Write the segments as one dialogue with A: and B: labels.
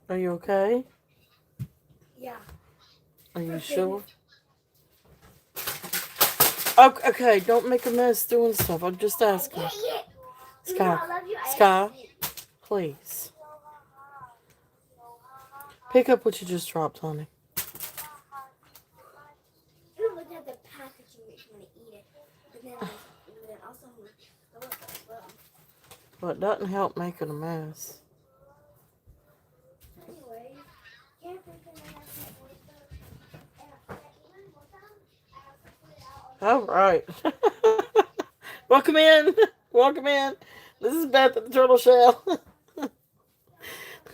A: Are you okay?
B: Yeah.
A: Are you
B: For
A: sure?
B: fitness.
A: Okay, okay, don't make a mess doing stuff. I'm just asking.
B: Yeah. Even though
A: Sky,
B: I love you, I have to
A: Sky,
B: sleep.
A: please. Pick up what you just dropped, honey.
B: You look at the packaging makes me want to eat it. But then also I'm gonna throw it as well.
A: Well, it doesn't help making a mess.
B: Anyways, can't think of I have some oysters. And even one time, I also put it out on
A: All
B: the
A: right. Welcome in. Welcome in. This is Beth at the Turtle Shell.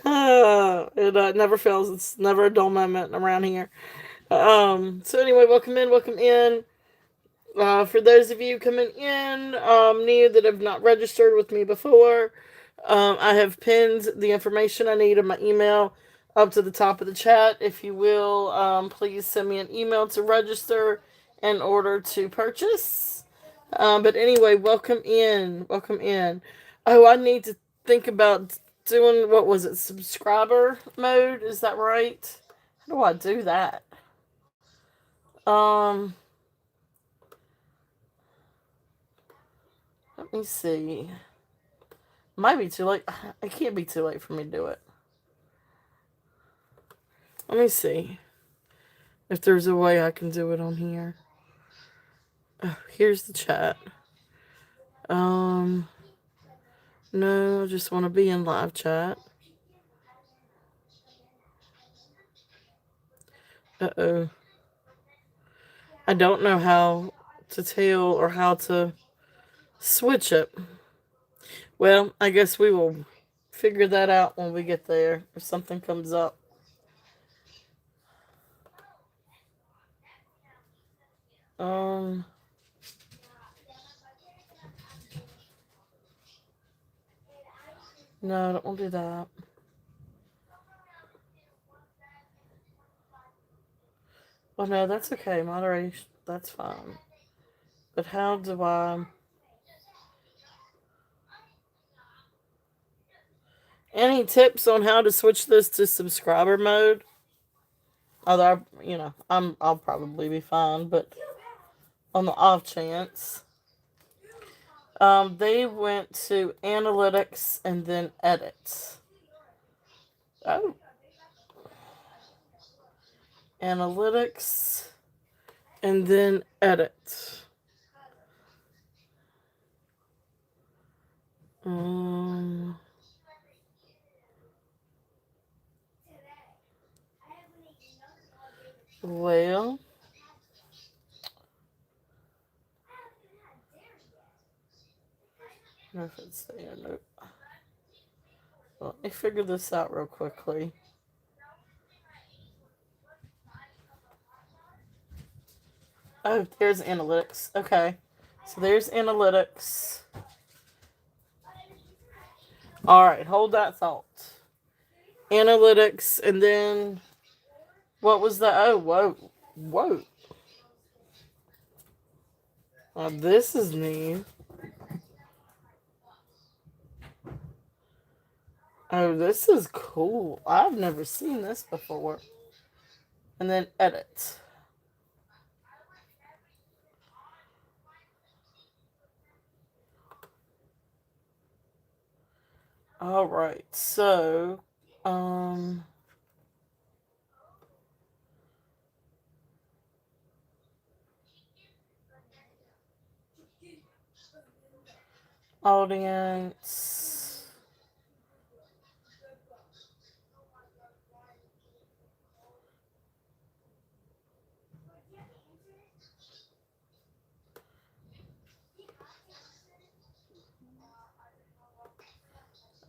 A: It never fails. It's never a dull moment around here. So anyway, welcome in. Welcome in. For those of you coming in, new that have not registered with me before, I have pinned the information I need in my email up to the top of the chat. If you will, please send me an email to register in order to purchase. But anyway, welcome in. Welcome in. Oh, I need to think about doing, what was it, subscriber mode? Is that right? How do I do that? Um, Let me see. Might be too late. It can't be too late for me to do it. Let me see if there's a way I can do it on here. Oh, here's the chat. Um, no, I just want to be in live chat. Uh-oh. I don't know how to tell or how to switch it. Well, I guess we will figure that out when we get there if something comes up. Um, no, I don't want to do that. Well, no, that's okay. Moderation, that's fine. But how do I? Any tips on how to switch this to subscriber mode? Although, I'll probably be fine, but on the off chance, they went to analytics and then edit. Oh, analytics and then edit. Um, well, I don't know if it's there. Nope. Let me figure this out real quickly. Oh, there's analytics. Okay. So there's analytics. All right, hold that thought. Analytics, and then what was that? Oh, whoa, whoa. This is new. Oh, this is cool. I've never seen this before. And then edit. All right, so um, audience.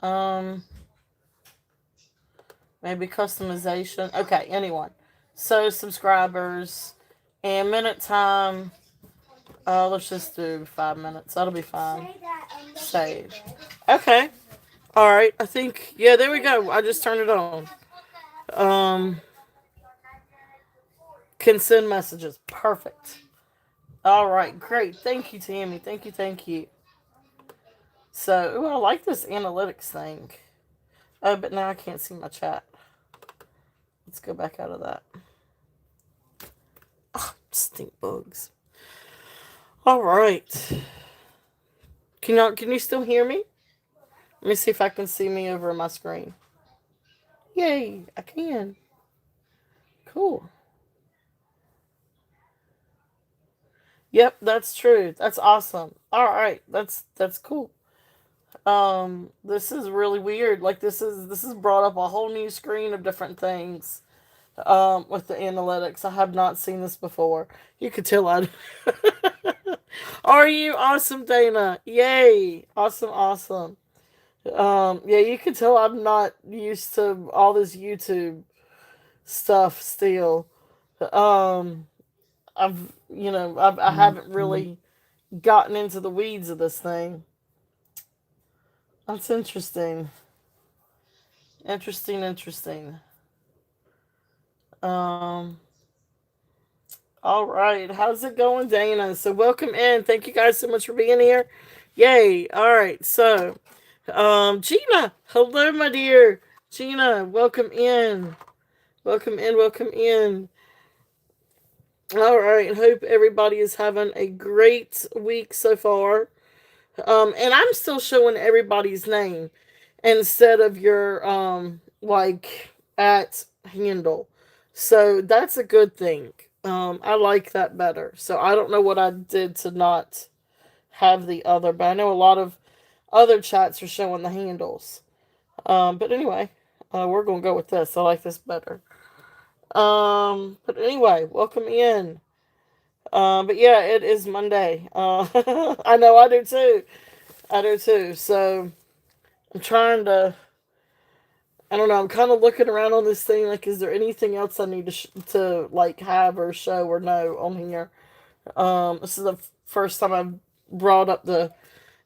A: Um, Maybe customization. Okay, anyone. So subscribers and minute time. Let's just do 5 minutes. That'll be fine.
B: Say that that's good,
A: Save.
B: Dad.
A: Okay. All right. I think, yeah. There we go. I just turned it on. Um, can send messages. Perfect. All right. Great. Thank you, Tammy. Thank you. Thank you. So, ooh, I like this analytics thing. Oh, but now I can't see my chat. Let's go back out of that. Stink bugs. All right. Can you still hear me? Let me see if I can see me over my screen. Yay, I can. Cool. Yep, that's true. That's awesome. All right, that's cool. This is really weird. Like this is brought up a whole new screen of different things. With the analytics, I have not seen this before. You could tell I. Are you awesome, Dana? Yay! Awesome, awesome. Yeah, you can tell I'm not used to all this YouTube stuff still. Um, I haven't really gotten into the weeds of this thing. That's interesting. Interesting, interesting. Um, all right. How's it going, Dana? So welcome in. Thank you guys so much for being here. Yay. All right. So, Gina, hello, my dear. Gina, welcome in. Welcome in, welcome in. All right. Hope everybody is having a great week so far. And I'm still showing everybody's name instead of your like at handle. So that's a good thing. I like that better. So I don't know what I did to not have the other, but I know a lot of other chats are showing the handles. But anyway, we're gonna go with this. I like this better. But anyway, welcome in. But yeah, it is Monday. I know I do too. I do too. So I'm trying to. I don't know. I'm kind of looking around on this thing. Like, is there anything else I need to like have or show or know on here? This is the first time I've brought up the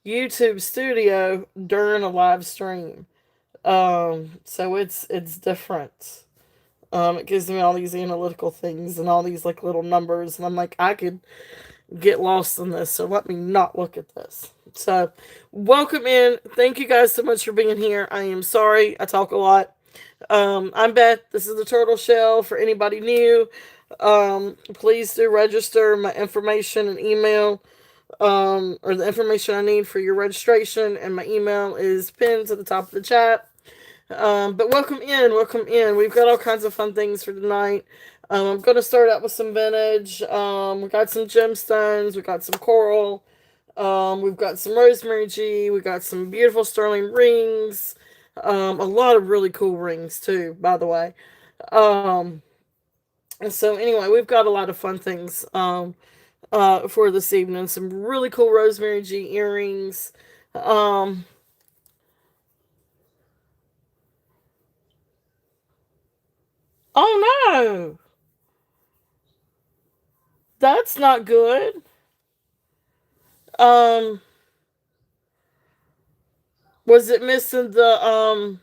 A: YouTube studio during a live stream. So it's different. It gives me all these analytical things and all these like little numbers, and I'm like, I could get lost in this, so let me not look at this. So, welcome in. Thank you guys so much for being here. I am sorry I talk a lot. I'm Beth. This is the Turtle Shell. For anybody new, please do register. My information and email, or the information I need for your registration, and my email is pinned to the top of the chat. But welcome in, welcome in. We've got all kinds of fun things for tonight. I'm going to start out with some vintage. We got some gemstones, we got some coral, we've got some rosemary G, we got some beautiful sterling rings, a lot of really cool rings too, by the way. Um, and so anyway, we've got a lot of fun things for this evening. Some really cool rosemary G earrings. Um, oh no, that's not good. Um, was it missing the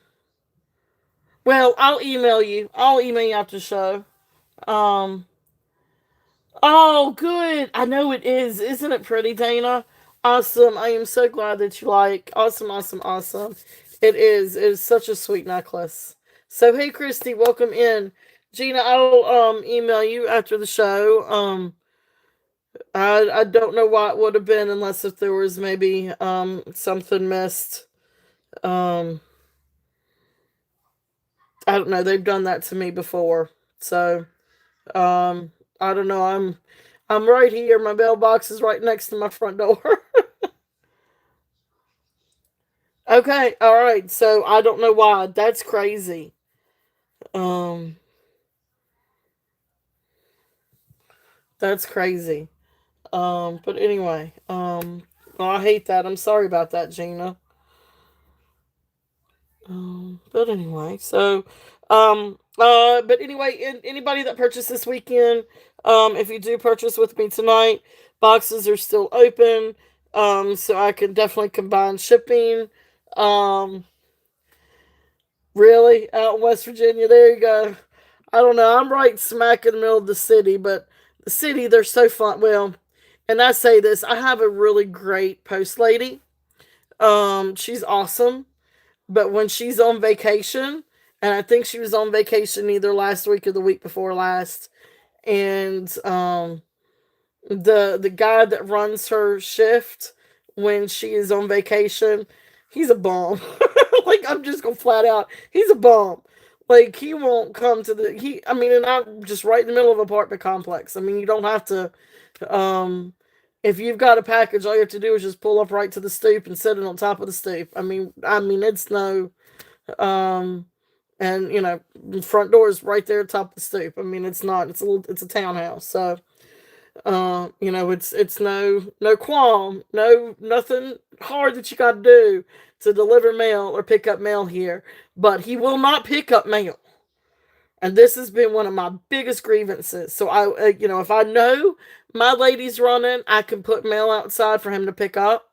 A: Well, I'll email you. I'll email you after the show. Um. Oh, good. I know it is. Isn't it pretty, Dana? Awesome. I am so glad that you like. Awesome, awesome, awesome. It is. It is such a sweet necklace. So, hey, Christy, welcome in. Gina, I'll email you after the show. I don't know what would have been unless if there was maybe something missed. Um, I don't know. They've done that to me before. So, I don't know. I'm right here. My mailbox is right next to my front door. Okay, all right. So I don't know why. That's crazy. Um, that's crazy. But anyway, well, I hate that. I'm sorry about that, Gina. But anyway, so, but anyway, anybody that purchased this weekend, if you do purchase with me tonight, boxes are still open. So I can definitely combine shipping. Um, really, out in West Virginia, there you go. I don't know. I'm right smack in the middle of the city, but the city, they're so fun. Well, and I say this, I have a really great post lady. She's awesome. But when she's on vacation and I think she was on vacation either last week or the week before last. And the guy that runs her shift when she is on vacation, he's a bum. Like, I'm just gonna flat out, he's a bum. Like, he won't come to the he. I mean, and I'm just right in the middle of an apartment complex. I mean, you don't have to. Um, if you've got a package, all you have to do is just pull up right to the stoop and sit it on top of the stoop. I mean, it's no. Um, and the front door is right there at the top of the stoop. I mean, it's not. It's a townhouse, so it's no qualm, no nothing hard that you got to do to deliver mail or pick up mail here. But he will not pick up mail, and this has been one of my biggest grievances. So if I know my lady's running, I can put mail outside for him to pick up.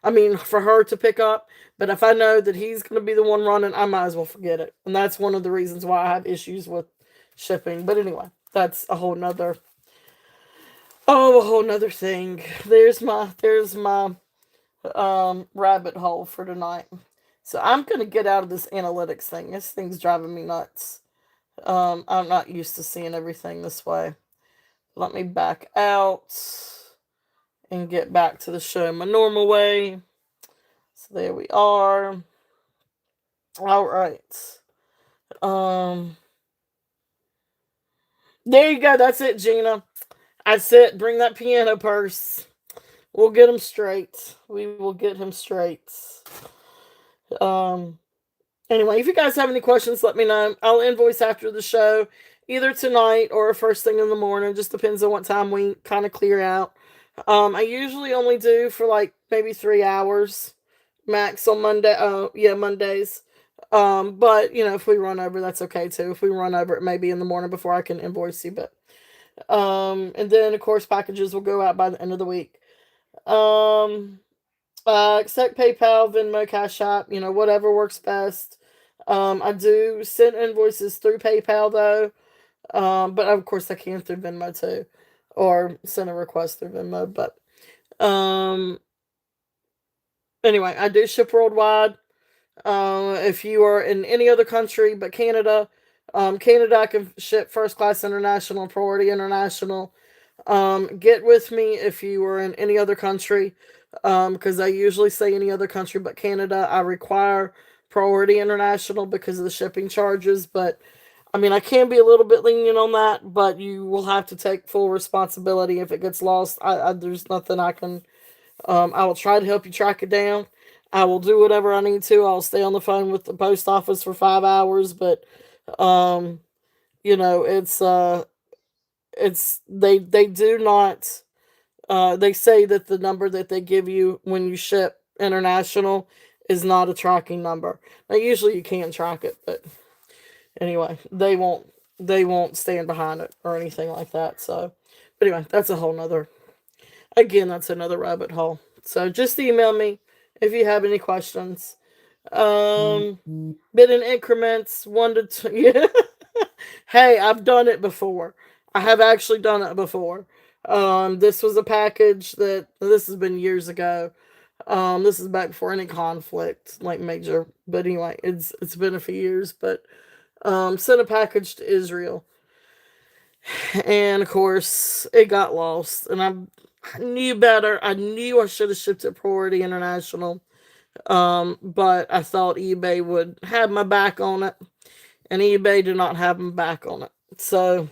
A: I mean, for her to pick up. But if I know that he's going to be the one running, I might as well forget it. And that's one of the reasons why I have issues with shipping. But anyway, that's a whole nother. Oh, a whole nother thing. There's my rabbit hole for tonight. So I'm gonna get out of this analytics thing. This thing's driving me nuts. I'm not used to seeing everything this way. Let me back out and get back to the show my normal way. So there we are. All right. Um, there you go. That's it, Gina. That's it. Bring that piano purse. We'll get him straight. We will get him straight. Um. Anyway, if you guys have any questions, let me know. I'll invoice after the show, either tonight or first thing in the morning. Just depends on what time we kind of clear out. I usually only do for like maybe 3 hours max on Monday. Oh, yeah, Mondays. But if we run over, that's okay too. If we run over, it may be in the morning before I can invoice you. But and then of course packages will go out by the end of the week. Um, accept PayPal, Venmo, Cash App, whatever works best. I do send invoices through PayPal though, but of course I can through Venmo too, or send a request through Venmo. But um, anyway, I do ship worldwide. If you are in any other country but Canada, Canada I can ship first class international, priority international. Get with me if you are in any other country, because I usually say any other country but Canada. I require priority international because of the shipping charges, but I mean, I can be a little bit lenient on that, but you will have to take full responsibility if it gets lost. There's nothing I can. I will try to help you track it down. I will do whatever I need to. I'll stay on the phone with the post office for 5 hours, but um, it's they do not. They say that the number that they give you when you ship international is not a tracking number. Now, usually you can track it, but anyway, they won't stand behind it or anything like that. So, but anyway, that's a whole nother. Again, that's another rabbit hole. So just email me if you have any questions. Um, bit in increments, 1 to 2. Yeah. Hey, I've done it before. I have actually done it before. This was a package that this has been years ago. This is back before any conflict, like major. But anyway, it's been a few years. But sent a package to Israel, and of course it got lost. And I knew better. I knew I should have shipped it priority international. But I thought eBay would have my back on it, and eBay did not have my back on it. So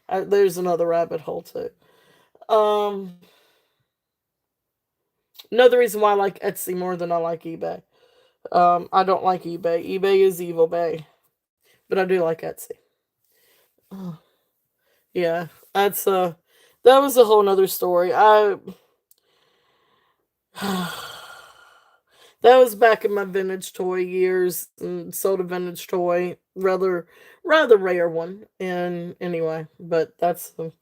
A: there's another rabbit hole too. Um, Another reason why I like Etsy more than I like eBay. I don't like eBay. eBay is evil bay, but I do like Etsy. Oh, yeah, that's that was a whole nother story. I that was back in my vintage toy years and sold a vintage toy, rather rare one. And anyway, but that's the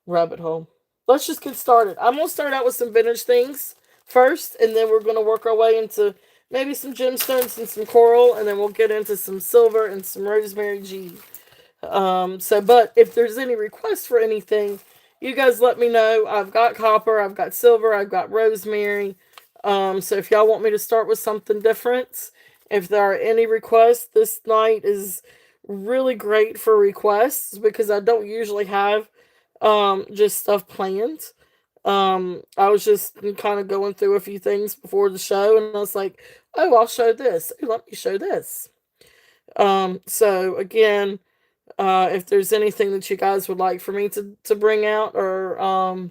A: rabbit hole. Let's just get started. I'm gonna start out with some vintage things first, and then we're gonna work our way into maybe some gemstones and some coral, and then we'll get into some silver and some rosemary G. But if there's any requests for anything, you guys let me know. I've got copper, I've got silver, I've got rosemary. So if y'all want me to start with something different If there are any requests, this night is really great for requests because I don't usually have just stuff planned. I was just kind of going through a few things before the show, and I was like, "Oh, I'll show this. Oh, let me show this." So again, if there's anything that you guys would like for me to bring out, or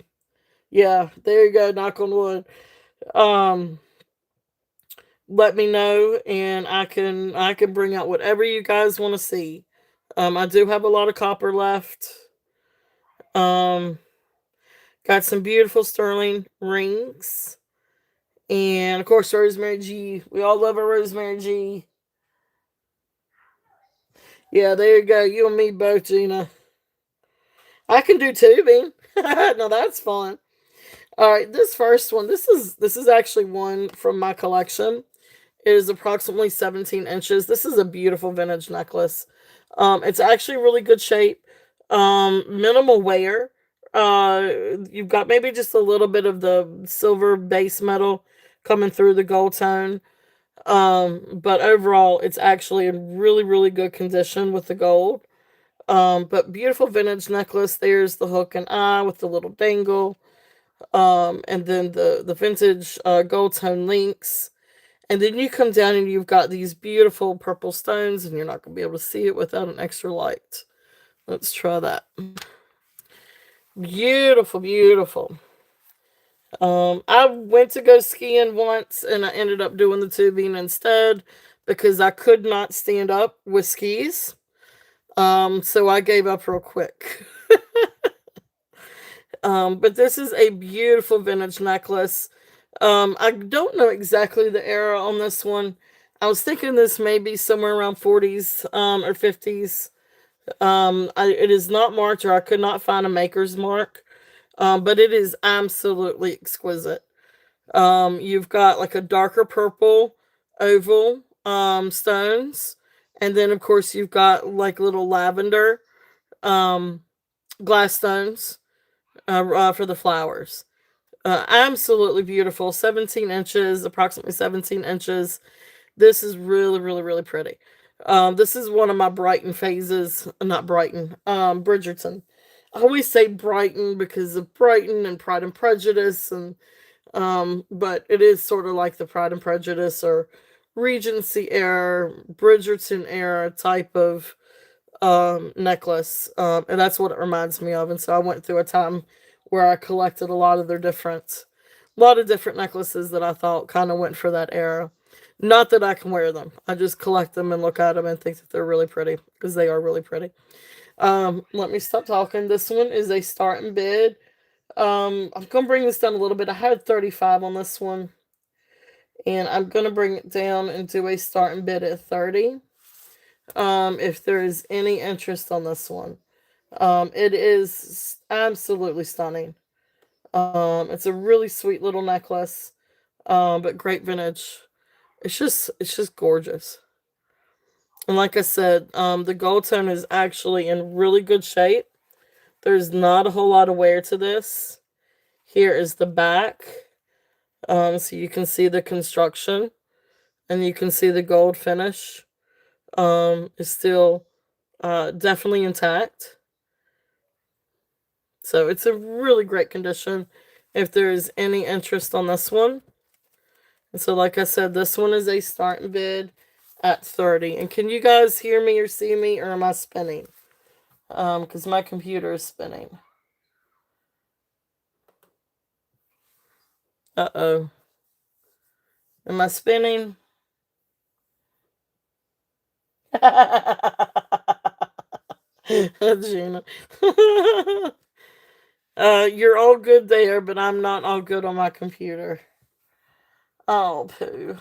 A: yeah, there you go. Knock on wood. Um, let me know, and I can bring out whatever you guys want to see. I do have a lot of copper left. Um, got some beautiful sterling rings. And of course, Rosemary G. We all love our Rosemary G. Yeah, there you go. You and me both, Gina. I can do tubing. No, that's fun. All right, this first one. This is actually one from my collection. It is approximately 17 inches. This is a beautiful vintage necklace. It's actually really good shape. Minimal wear. You've got maybe just a little bit of the silver base metal coming through the gold tone. But overall, it's actually in really, really good condition with the gold. But beautiful vintage necklace. There's the hook and eye with the little dangle. And then the vintage gold tone links. And then you come down and you've got these beautiful purple stones, and you're not going to be able to see it without an extra light. Let's try that. Beautiful, beautiful. I went to go skiing once, and I ended up doing the tubing instead because I could not stand up with skis. So I gave up real quick. But this is a beautiful vintage necklace. I don't know exactly the era on this one. I was thinking this may be somewhere around 40s or 50s. It is not marked, or I could not find a maker's mark. But it is absolutely exquisite. You've got like a darker purple oval stones, and then of course you've got like little lavender um, glass stones for the flowers. Absolutely beautiful. 17 inches, approximately 17 inches. This is really, really, really pretty. This is one of my Brighton phases. Not Brighton, Bridgerton. I always say Brighton because of Brighton and Pride and Prejudice, and but it is sort of like the Pride and Prejudice or Regency era, Bridgerton era type of necklace, and that's what it reminds me of. And so I went through a time where I collected a lot of different necklaces that I thought kind of went for that era. Not that I can wear them. I just collect them and look at them and think that they're really pretty because they are really pretty. Let me stop talking. This one is a starting bid. I'm gonna bring this down a little bit. I had 35 on this one, and I'm gonna bring it down and do a starting bid at 30. If there is any interest on this one. It is absolutely stunning. It's a really sweet little necklace, but great vintage. It's just gorgeous. And like I said, the gold tone is actually in really good shape. There's not a whole lot of wear to this. Here is the back. So you can see the construction, and you can see the gold finish. Is still definitely intact. So it's a really great condition if there's any interest on this one. And so, like I said, this one is a starting bid at 30. And can you guys hear me or see me, or am I spinning? Because my computer is spinning. Uh-oh. Am I spinning? Gina. You're all good there, but I'm not all good on my computer. Oh, poo.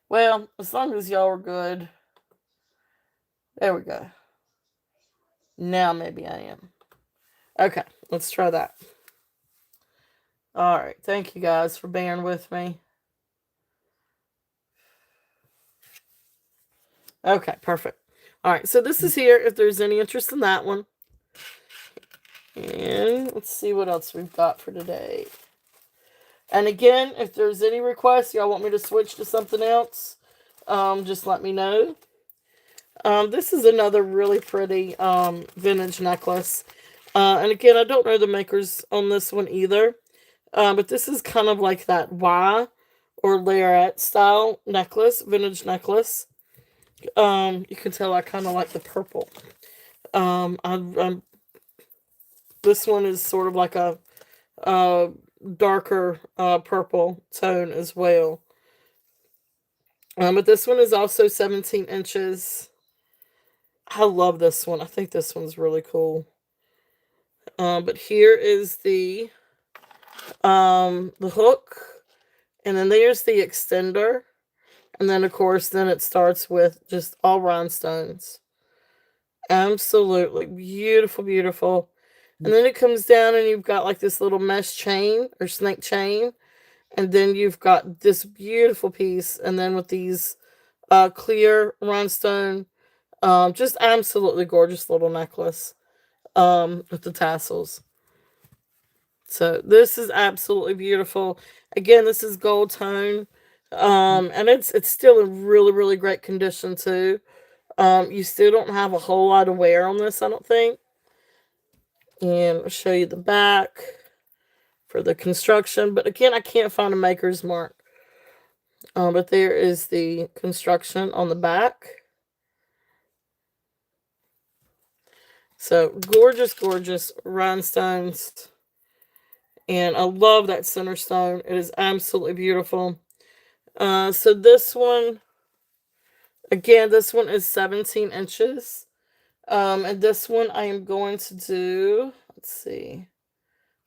A: Well, as long as y'all are good. There we go. Now maybe I am. Okay, let's try that. All right, thank you guys for bearing with me. Okay, perfect. All right, so this is here if there's any interest in that one. And let's see what else we've got for today. And again, if there's any requests, y'all want me to switch to something else, just let me know. This is another really pretty vintage necklace. And again, I don't know the makers on this one either. But this is kind of like that Y or lariat style necklace, vintage necklace. You can tell I kind of like the purple. I'm this one is sort of like a uh, darker purple tone as well. But this one is also 17 inches. I love this one. I think this one's really cool. But here is the hook, and then there's the extender, and then of course then it starts with just all rhinestones. Absolutely beautiful, beautiful. And then it comes down, and you've got like this little mesh chain or snake chain, and then you've got this beautiful piece, and then with these clear rhinestone, just absolutely gorgeous little necklace with the tassels. So this is absolutely beautiful. Again, this is gold tone. And it's still in really, really great condition too. You still don't have a whole lot of wear on this, I don't think. And I'll show you the back for the construction. But again, I can't find a maker's mark. But there is the construction on the back. So gorgeous, gorgeous rhinestones. And I love that center stone. It is absolutely beautiful. So this one, again, this one is 17 inches. And this one I am going to do, let's see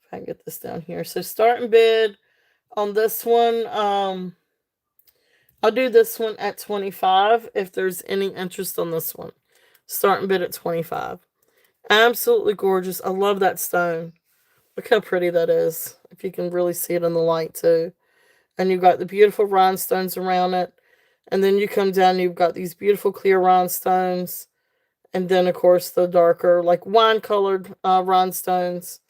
A: if I can get this down here. So starting bid on this one, I'll do this one at 25 if there's any interest on this one. Starting bid at 25. Absolutely gorgeous. I love that stone. Look how pretty that is. If you can really see it in the light too. And you've got the beautiful rhinestones around it. And then you come down and you've got these beautiful clear rhinestones. And then, of course, the darker, like wine-colored rhinestones.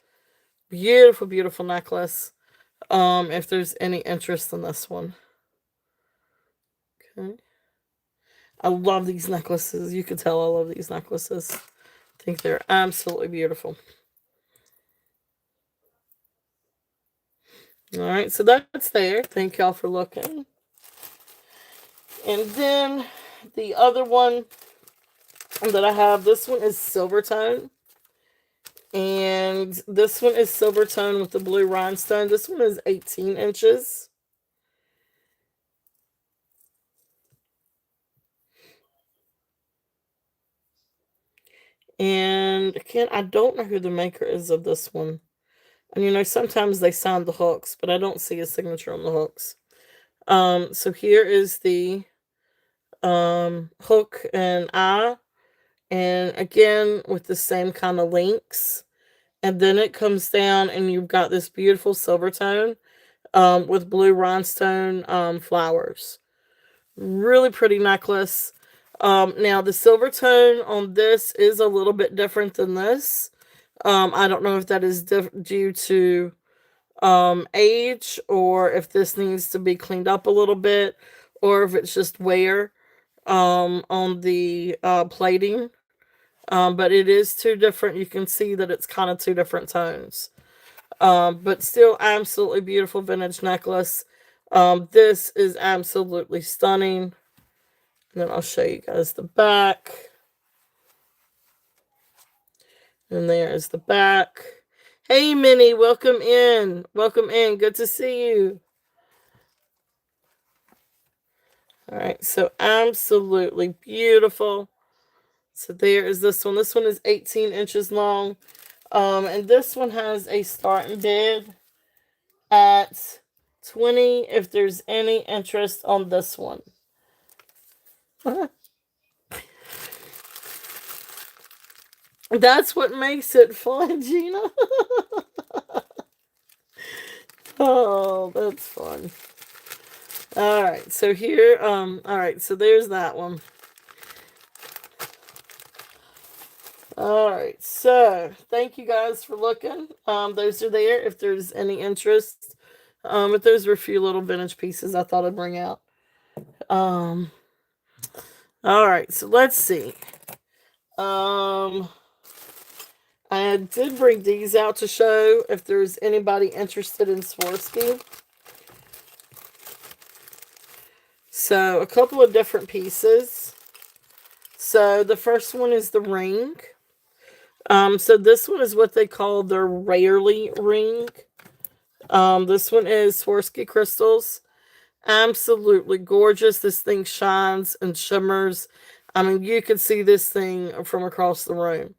A: Beautiful, beautiful necklace. If there's any interest in this one. Okay. I love these necklaces. You can tell I love these necklaces. I think they're absolutely beautiful. All right, so that's there. Thank y'all for looking. And then the other one that I have, this one is silver tone. And this one is silver tone with the blue rhinestone. This one is 18 inches. And again, I don't know who the maker is of this one. And sometimes they sign the hooks, but I don't see a signature on the hooks. So here is the hook and eye. And again, with the same kind of links. And then it comes down, and you've got this beautiful silver tone with blue rhinestone flowers. Really pretty necklace. Now, the silver tone on this is a little bit different than this. I don't know if that is due to age, or if this needs to be cleaned up a little bit, or if it's just wear on the plating. But it is two different. You can see that it's kind of two different tones. But still absolutely beautiful vintage necklace. This is absolutely stunning. And then I'll show you guys the back. And there is the back. Hey, Minnie, welcome in. Welcome in. Good to see you. All right, so absolutely beautiful. So there is this one. This one is 18 inches long. And this one has a starting bid at 20 if there's any interest on this one. That's what makes it fun, Gina. Oh, that's fun. All right, so here, all right, so there's that one. All right, so thank you guys for looking. Those are there if there's any interest. But those were a few little vintage pieces I thought I'd bring out. Um, all right, so let's see. Um, I did bring these out to show if there's anybody interested in Swarovski. So a couple of different pieces. So the first one is the ring. So this one is what they call their rarely ring. This one is Swarovski crystals. Absolutely gorgeous. This thing shines and shimmers. I mean, you can see this thing from across the room.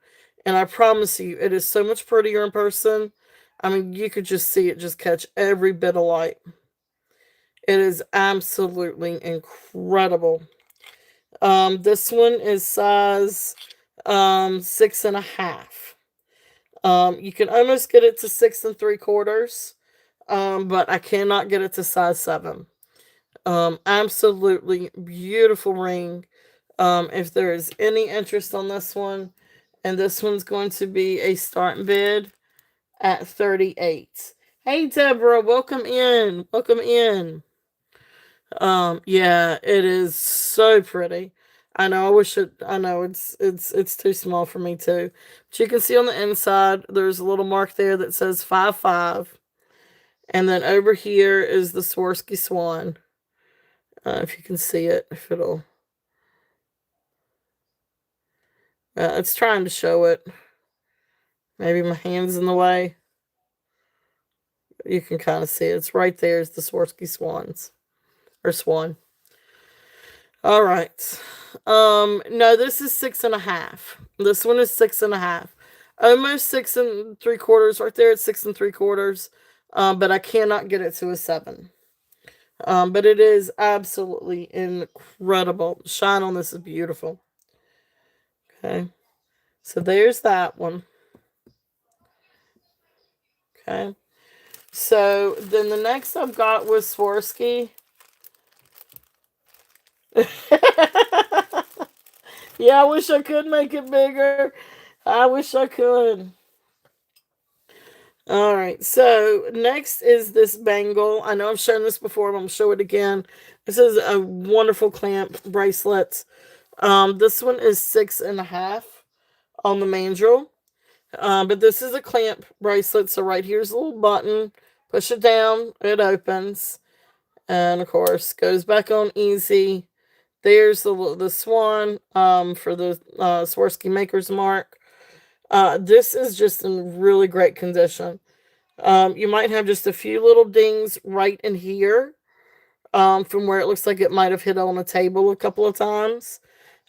A: And I promise you, it is so much prettier in person. I mean, you could just see it just catch every bit of light. It is absolutely incredible. This one is size 6.5. You can almost get it to 6 3/4, but I cannot get it to size 7. Absolutely beautiful ring. If there is any interest on this one, and this one's going to be a starting bid at 38. Hey Deborah, welcome in. Welcome in. Yeah, it is so pretty. I know. I know it's too small for me too. But you can see on the inside, there's a little mark there that says 5 5, and then over here is the Swarovski swan. If you can see it, if it'll. It's trying to show it. Maybe my hand's in the way. You can kind of see it. It's right there. Is the Swarovski swans or swan. All right. No, this is 6.5. This one is 6.5. Almost 6 3/4 right there. It's 6 3/4. But I cannot get it to a 7. But it is absolutely incredible. Shine on this is beautiful. Okay. So there's that one. Okay. So then the next I've got was Swarovski. Yeah, I wish I could make it bigger. I wish I could. All right. So next is this bangle. I know I've shown this before, but I'm gonna show it again. This is a wonderful clamp bracelet. This one is 6.5 on the mandrel. But this is a clamp bracelet. So right here's a little button. Push it down, it opens, and of course goes back on easy. There's the swan for the Swarovski Maker's Mark. This is just in really great condition. You might have just a few little dings right in here from where it looks like it might have hit on a table a couple of times.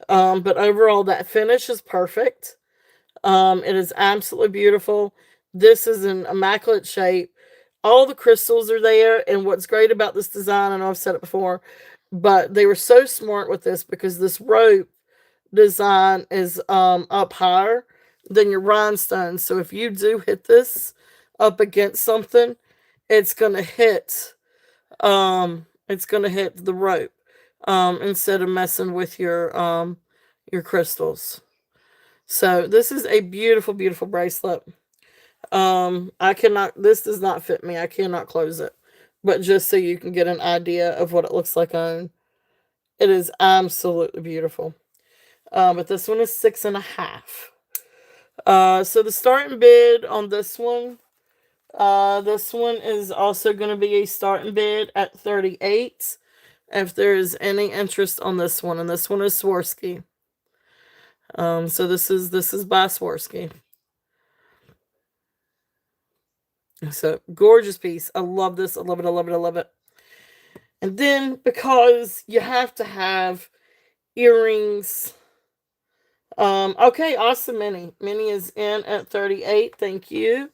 A: But overall, that finish is perfect. It is absolutely beautiful. This is an immaculate shape. All the crystals are there, and what's great about this design, I know I've said it before, but they were so smart with this because this rope design is up higher than your rhinestones. So if you do hit this up against something, it's gonna hit it's gonna hit the rope instead of messing with your crystals. So this is a beautiful, beautiful bracelet. I cannot, this does not fit me. I cannot close it. But just so you can get an idea of what it looks like on, it is absolutely beautiful. But this one is 6.5. So the starting bid on this one is also going to be a starting bid at 38. If there is any interest on this one, and this one is Swarovski. So this is by Swarovski. So gorgeous piece. I love this. I love it. I love it. I love it. And then because you have to have earrings. Okay, awesome. Minnie is in at 38. Thank you.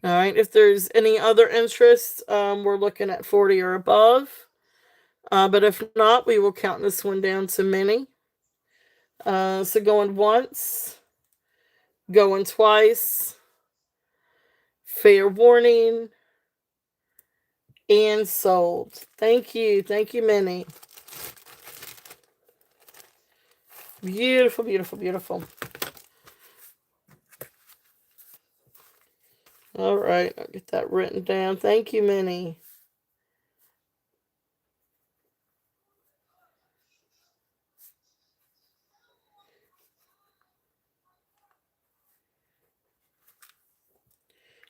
A: All right. If there's any other interest, we're looking at 40 or above. But if not, we will count this one down to Minnie. So going once, going twice, fair warning, and sold. Thank you. Thank you, Minnie. Beautiful, beautiful, beautiful. All right, I'll get that written down. Thank you, Minnie.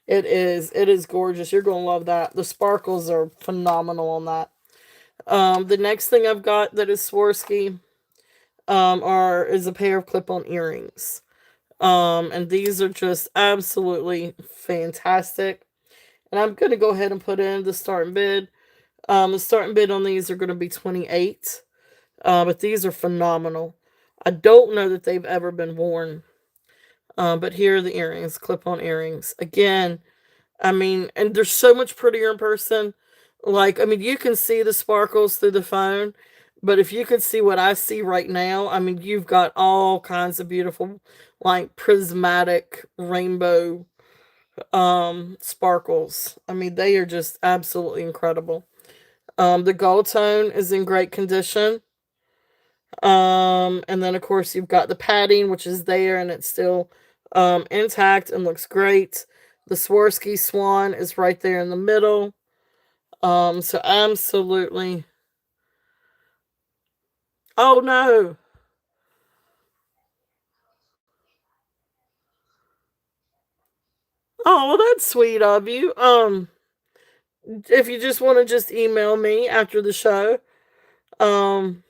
A: It is. It is gorgeous. You're gonna love that. The sparkles are phenomenal on that. The next thing I've got that is Swarovski are is a pair of clip-on earrings. And these are just absolutely fantastic. And I'm gonna go ahead and put in the starting bid. The starting bid on these are gonna be 28. But these are phenomenal. I don't know that they've ever been worn. But here are the earrings, clip-on earrings. Again, I mean, and they're so much prettier in person. Like, I mean, you can see the sparkles through the phone, but if you could see what I see right now, I mean, you've got all kinds of beautiful, like prismatic rainbow sparkles. I mean, they are just absolutely incredible. The gold tone is in great condition. And then of course you've got the padding, which is there and it's still intact and looks great. The Swarovski swan is right there in the middle. So absolutely. Oh no. Oh, well, that's sweet of you. If you just want to just email me after the show. Um,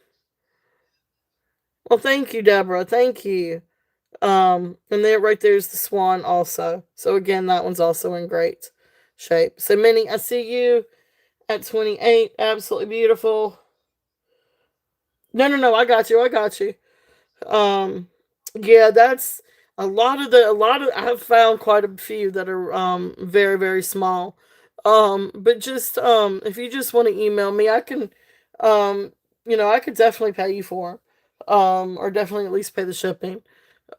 A: well, thank you, Deborah. Thank you. And there, right there's the swan also. So again, that one's also in great shape. So, Minnie, I see you at 28. Absolutely beautiful. No, no, no. I got you. I got you. Um, yeah, that's a lot of. I've found quite a few that are very very small. But just if you just want to email me, I can, um, I could definitely pay you for 'em. Or definitely at least pay the shipping.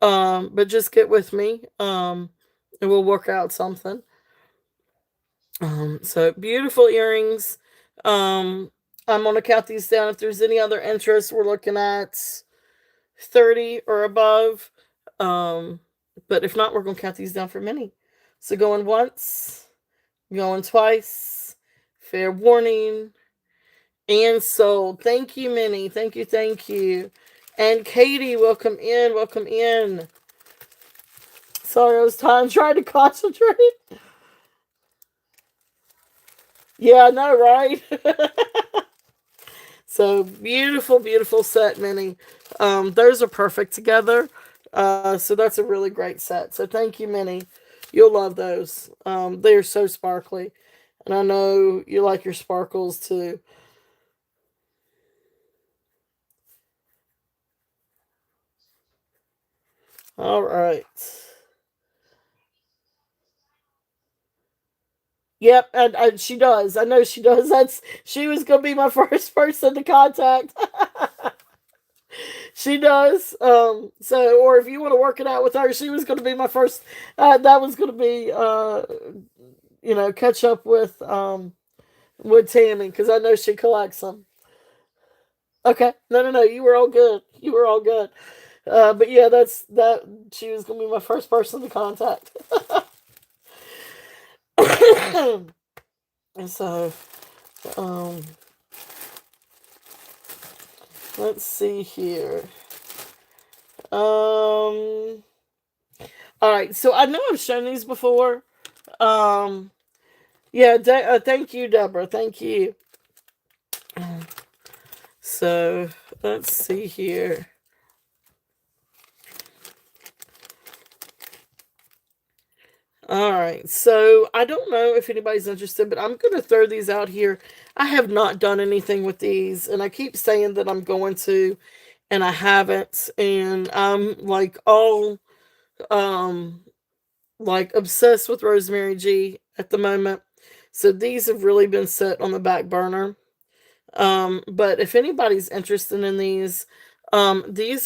A: But just get with me. And we'll work out something. So beautiful earrings. Um, I'm gonna count these down. If there's any other interest, we're looking at 30 or above. Um, but if not, we're gonna count these down for many. So going once, going twice, fair warning, and sold. Thank you, Minnie. Thank you, thank you. And Katie, welcome in, welcome in. Sorry, I was trying to concentrate. Yeah, I know, right? So beautiful, beautiful set, Minnie. Those are perfect together. So that's a really great set. So thank you, Minnie. You'll love those. They are so sparkly, and I know you like your sparkles too. All right. Yep, and she does. I know she does. She was gonna be my first person to contact. She does. So, or if you want to work it out with her, she was going to be my first. That was going to be, catch up with Tammy because I know she collects them. Okay, no, no, no, you were all good. You were all good. But yeah, that's that. She was going to be my first person to contact. And so, um, let's see here. Um, all right. So I know I've shown these before. Um, Yeah, thank you, Deborah. Thank you. So let's see here. All right. So I don't know if anybody's interested, but I'm going to throw these out here. I have not done anything with these, and I keep saying that I'm going to, and I haven't. And I'm um, like obsessed with Rosemary G at the moment. So these have really been set on the back burner. But if anybody's interested in these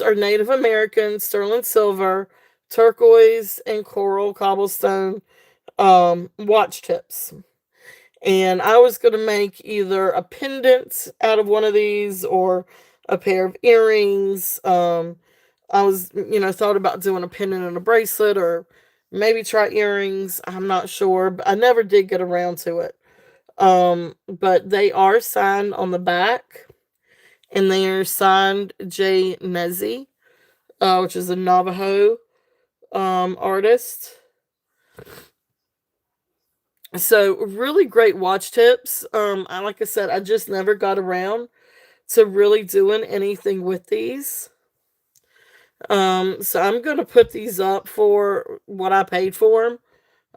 A: are Native American sterling silver, turquoise, and coral cobblestone watch tips. And I was going to make either a pendant out of one of these or a pair of earrings. I was, thought about doing a pendant and a bracelet or Maybe try earrings. I'm not sure, but I never did get around to it. But they are signed on the back, and they are signed Jay Nezi, which is a Navajo artist. So really great watch tips. Like I said, I just never got around to really doing anything with these. So I'm gonna put these up for what I paid for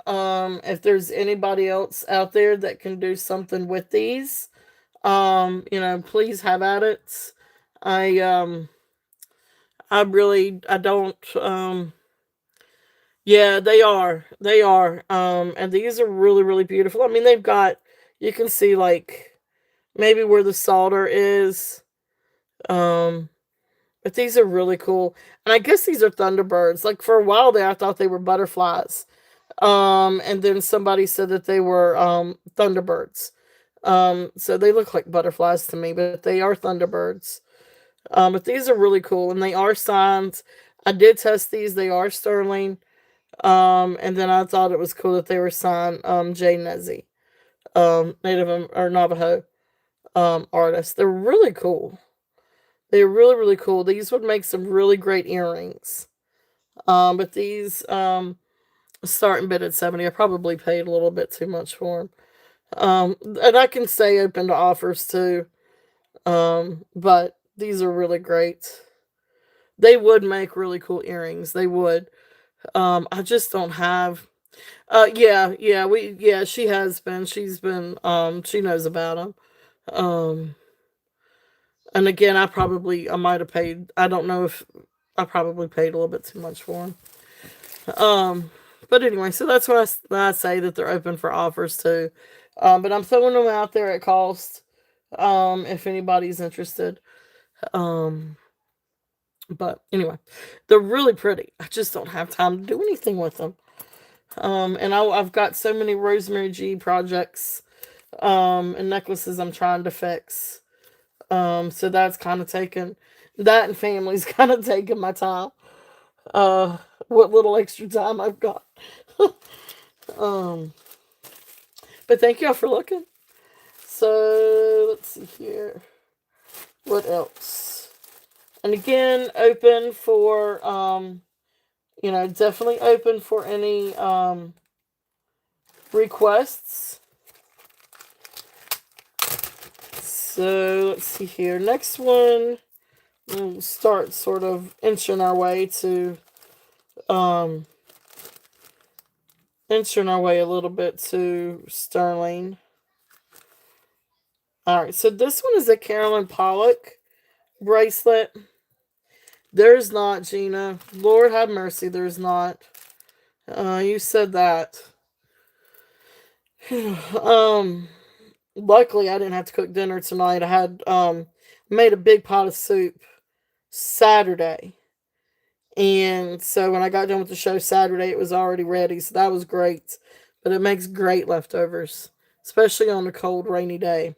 A: them. If there's anybody else out there that can do something with these, please have at it. I I really I don't Yeah, they are. They are. And these are really, really beautiful. I mean, they've got, you can see like maybe where the solder is. Um, but these are really cool. And I guess these are thunderbirds. Like for a while there, I thought they were butterflies. And then somebody said that they were thunderbirds. So they look like butterflies to me, but they are thunderbirds. But these are really cool, and they are signs. I did test these; they are sterling. And then I thought it was cool that they were signed Jay Nezi, Native or Navajo artist. They're really cool. They're really really cool. These would make some really great earrings. But these starting bid at 70. I probably paid a little bit too much for them. And I can stay open to offers too. But these are really great. They would make really cool earrings. They would. I just don't have. Yeah, she has been. She's been. She knows about them. Um, and again, I might have paid. I don't know if I probably paid a little bit too much for them. But anyway, so that's why I say that they're open for offers too. But I'm throwing them out there at cost. If anybody's interested. Um, but anyway, they're really pretty. I just don't have time to do anything with them. And I've got so many Rosemary G projects, and necklaces I'm trying to fix. So that's kind of taken, that and family's kind of taken my time. Uh, what little extra time I've got. um, but thank y'all for looking. So let's see here. What else? And again, open for, definitely open for any, requests. So let's see here. Next one, we'll start sort of um, inching our way a little bit to sterling. All right, so this one is a Carolyn Pollock bracelet. There's not, Gina. Lord have mercy, there's not. You said that. um, Luckily I didn't have to cook dinner tonight. I had made a big pot of soup Saturday. And so when I got done with the show Saturday, it was already ready. So that was great. But it makes great leftovers, especially on a cold, rainy day.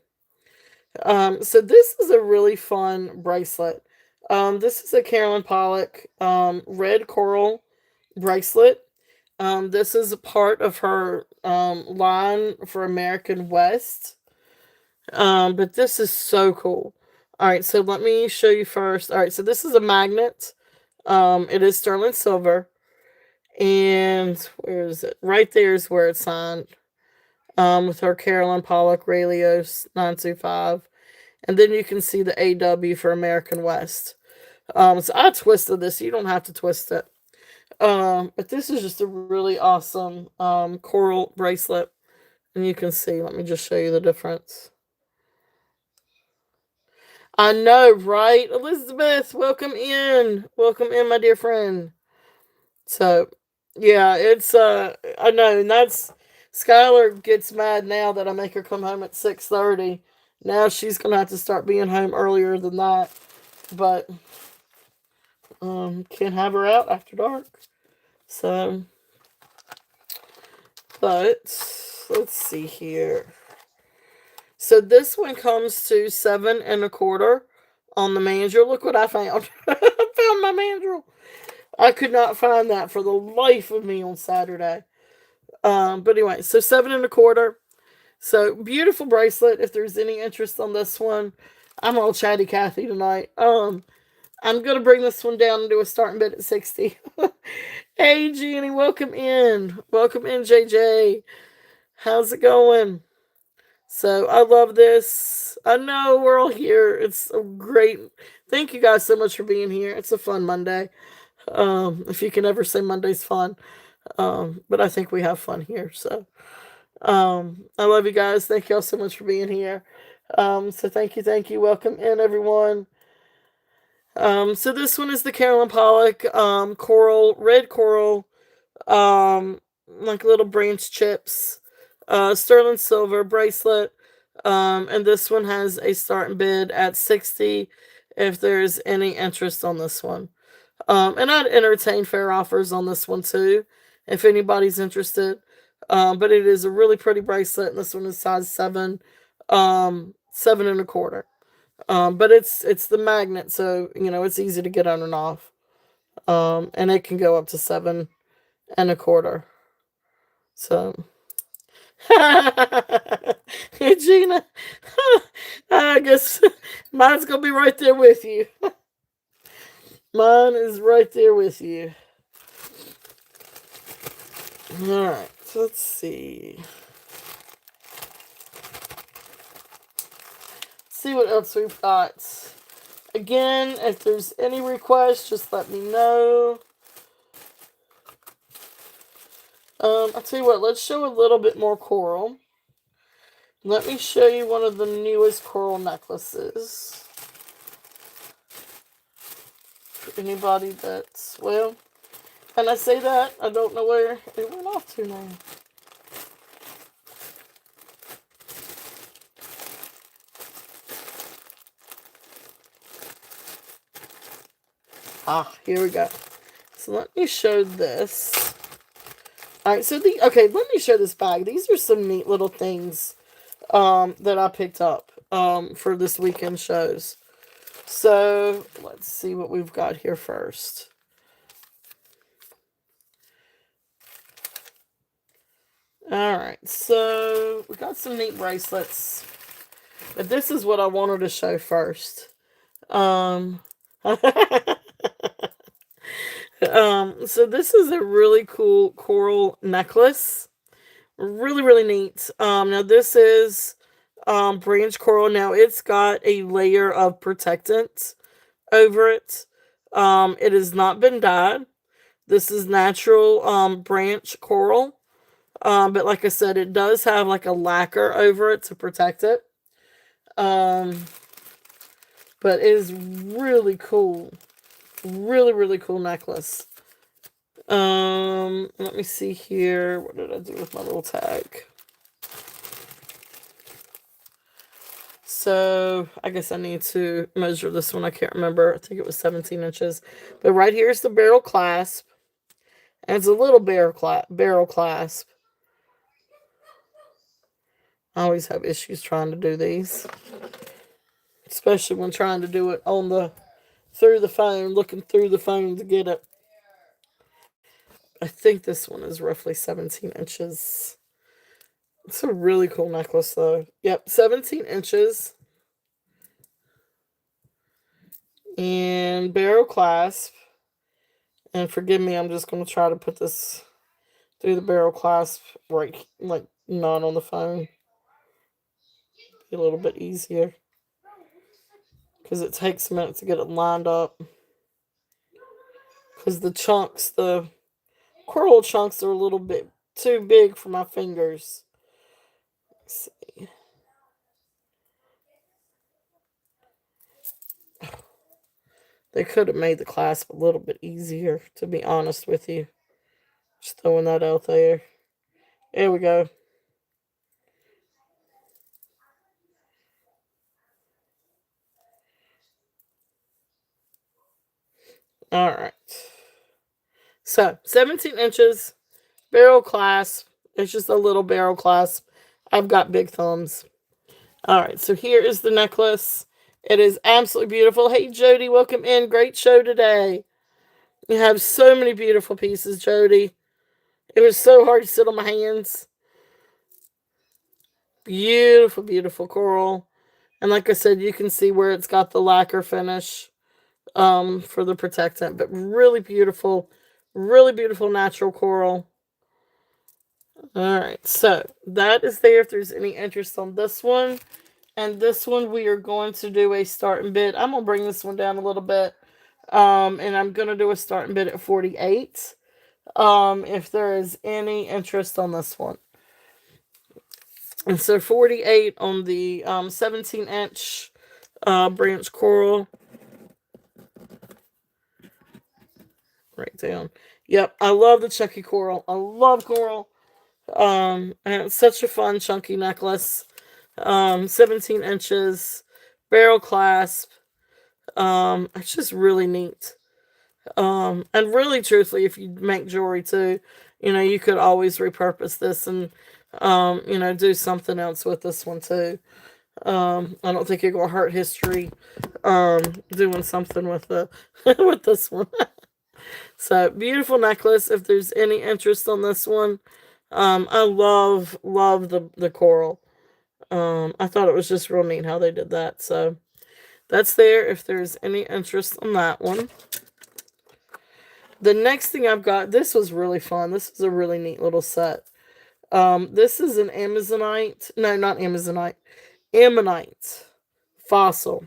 A: So this is a really fun bracelet. This is a Carolyn Pollock red coral bracelet. This is a part of her line for American West. But this is so cool. All right, so let me show you first. All right, so this is a magnet. It is sterling silver, and where is it? Right there is where it's signed. With her Carolyn Pollock Ralios 925, and then you can see the AW for American West. So I twisted this. You don't have to twist it. But this is just a really awesome coral bracelet, and you can see. Let me just show you the difference. I know, right? Elizabeth, welcome in. Welcome in, my dear friend. So, yeah, it's I know, and that's Skylar gets mad now that I make her come home at 6:30. Now she's gonna have to start being home earlier than that. But can't have her out after dark. So, but let's see here. So this one comes to 7 1/4 on the mandrel. Look what I found. I found my mandrel. I could not find that for the life of me on Saturday. But anyway, so 7 1/4. So beautiful bracelet. If there's any interest on this one, I'm all chatty Cathy tonight. I'm gonna bring this one down and do a starting bid at 60. Hey Jeannie, welcome in. Welcome in, JJ. How's it going? So I love this. I know we're all here. It's a great. Thank you guys so much for being here. It's a fun Monday. If you can ever say Monday's fun. But I think we have fun here. So I love you guys. Thank y'all so much for being here. So thank you. Welcome in everyone. So this one is the Carolyn Pollock coral, red coral, like little branch chips, sterling silver bracelet. And this one has a starting bid at 60 if there's any interest on this one. And I'd entertain fair offers on this one too, if anybody's interested. But it is a really pretty bracelet, and this one is size 7, 7 1/4. But it's the magnet, so it's easy to get on and off. And it can go up to 7 1/4. So, Gina, I guess mine's gonna be right there with you. Mine is right there with you. All right, so let's see. See what else we've got. Again, if there's any requests, just let me know. I'll tell you what, let's show a little bit more coral. Let me show you one of the newest coral necklaces. For anybody that's, well, and I say that, I don't know where it went off to now. Here we go. So let me show this. Alright, so let me show this bag. These are some neat little things that I picked up for this weekend shows. So let's see what we've got here first. Alright, so we got some neat bracelets. But this is what I wanted to show first. So this is a really cool coral necklace. Really, really neat. Now this is branch coral. Now it's got a layer of protectant over it. It has not been dyed. This is natural branch coral. But like I said, it does have like a lacquer over it to protect it. But it is really cool. Really, really cool necklace. Let me see here. What did I do with my little tag? So, I guess I need to measure this one. I can't remember. I think it was 17 inches. But right here is the barrel clasp. And it's a little barrel clasp. I always have issues trying to do these. Especially when trying to do it through the phone, looking through the phone to get it. I think this one is roughly 17 inches. It's a really cool necklace, though. Yep, 17 inches. And barrel clasp. And forgive me, I'm just going to try to put this through the barrel clasp right, like, not on the phone. Be a little bit easier. Because it takes a minute to get it lined up. Because the coral chunks are a little bit too big for my fingers. Let's see. They could have made the clasp a little bit easier, to be honest with you. Just throwing that out there. There we go. Alright. So, 17 inches. Barrel clasp. It's just a little barrel clasp. I've got big thumbs. Alright, so here is the necklace. It is absolutely beautiful. Hey, Jody, welcome in. Great show today. You have so many beautiful pieces, Jody. It was so hard to sit on my hands. Beautiful, beautiful coral. And like I said, you can see where it's got the lacquer finish for the protectant. But really beautiful natural coral. Alright, so that is there if there's any interest on this one. And this one we are going to do a starting bid. I'm going to bring this one down a little bit. And I'm going to do a starting bid at 48. If there is any interest on this one. And so 48 on the 17-inch branch coral. Right down. Yep, I love the chunky coral. I love coral. And it's such a fun chunky necklace. 17 inches, barrel clasp. It's just really neat. And really, truthfully, if you make jewelry too, you could always repurpose this and, do something else with this one too. I don't think it will hurt history, doing something with the with this one. So beautiful necklace. If there's any interest on this one, I love the coral. I thought it was just real neat how they did that. So that's there if there's any interest on that one. The next thing I've got, this was really fun. This is a really neat little set. This is an Amazonite. No, not Amazonite. Ammonite fossil.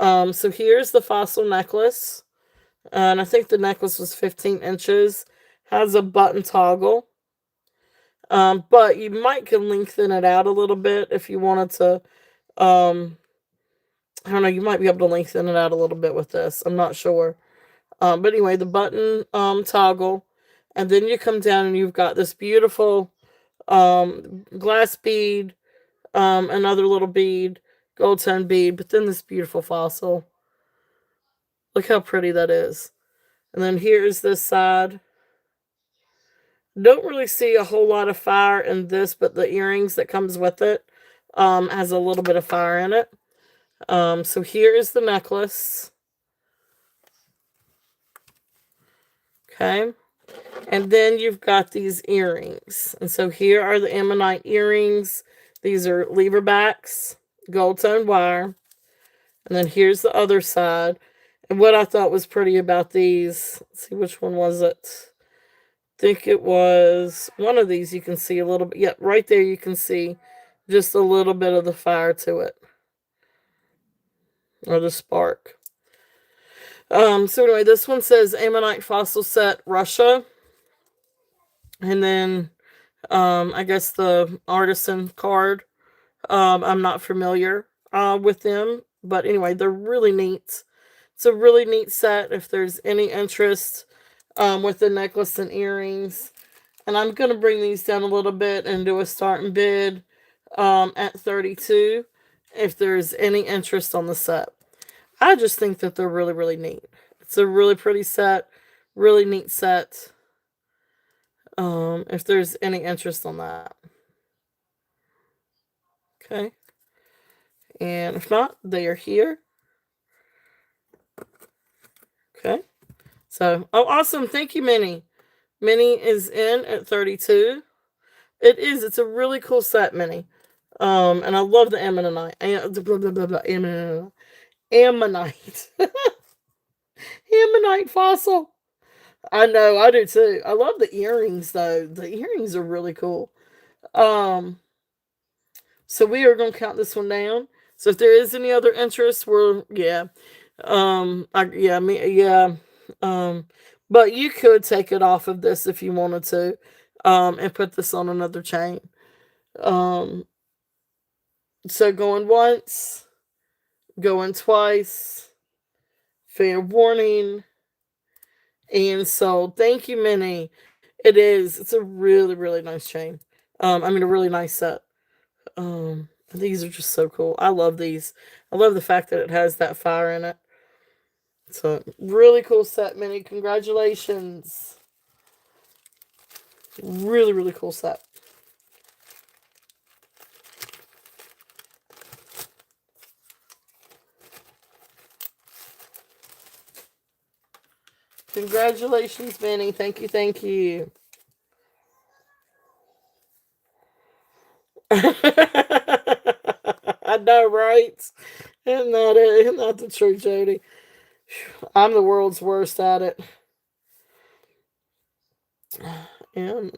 A: So here's the fossil necklace. And I think the necklace was 15 inches. Has a button toggle. But you might can lengthen it out a little bit if you wanted to. I don't know, you might be able to lengthen it out a little bit with this. I'm not sure. But anyway, the button toggle. And then you come down and you've got this beautiful glass bead, another little bead, gold tone bead, but then this beautiful fossil. Look how pretty that is. And then here's this side. Don't really see a whole lot of fire in this, but the earrings that comes with it has a little bit of fire in it. So here is the necklace. Okay. And then you've got these earrings. And so here are the ammonite earrings. These are lever backs, gold tone wire. And then here's the other side. And what I thought was pretty about these, let's see, which one was it? I think it was one of these. You can see a little bit. Yep, right there you can see just a little bit of the fire to it. Or the spark. So anyway, this one says Ammonite Fossil Set, Russia. And then, I guess the artisan card. I'm not familiar with them. But anyway, they're really neat. It's a really neat set if there's any interest with the necklace and earrings. And I'm going to bring these down a little bit and do a starting bid at 32 if there's any interest on the set. I just think that they're really, really neat. It's a really pretty set, really neat set. If there's any interest on that. Okay. And if not, they are here. Okay. So, oh, awesome. Thank you, Minnie. Minnie is in at 32. It is. It's a really cool set, Minnie. And I love the ammonite. Ammonite. Ammonite fossil. I know, I do too. I love the earrings though. The earrings are really cool. Um, so we are gonna count this one down. So if there is any other interest, we're yeah. Yeah. Um, but you could take it off of this if you wanted to, and put this on another chain. Um, so going once, going twice, fair warning. And so thank you, Minnie. It is. It's a really, really nice chain. A really nice set. These are just so cool. I love these. I love the fact that it has that fire in it. So really cool set, Minnie. Congratulations. Really, really cool set. Congratulations, Benny. Thank you, thank you. I know, right? Isn't that the truth, Jody? I'm the world's worst at it. And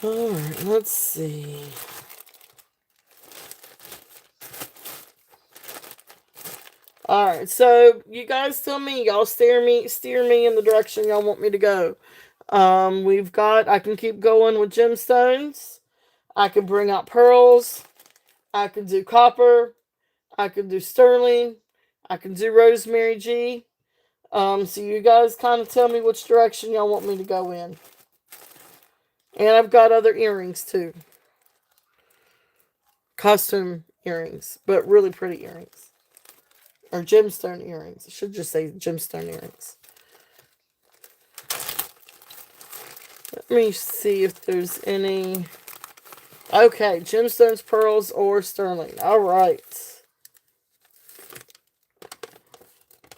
A: all right, let's see. All right, so you guys tell me, y'all steer me in the direction y'all want me to go. We've got. I can keep going with gemstones. I can bring out pearls. I can do copper. I can do sterling. I can do rosemary G. So you guys kind of tell me which direction y'all want me to go in. And I've got other earrings too. Costume earrings, but really pretty earrings. Or gemstone earrings. I should just say gemstone earrings. Let me see if there's any. Okay, gemstones, pearls, or sterling. All right.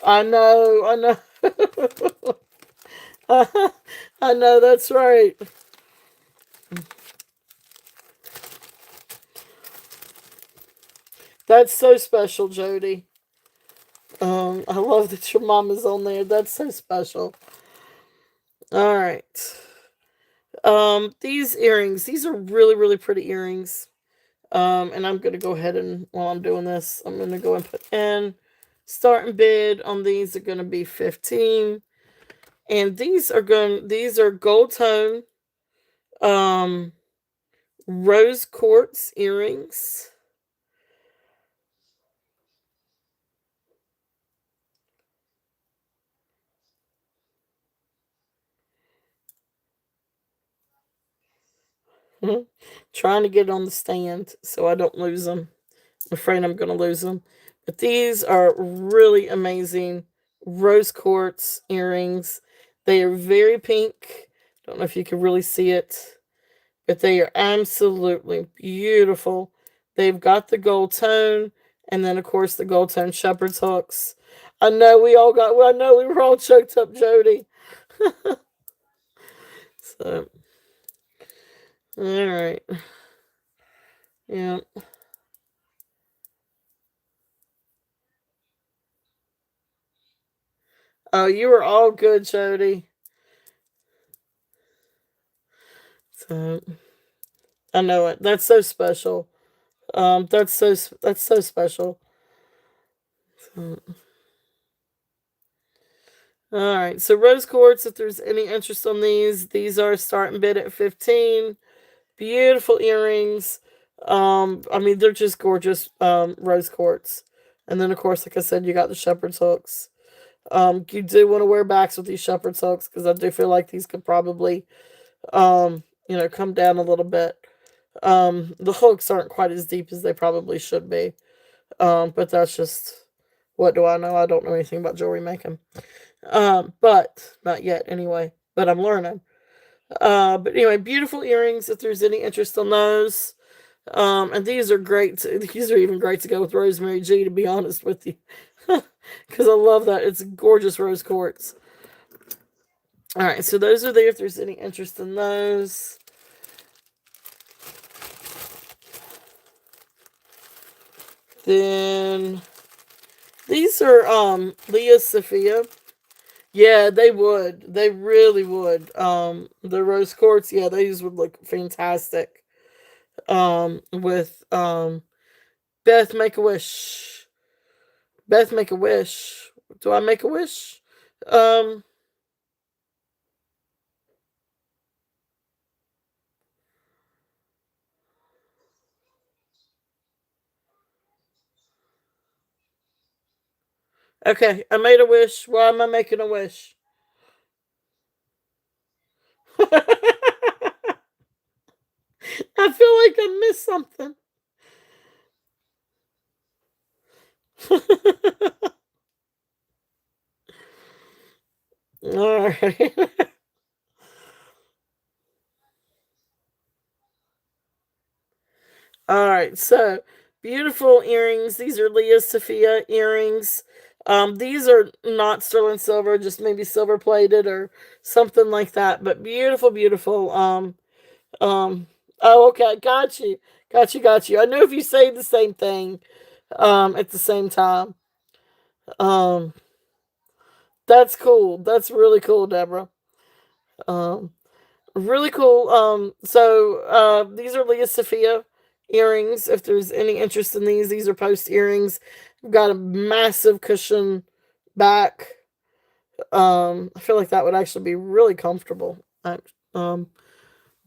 A: I know. I know, that's right. That's so special, Jody. I love that your mom is on there. That's so special. All right. These earrings, these are really, really pretty earrings. And I'm gonna go ahead and while I'm doing this, I'm gonna go and put in starting bid on these are gonna be 15. And these are gold tone um rose quartz earrings. Trying to get on the stand so I don't lose them. I'm afraid I'm going to lose them. But these are really amazing rose quartz earrings. They are very pink. Don't know if you can really see it, but they are absolutely beautiful. They've got the gold tone, and then of course the gold tone shepherd's hooks. I know we were all choked up, Jody. So, all right. Yeah. Oh, you were all good, Jody. So, I know it. That's so special. That's so special. So, all right. So rose quartz. If there's any interest on these are starting bid at 15. Beautiful earrings. I mean they're just gorgeous. Rose quartz, and then of course, like I said, you got the shepherd's hooks. You do want to wear backs with these shepherd's hooks because I do feel like these could probably, come down a little bit. The hooks aren't quite as deep as they probably should be. But that's just what do I know? I don't know anything about jewelry making. But not yet anyway. But I'm learning. But anyway, beautiful earrings. If there's any interest on those, and these are great. These are even great to go with Rosemary G. To be honest with you, because I love that. It's gorgeous rose quartz. All right, so those are there. If there's any interest in those, then these are Leah Sophia. Yeah, they would. They really would. The rose quartz, yeah, these would look fantastic. With Beth Make a Wish. Beth Make a Wish. Do I make a wish? Um, okay, I made a wish. Why am I making a wish? I feel like I missed something. All right. All right, so beautiful earrings. These are Leah Sophia earrings. These are not sterling silver, just maybe silver plated or something like that. But beautiful, beautiful. Um. Oh, okay, got you, got you, got you. I know if you say the same thing, at the same time. Um, that's cool. That's really cool, Deborah. Um, Really cool. These are Leah Sophia earrings. If there's any interest in these are post earrings. Got a massive cushion back. I feel like that would actually be really comfortable. Um,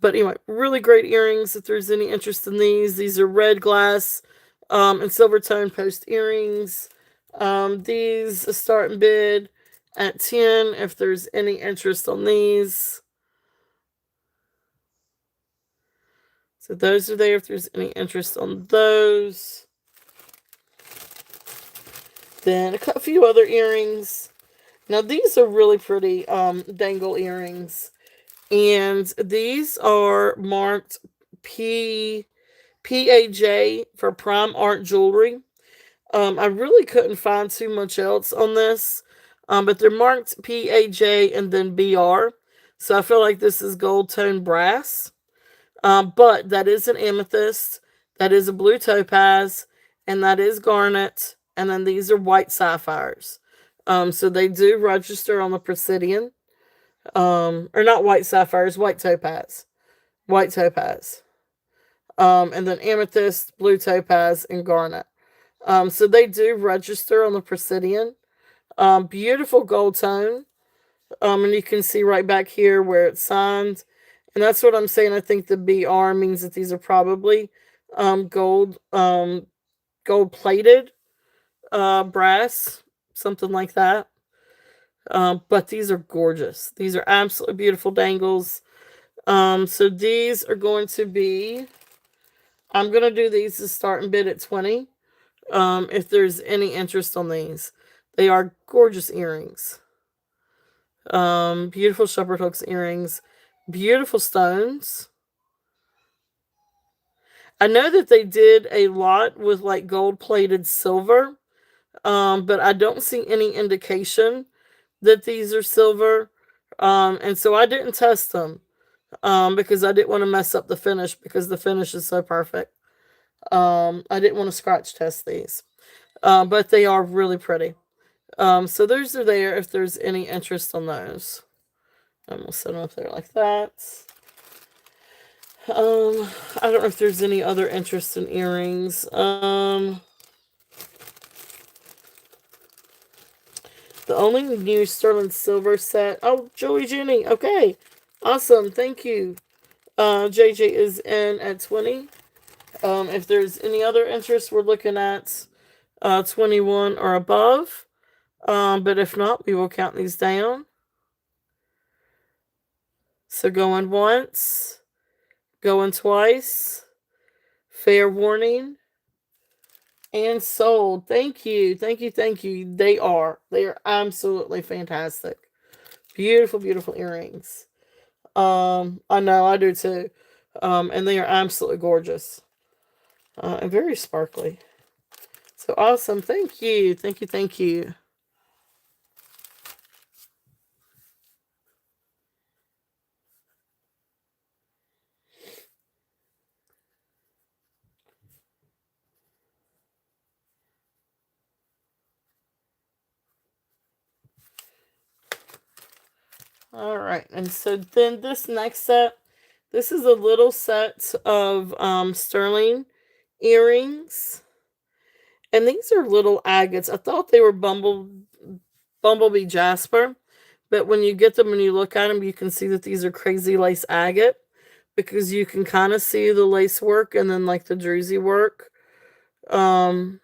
A: but anyway, really great earrings. If there's any interest in these are red glass, and silver tone post earrings. These start and bid at 10. If there's any interest on these. So those are there if there's any interest on those. Then a few other earrings. Now these are really pretty dangle earrings. And these are marked P PAJ for Prime Art Jewelry. I really couldn't find too much else on this. But they're marked PAJ and then BR. So I feel like this is gold tone brass. But that is an amethyst, that is a blue topaz, and that is garnet, and then these are white sapphires. So they do register on the Presidian, or not white sapphires, white topaz, and then amethyst, blue topaz, and garnet. So they do register on the Presidian. Beautiful gold tone. And you can see right back here where it's signed. And that's what I'm saying. I think the BR means that these are probably gold plated brass, something like that. But these are gorgeous. These are absolutely beautiful dangles. So these are going to be. I'm gonna do these to start and bid at 20. If there's any interest on these, they are gorgeous earrings. Beautiful shepherd hooks earrings, beautiful stones. I know that they did a lot with like gold plated silver, but I don't see any indication that these are silver. And so I didn't test them because I didn't want to mess up the finish because the finish is so perfect. I didn't want to scratch test these, but they are really pretty. So those are there if there's any interest on those. I'm gonna set them up there like that. I don't know if there's any other interest in earrings. The only new sterling silver set. Oh, Joey Jenny. Okay, awesome. Thank you. JJ is in at 20. If there's any other interest, we're looking at 21 or above. But if not, we will count these down. So going once, going twice. Fair warning. And sold. Thank you. Thank you. Thank you. They are. They are absolutely fantastic. Beautiful, beautiful earrings. I know, I do too. And they are absolutely gorgeous. And very sparkly. So awesome. Thank you. Thank you. Thank you. All right. And so then this next set, this is a little set of sterling earrings. And these are little agates. I thought they were bumblebee jasper, but when you get them and you look at them, you can see that these are crazy lace agate because you can kind of see the lace work and then like the druzy work um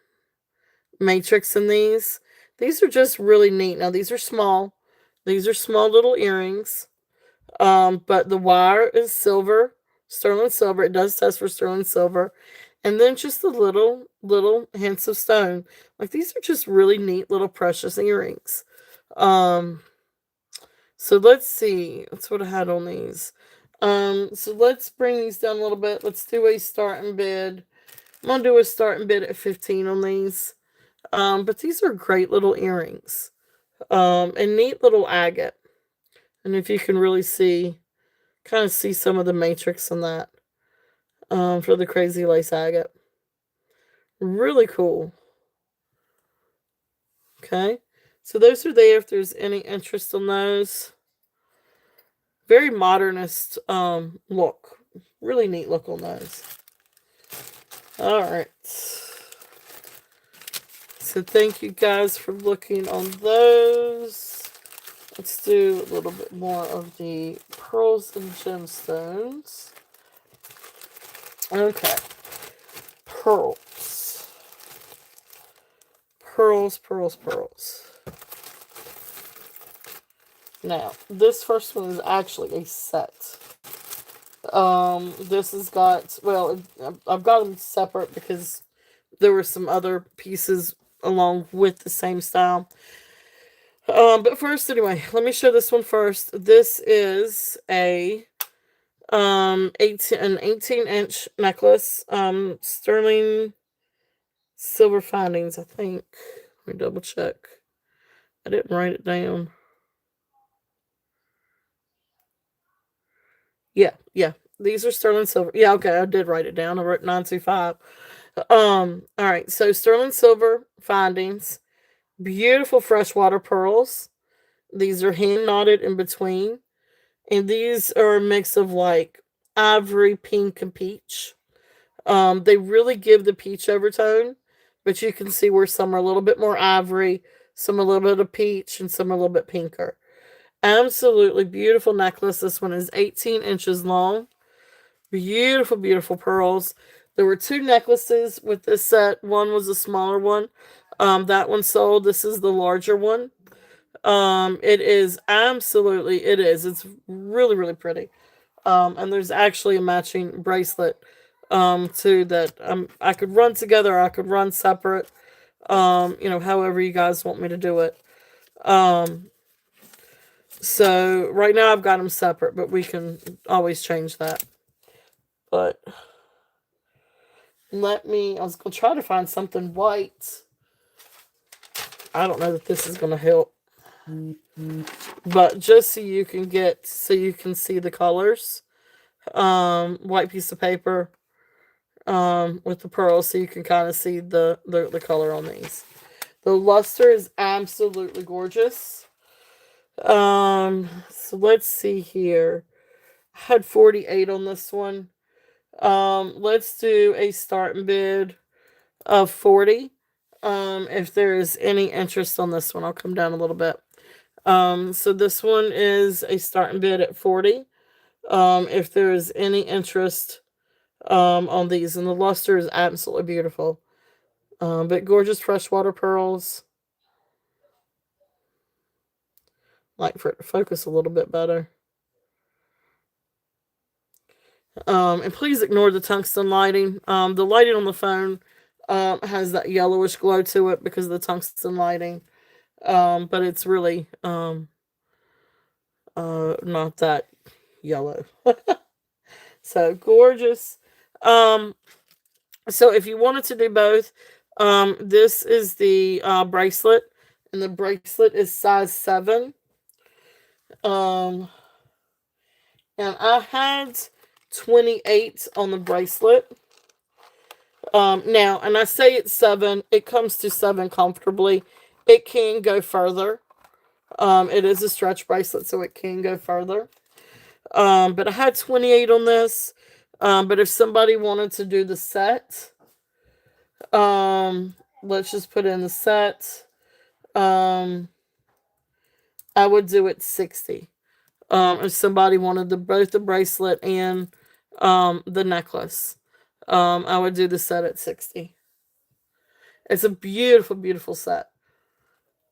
A: matrix in these. These are just really neat. Now these are small. These are small little earrings. But the wire is silver, sterling silver. It does test for sterling silver. And then just the little hints of stone. Like these are just really neat little precious earrings. Um, so let's see. That's what I had on these. So let's bring these down a little bit. Let's do a start and bid I'm going to do a starting bid at 15 on these. But these are great little earrings. And neat little agate. And if you can really see, kind of see some of the matrix in that. For the crazy lace agate. Really cool. Okay. So those are there if there's any interest in those. Very modernist look. Really neat look on those. Alright. So thank you guys for looking on those. Let's do a little bit more of the pearls and gemstones. Okay. Pearls. Pearls, pearls, pearls. Now, this first one is actually a set. This has got, well, I've got them separate because there were some other pieces along with the same style. But first, anyway, let me show this one first. This is a 18-inch necklace, sterling silver findings, I think. Let me double check. I didn't write it down. Yeah. These are sterling silver. Yeah, okay, I did write it down. I wrote 925. All right, so sterling silver findings, beautiful freshwater pearls. These are hand knotted in between, and these are a mix of like ivory, pink, and peach. They really give the peach overtone, but you can see where some are a little bit more ivory, some a little bit of peach, and some a little bit pinker. Absolutely beautiful necklace. This one is 18 inches long. Beautiful, beautiful pearls. There were two necklaces with this set. One was a smaller one. That one sold. This is the larger one. It is absolutely, it is. It's really, really pretty. And there's actually a matching bracelet, too, that I could run together. Or I could run separate. However you guys want me to do it. So right now I've got them separate, but we can always change that. But I was going to try to find something white. I don't know that this is going to help. But just so you can see the colors. White piece of paper with the pearls so you can kind of see the color on these. The luster is absolutely gorgeous. So let's see here. I had 48 on this one. Let's do a starting bid of 40. If there is any interest on this one, I'll come down a little bit. So this one is a starting bid at 40. If there is any interest on these, and the luster is absolutely beautiful. But gorgeous freshwater pearls. Like for it to focus a little bit better. And please ignore the tungsten lighting. The lighting on the phone has that yellowish glow to it because of the tungsten lighting. But it's really not that yellow. So gorgeous. So if you wanted to do both, this is the bracelet, and the bracelet is size 7. And I had 28 on the bracelet. Now, and I say it's 7, it comes to 7 comfortably. It can go further. It is a stretch bracelet, so it can go further. But I had 28 on this. But if somebody wanted to do the set, let's just put in the set. I would do it 60. If somebody wanted both the bracelet and the necklace, I would do the set at 60. It's a beautiful, beautiful set.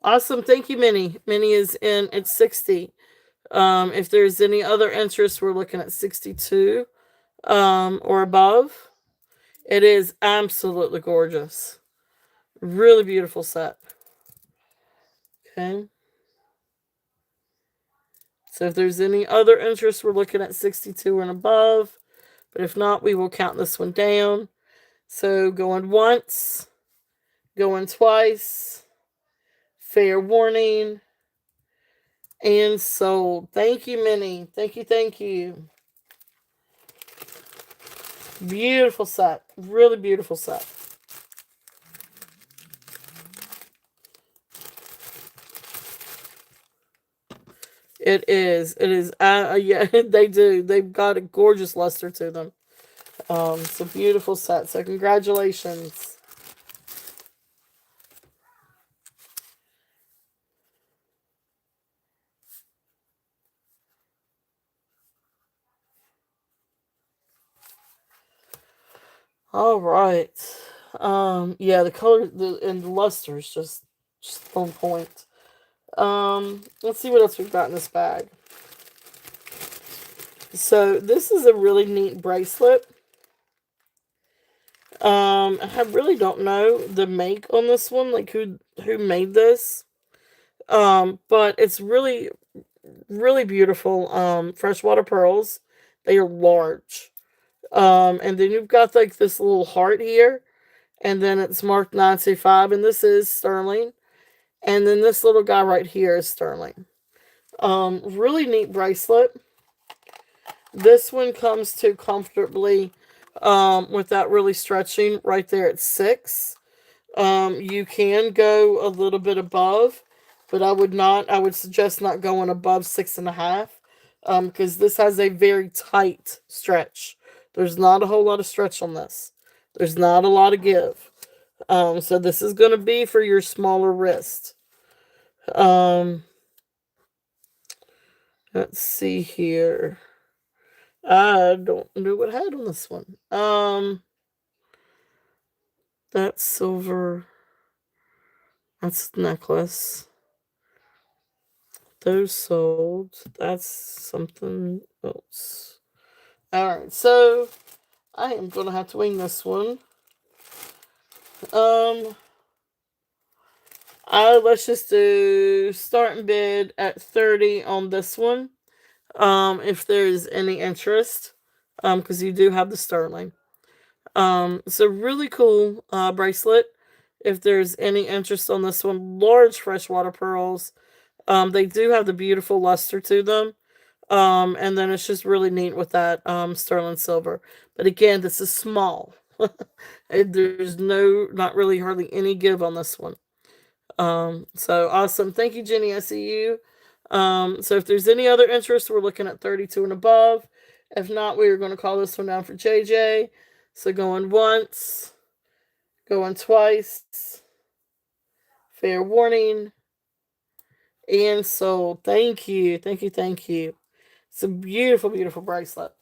A: Awesome. Thank you, Minnie. Minnie is in at 60. If there's any other interest, we're looking at 62 or above. It is absolutely gorgeous. Really beautiful set. Okay. So if there's any other interest, we're looking at 62 and above. But if not, we will count this one down. So going once, going twice, fair warning, and sold. Thank you, Minnie. Thank you, thank you. Beautiful set. Really beautiful set. It is. It is. Yeah, they do. They've got a gorgeous luster to them. It's a beautiful set. So congratulations. All right. Yeah, the color and the luster is just on point. Let's see what else we've got in this bag. So this is a really neat bracelet. I really don't know the make on this one, like who made this. But it's really beautiful. Freshwater pearls. They are large. And then you've got like this little heart here, and then it's marked 925, and this is sterling. And then this little guy right here is sterling. Really neat bracelet. This one comes to comfortably, without really stretching, right there at 6. You can go a little bit above, but I would not. I would suggest not going above 6.5, because this has a very tight stretch. There's not a whole lot of stretch on this. There's not a lot of give. So this is going to be for your smaller wrist. Um, let's see here. I don't know what I had on this one. That's silver. That's necklace. Those sold. That's something else. Alright, so I am gonna have to wing this one. Um let's just do starting bid at 30 on this one. If there's any interest. Because you do have the sterling. So really cool bracelet. If there's any interest on this one, large freshwater pearls. They do have the beautiful luster to them. And then it's just really neat with that sterling silver. But again, this is small. There's not really hardly any give on this one. So awesome. Thank you, Jenny. I see you. So if there's any other interest, we're looking at 32 and above. If not, we are going to call this one down for JJ. So going once, going twice, fair warning, and sold. Thank you. Thank you. Thank you. It's a beautiful, beautiful bracelet.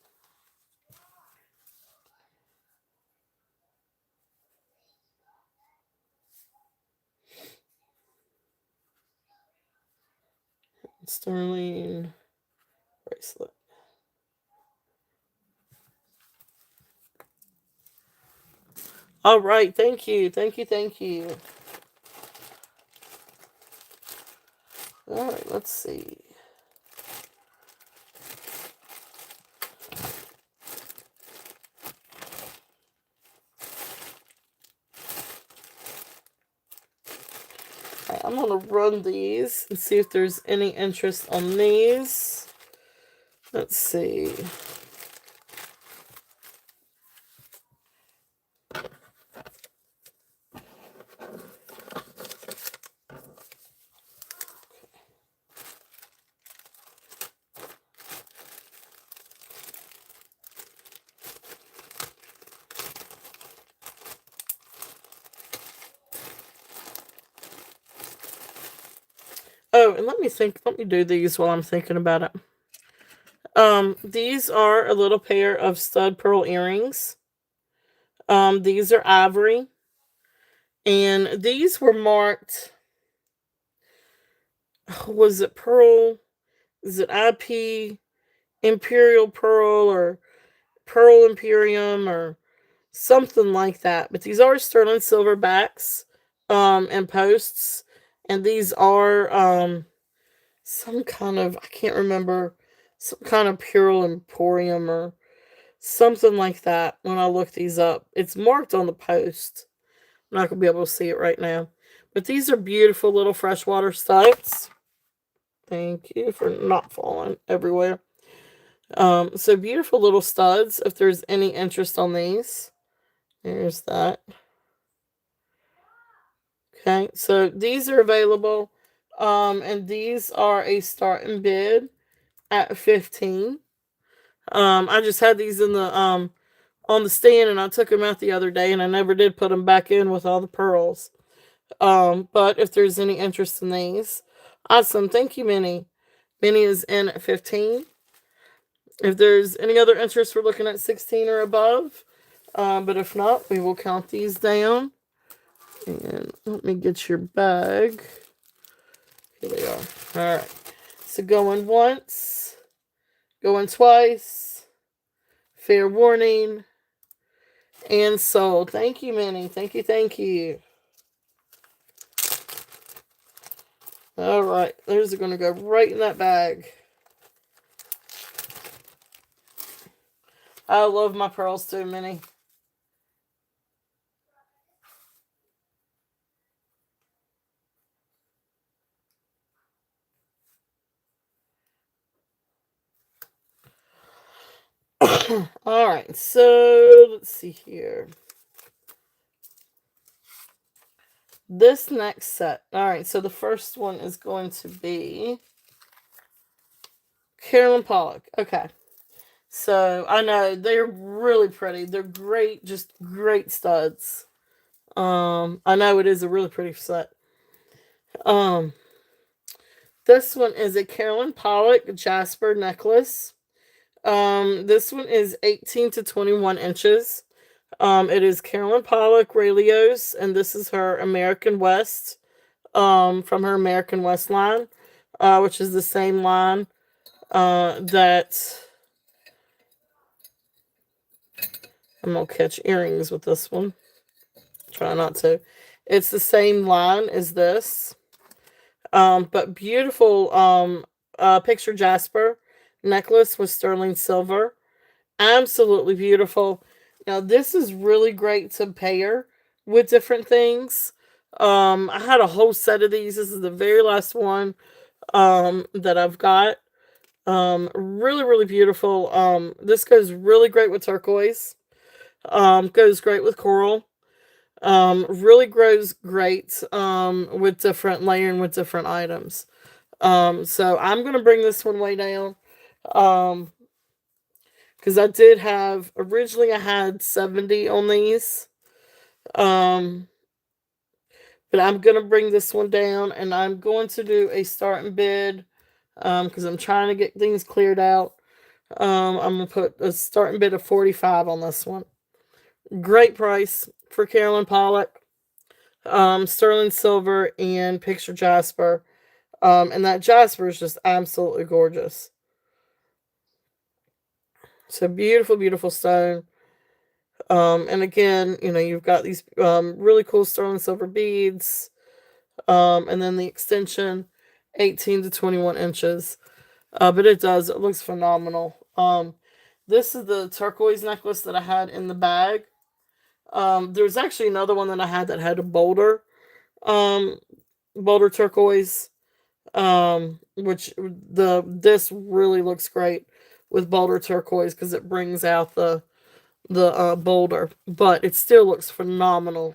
A: Sterling bracelet. All right. Thank you. Thank you. Thank you. All right. Let's see. Right, I'm going to run these and see if there's any interest on these. Let's see. Oh, and let me think. Let me do these while I'm thinking about it. These are a little pair of stud pearl earrings. These are ivory, and these were marked. Was it pearl? Is it IP Imperial Pearl or Pearl Imperium or something like that? But these are sterling silver backs, and posts, and these are some kind of, I can't remember, some kind of Pearl Emporium or Something like that when I look these up. It's marked on the post. I'm not going to be able to see it right now. But these are beautiful little freshwater studs. Thank you for not falling everywhere. So beautiful little studs. If there's any interest on these, there's that. Okay, so these are available, and these are a start and bid at 15. I just had these in the on the stand, and I took them out the other day, and I never did put them back in with all the pearls. But if there's any interest in these, awesome. Thank you, Minnie. Minnie is in at 15. If there's any other interest, we're looking at 16 or above. But if not, we will count these down. And let me get your bag. Here they are. All right. So going once, going twice, fair warning, and sold. Thank you, Minnie. Thank you, thank you. All right. Those are going to go right in that bag. I love my pearls too, Minnie. All right, so let's see here. This next set. All right, so the first one is going to be Carolyn Pollock. Okay. So I know they're really pretty. They're great, just great studs. I know it is a really pretty set. Um, this one is a Carolyn Pollock Jasper necklace. This one is 18 to 21 inches. It is Carolyn Pollock Rayleigh, and this is her American West, from her American West line, which is the same line that I'm gonna catch earrings with this one. Try not to. It's the same line as this, but beautiful picture Jasper necklace with sterling silver. Absolutely beautiful. Now this is really great to pair with different things. I had a whole set of these. This is the very last one that I've got. Really, really beautiful. This goes really great with turquoise. Goes great with coral. Really grows great with different layering with different items. So I'm gonna bring this one way down. Um, because I did have originally I had 70 on these. Um, but I'm gonna bring this one down, and I'm going to do a start and bid. Because I'm trying to get things cleared out. I'm gonna put a starting bid of 45 on this one. Great price for Carolyn Pollock. Sterling silver and picture jasper. And that jasper is just absolutely gorgeous. It's a beautiful, beautiful stone. And again, you've got these really cool sterling silver beads. And then the extension, 18 to 21 inches. But it looks phenomenal. This is the turquoise necklace that I had in the bag. There's actually another one that I had that had a um, boulder turquoise, which this really looks great with boulder turquoise because it brings out the boulder, but it still looks phenomenal.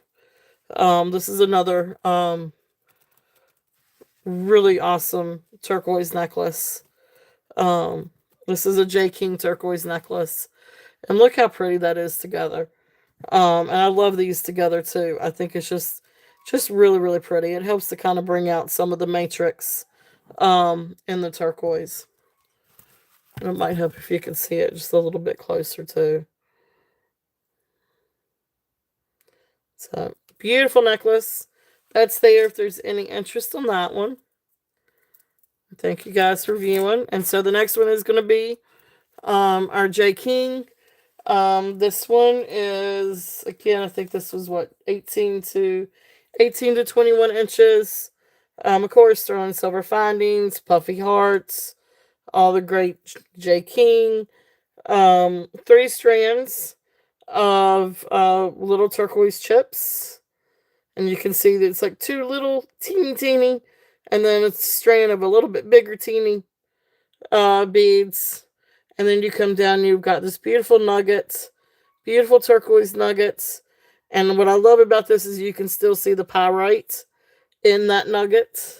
A: This is another really awesome turquoise necklace. This is a J. King turquoise necklace. And look how pretty that is together. And I love these together too. I think it's just really, really pretty. It helps to kind of bring out some of the matrix in the turquoise. And it might help if you can see it just a little bit closer too. So beautiful necklace. That's there if there's any interest on that one. Thank you guys for viewing. And so the next one is going to be our J. King. This one is, again, I think this was what, 18 to 21 inches. Of course, sterling silver findings, puffy hearts, all the great J. King. Three strands of little turquoise chips, and you can see that it's like two little teeny teeny, and then it's a strand of a little bit bigger teeny beads, and then you come down. You've got this beautiful nuggets, beautiful turquoise nuggets, and what I love about this is you can still see the pyrite in that nugget.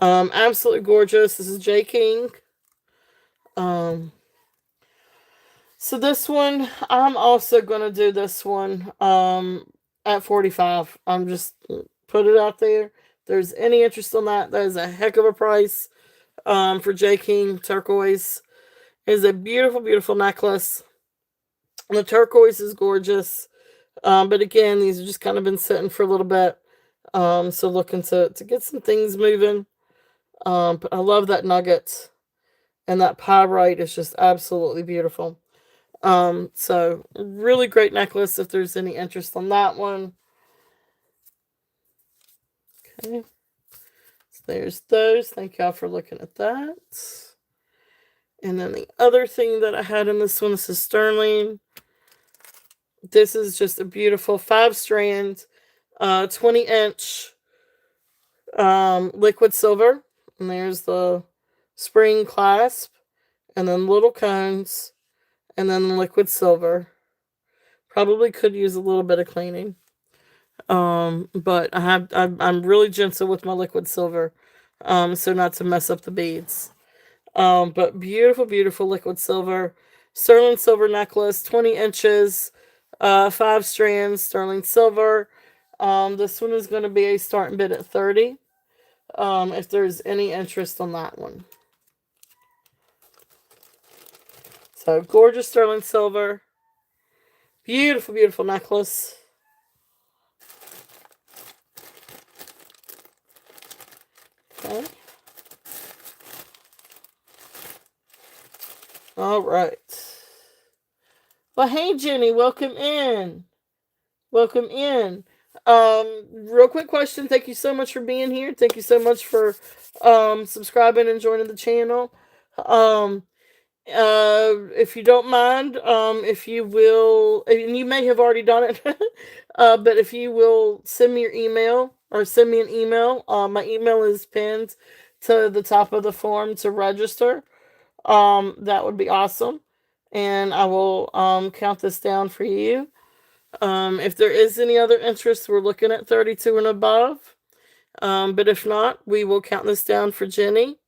A: Absolutely gorgeous. This is J King. Um, so this one, I'm also gonna do this one at 45. I'm just put it out there. If there's any interest on that, that is a heck of a price for J King turquoise. It is a beautiful, beautiful necklace. The turquoise is gorgeous. But again, these have just kind of been sitting for a little bit. So looking to get some things moving. But I love that nugget. And that pyrite is just absolutely beautiful. So really great necklace if there's any interest on that one. Okay. So there's those. Thank y'all for looking at that. And then the other thing that I had in this one, this is sterling. This is just a beautiful 5-strand, 20-inch liquid silver. And there's the spring clasp, and then little cones, and then liquid silver. Probably could use a little bit of cleaning. But I'm really gentle with my liquid silver, so not to mess up the beads. But beautiful, beautiful liquid silver, sterling silver necklace, 20 inches, 5 strands, sterling silver. This one is going to be a starting bid at 30. If there's any interest on that one. So gorgeous sterling silver, beautiful, beautiful necklace. Okay. All right. Well, hey Jenny, welcome in. Welcome in. Real quick question. Thank you so much for being here. Thank you so much for subscribing and joining the channel. If you don't mind, if you will, and you may have already done it, but if you will send me your email or send me an email, my email is pinned to the top of the form to register. That would be awesome, and I will count this down for you. If there is any other interest, we're looking at 32 and above. But if not, we will count this down for Jenny.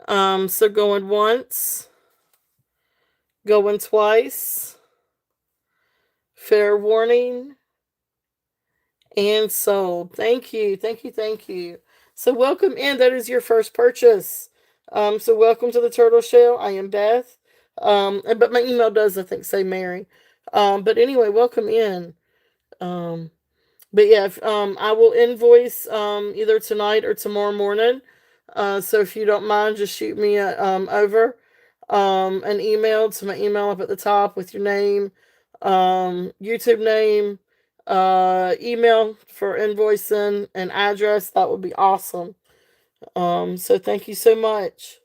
A: So going once, going twice, fair warning, and sold. Thank you, thank you, thank you. So welcome in. That is your first purchase. So welcome to the Turtle Shell. I am Beth. But my email does, I think, say Mary. But anyway, welcome in. But yeah, I will invoice either tonight or tomorrow morning. So if you don't mind, just shoot me over an email to my email up at the top with your name, YouTube name, email for invoicing, and address. That would be awesome. So thank you so much.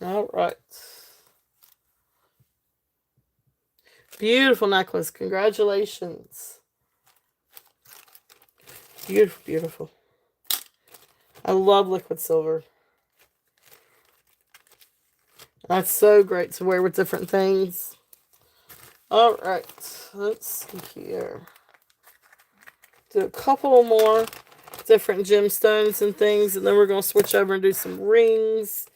A: All right. Beautiful necklace. Congratulations. Beautiful, beautiful. I love liquid silver. That's so great to wear with different things. All right. Let's see here. Do a couple more different gemstones and things, and then we're going to switch over and do some rings.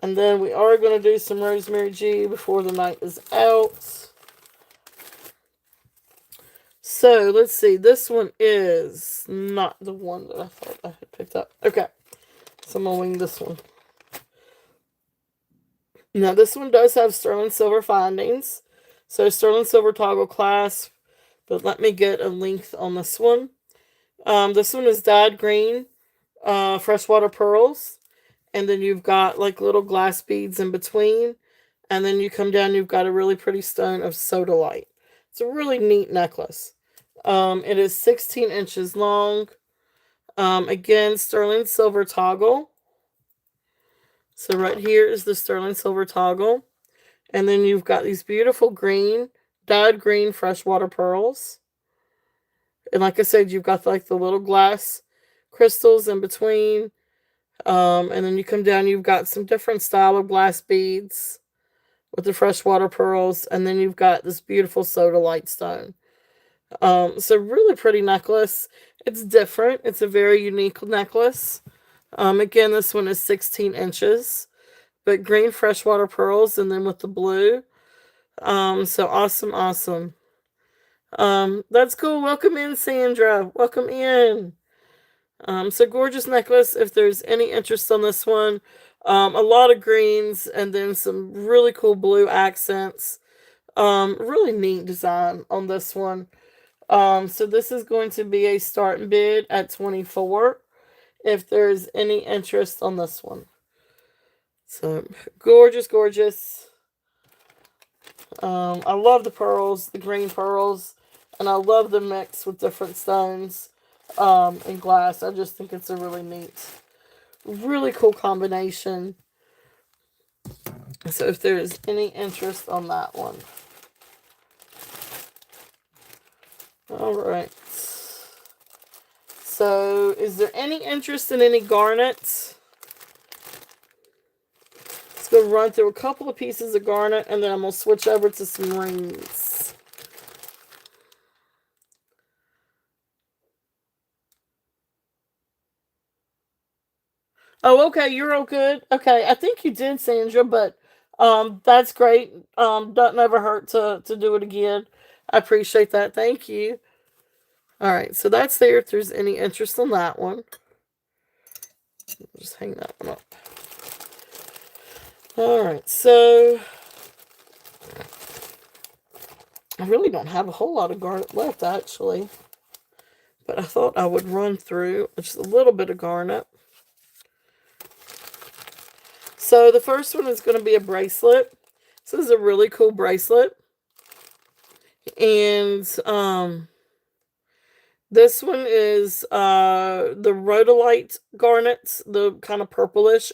A: And then we are going to do some Rosemary G before the night is out. So, let's see. This one is not the one that I thought I had picked up. Okay. So, I'm going to wing this one. Now, this one does have sterling silver findings. So, sterling silver toggle clasp. But let me get a length on this one. This one is dyed green, freshwater pearls. And then you've got like little glass beads in between. And then you come down, you've got a really pretty stone of sodalite. It's a really neat necklace. It is 16 inches long. Again, sterling silver toggle. So right here is the sterling silver toggle. And then you've got these beautiful green, dyed green freshwater pearls. And like I said, you've got like the little glass crystals in between. And then you come down, you've got some different style of glass beads with the freshwater pearls. And then you've got this beautiful sodalite stone. So really pretty necklace. It's different. It's a very unique necklace. Again, this one is 16 inches, but green freshwater pearls and then with the blue. So awesome, awesome. That's cool. Welcome in, Sandra. Welcome in. So gorgeous necklace. If there's any interest on this one, a lot of greens and then some really cool blue accents. Really neat design on this one. So this is going to be a start bid at 24 if there's any interest on this one. So gorgeous, gorgeous. I love the pearls, the green pearls, and I love the mix with different stones and glass. I just think it's a really neat, really cool combination. So if there's any interest on that one. All right. So is there any interest in any garnets? Let's go run through a couple of pieces of garnet and then I'm going to switch over to some rings. Oh, okay, you're all good. Okay, I think you did, Sandra, but that's great. Doesn't ever hurt to do it again. I appreciate that. Thank you. All right, so that's there. If there's any interest in that one, just hang that one up. All right, so I really don't have a whole lot of garnet left actually, but I thought I would run through just a little bit of garnet. So the first one is going to be a bracelet. This is a really cool bracelet. And this one is the rhodolite garnets, the kind of purplish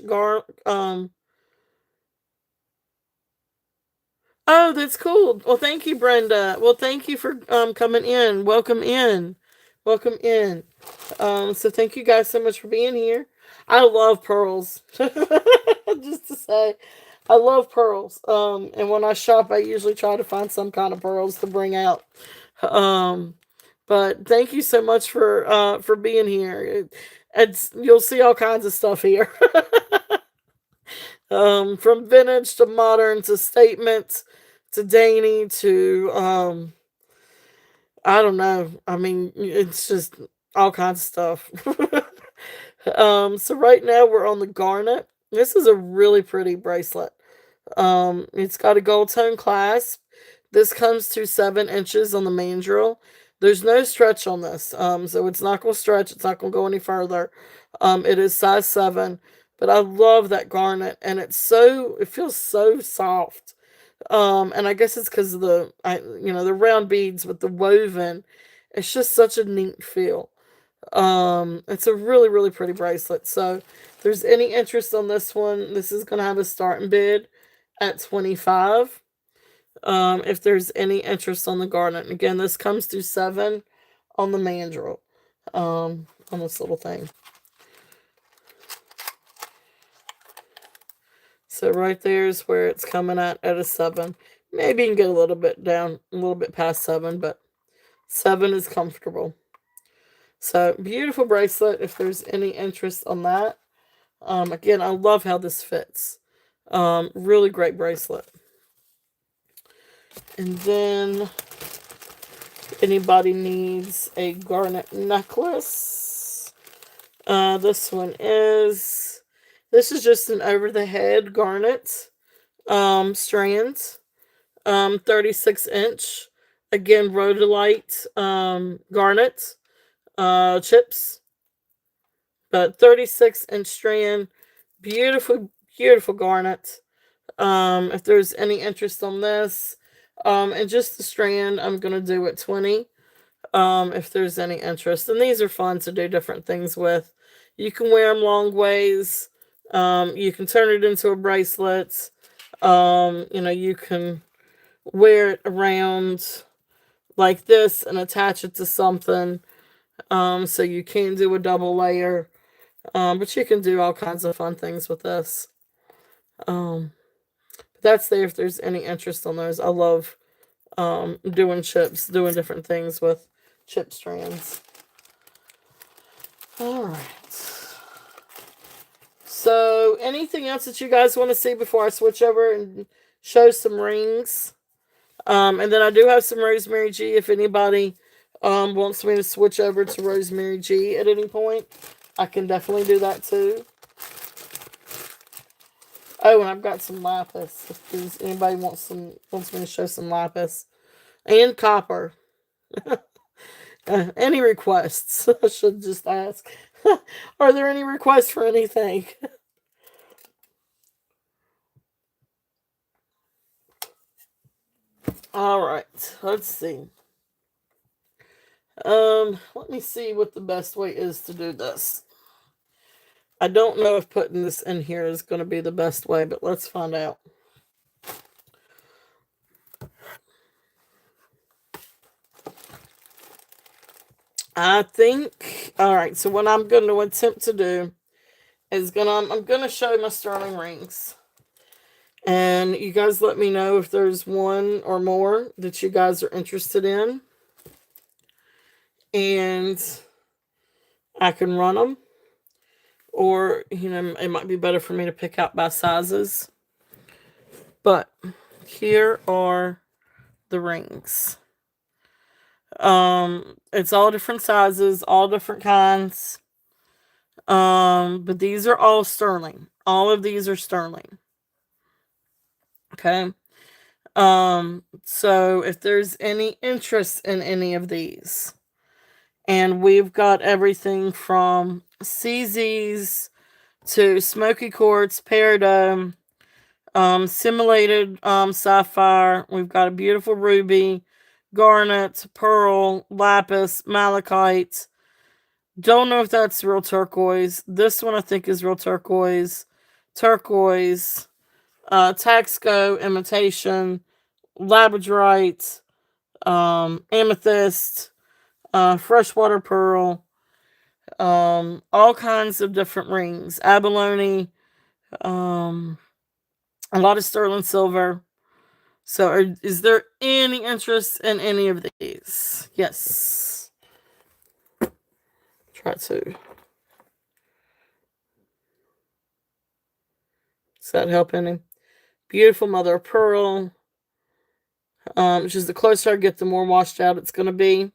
A: Oh, that's cool. Well, thank you, Brenda. Well, thank you for coming in. Welcome in. Welcome in. So thank you guys so much for being here. I love pearls. Just to say, I love pearls. And when I shop, I usually try to find some kind of pearls to bring out. Um, but thank you so much for being here. It's you'll see all kinds of stuff here. From vintage to modern to statement to dainty to I don't know. I mean, it's just all kinds of stuff. So right now we're on the garnet. This is a really pretty bracelet. It's got a gold tone clasp. This comes to 7 inches on the mandrel. There's no stretch on this, so it's not going to stretch. It's not going to go any further. It is size 7, but I love that garnet, and it feels so soft. And I guess it's because of the round beads with the woven. It's just such a neat feel. It's a really, really pretty bracelet. So if there's any interest on this one, this is going to have a starting bid at 25. If there's any interest on the garnet. And again, this comes to 7 on the mandrel. On this little thing. So right there is where it's coming at a 7. Maybe you can get a little bit down, a little bit past 7, but 7 is comfortable. So beautiful bracelet if there's any interest on that. Again, I love how this fits. Really great bracelet. And then anybody needs a garnet necklace. This is just an over the head garnet strand. 36 inch. Again, rhodolite garnet chips. But 36-inch strand. Beautiful, beautiful garnet. If there's any interest on this, and just the strand, I'm going to do at 20. If there's any interest. And these are fun to do different things with. You can wear them long ways. You can turn it into a bracelet. You can wear it around like this and attach it to something. So you can do a double layer. But you can do all kinds of fun things with this. But that's there if there's any interest on those. I love doing chips, doing different things with chip strands. All right. So, anything else that you guys want to see before I switch over and show some rings? And then I do have some Rosemary G if anybody wants me to switch over to Rosemary G at any point. I can definitely do that too. Oh, and I've got some lapis. If anybody wants me to show some lapis. And copper. Any requests? I should just ask. Are there any requests for anything? All right, let's see. Let me see what the best way is to do this. I don't know if putting this in here is going to be the best way, but let's find out. I think, all right, so what I'm going to attempt to do is I'm going to show my sterling rings. And you guys let me know if there's one or more that you guys are interested in. And I can run them. Or, it might be better for me to pick out by sizes. But here are the rings. It's all different sizes, all different kinds. But these are all sterling. All of these are sterling. Okay. So if there's any interest in any of these, and we've got everything from CZs to smoky quartz, peridot, simulated sapphire. We've got a beautiful ruby, garnet, pearl, lapis, malachite. Don't know if that's real turquoise. This one I think is real turquoise. Turquoise, Taxco imitation, labradorite, amethyst, freshwater pearl, all kinds of different rings. Abalone, a lot of sterling silver. So, is there any interest in any of these? Yes. Try to. Does that help any? Beautiful mother of pearl. Which is the closer I get, the more washed out it's going to be.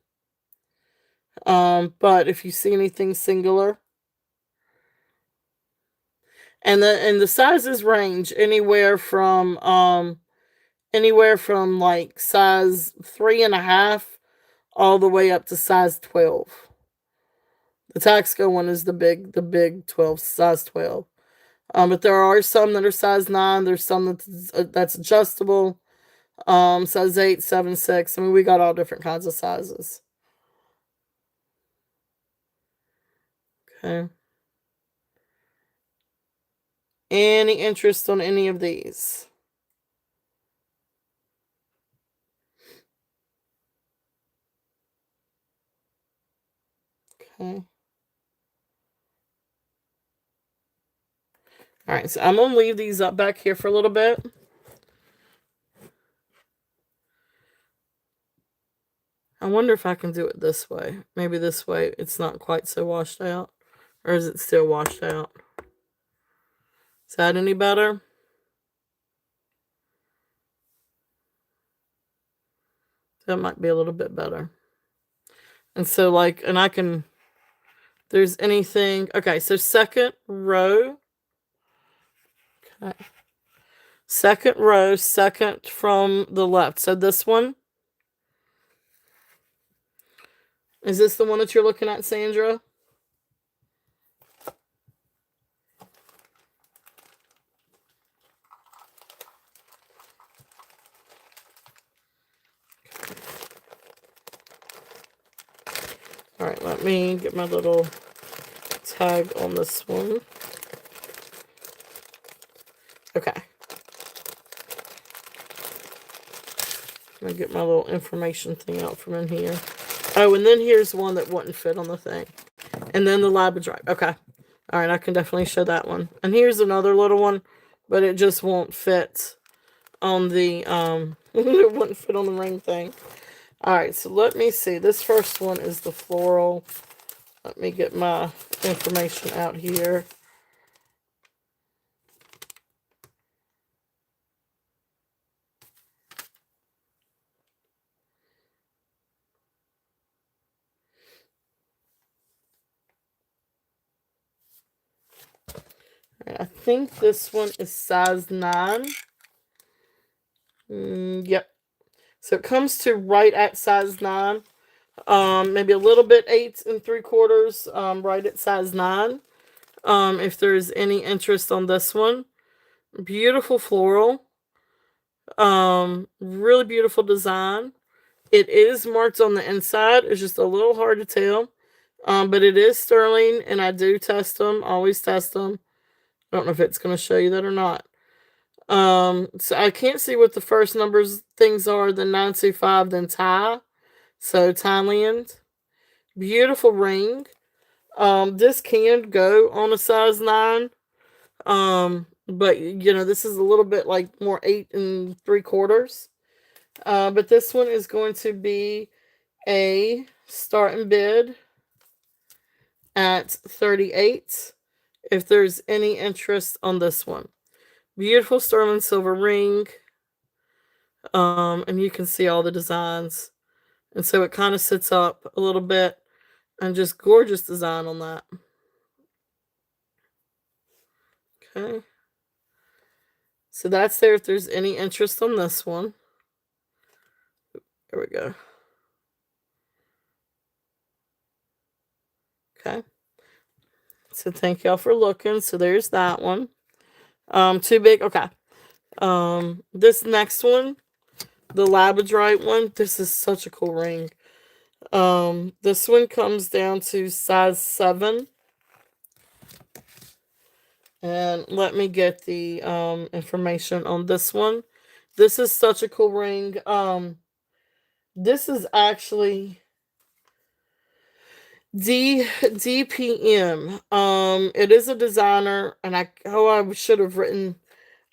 A: But if you see anything singular, and the sizes range anywhere from like size 3.5 all the way up to size 12. The Taxco one is the big 12, size 12. But there are some that are size 9. There's some that's adjustable. Size 8, 7, 6. I mean, we got all different kinds of sizes. Okay. Any interest on any of these? Okay. All right, so I'm going to leave these up back here for a little bit. I wonder if I can do it this way. Maybe this way it's not quite so washed out. Or is it still washed out? Is that any better? That might be a little bit better. And so and I can, there's anything, okay, so second row. Okay. Second row, second from the left. So this one. Is this the one that you're looking at, Sandra? Alright, let me get my little tag on this one. Okay. I'm gonna get my little information thing out from in here. Oh, and then here's one that wouldn't fit on the thing. And then the Labradrite. Okay. Alright, I can definitely show that one. And here's another little one, but it just won't fit on the, it wouldn't fit on the ring thing. Alright, so let me see. This first one is the floral. Let me get my information out here. I think this one is size 9. Yep. So it comes to right at size 9. Maybe a little bit 8 3/4, right at size 9. If there's any interest on this one. Beautiful floral. Really beautiful design. It is marked on the inside. It's just a little hard to tell. But it is sterling, and I do test them. Always test them. I don't know if it's going to show you that or not. So I can't see what the first numbers things are. The 925, then Thai. So Thailand. Beautiful ring. This can go on a size 9. But you know, this is a little bit like more 8 3/4. But this one is going to be a start and bid at 38. If there's any interest on this one. Beautiful sterling silver ring. And you can see all the designs. And so it kind of sits up a little bit, and just gorgeous design on that. Okay. So that's there if there's any interest on this one. There we go. Okay. So thank y'all for looking. So there's that one. Too big. Okay. This next one, the Labradrite one, this is such a cool ring. This one comes down to size 7. And let me get the information on this one. This is such a cool ring. This is actually DPM. It is a designer, and I should have written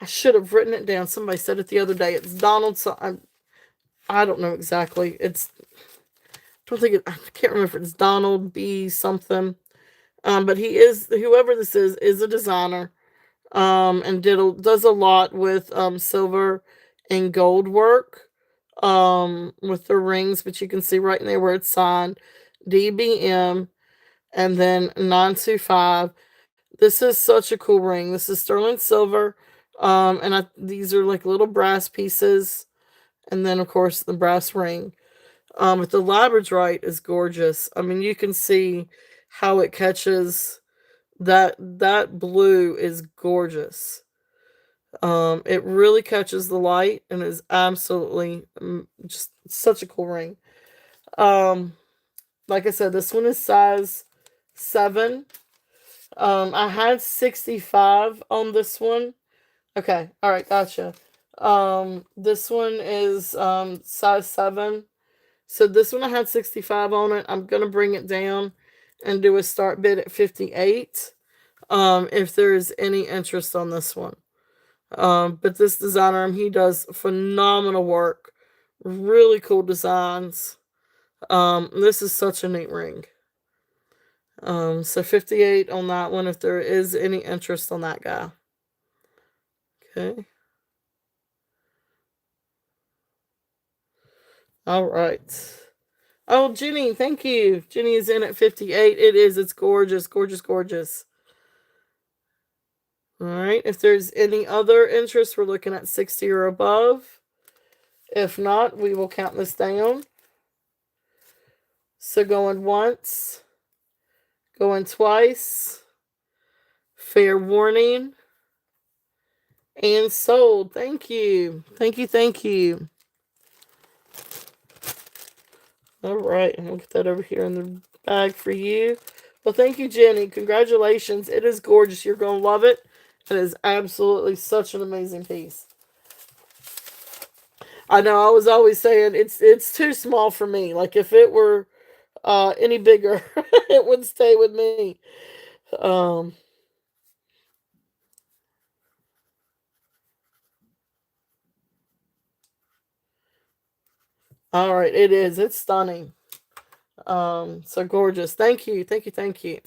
A: it down. Somebody said it the other day. It's Donald. So I don't know exactly. I can't remember if it's Donald B something. But whoever this is a designer. And does a lot with silver and gold work. With the rings, but you can see right in there where it's signed DBM, and then 925. This is such a cool ring. This is sterling silver. And these are like little brass pieces, and then of course the brass ring. But the Labradorite is gorgeous. I mean, you can see how it catches that blue is gorgeous. It really catches the light and is absolutely just such a cool ring. Like I said, this one is size 7. I had 65 on this one. Okay, all right, gotcha. This one is size 7. So this one I had 65 on it. I'm gonna bring it down and do a start bid at 58. If there's any interest on this one. But this designer, he does phenomenal work. Really cool designs. This is such a neat ring. So 58 on that one if there is any interest on that guy. Okay. All right. Oh, Jenny, thank you. Jenny is in at 58. It is. It's gorgeous, gorgeous, gorgeous. All right. If there's any other interest, we're looking at 60 or above. If not, we will count this down. So going once, going twice, fair warning, and sold. Thank you. Thank you, thank you. All right, and we'll get that over here in the bag for you. Well, thank you, Jenny. Congratulations. It is gorgeous. You're going to love it. It is absolutely such an amazing piece. I know I was always saying it's too small for me. Like if it were any bigger, it would stay with me. Um, all right, it is. It's stunning. So gorgeous. Thank you, thank you, thank you.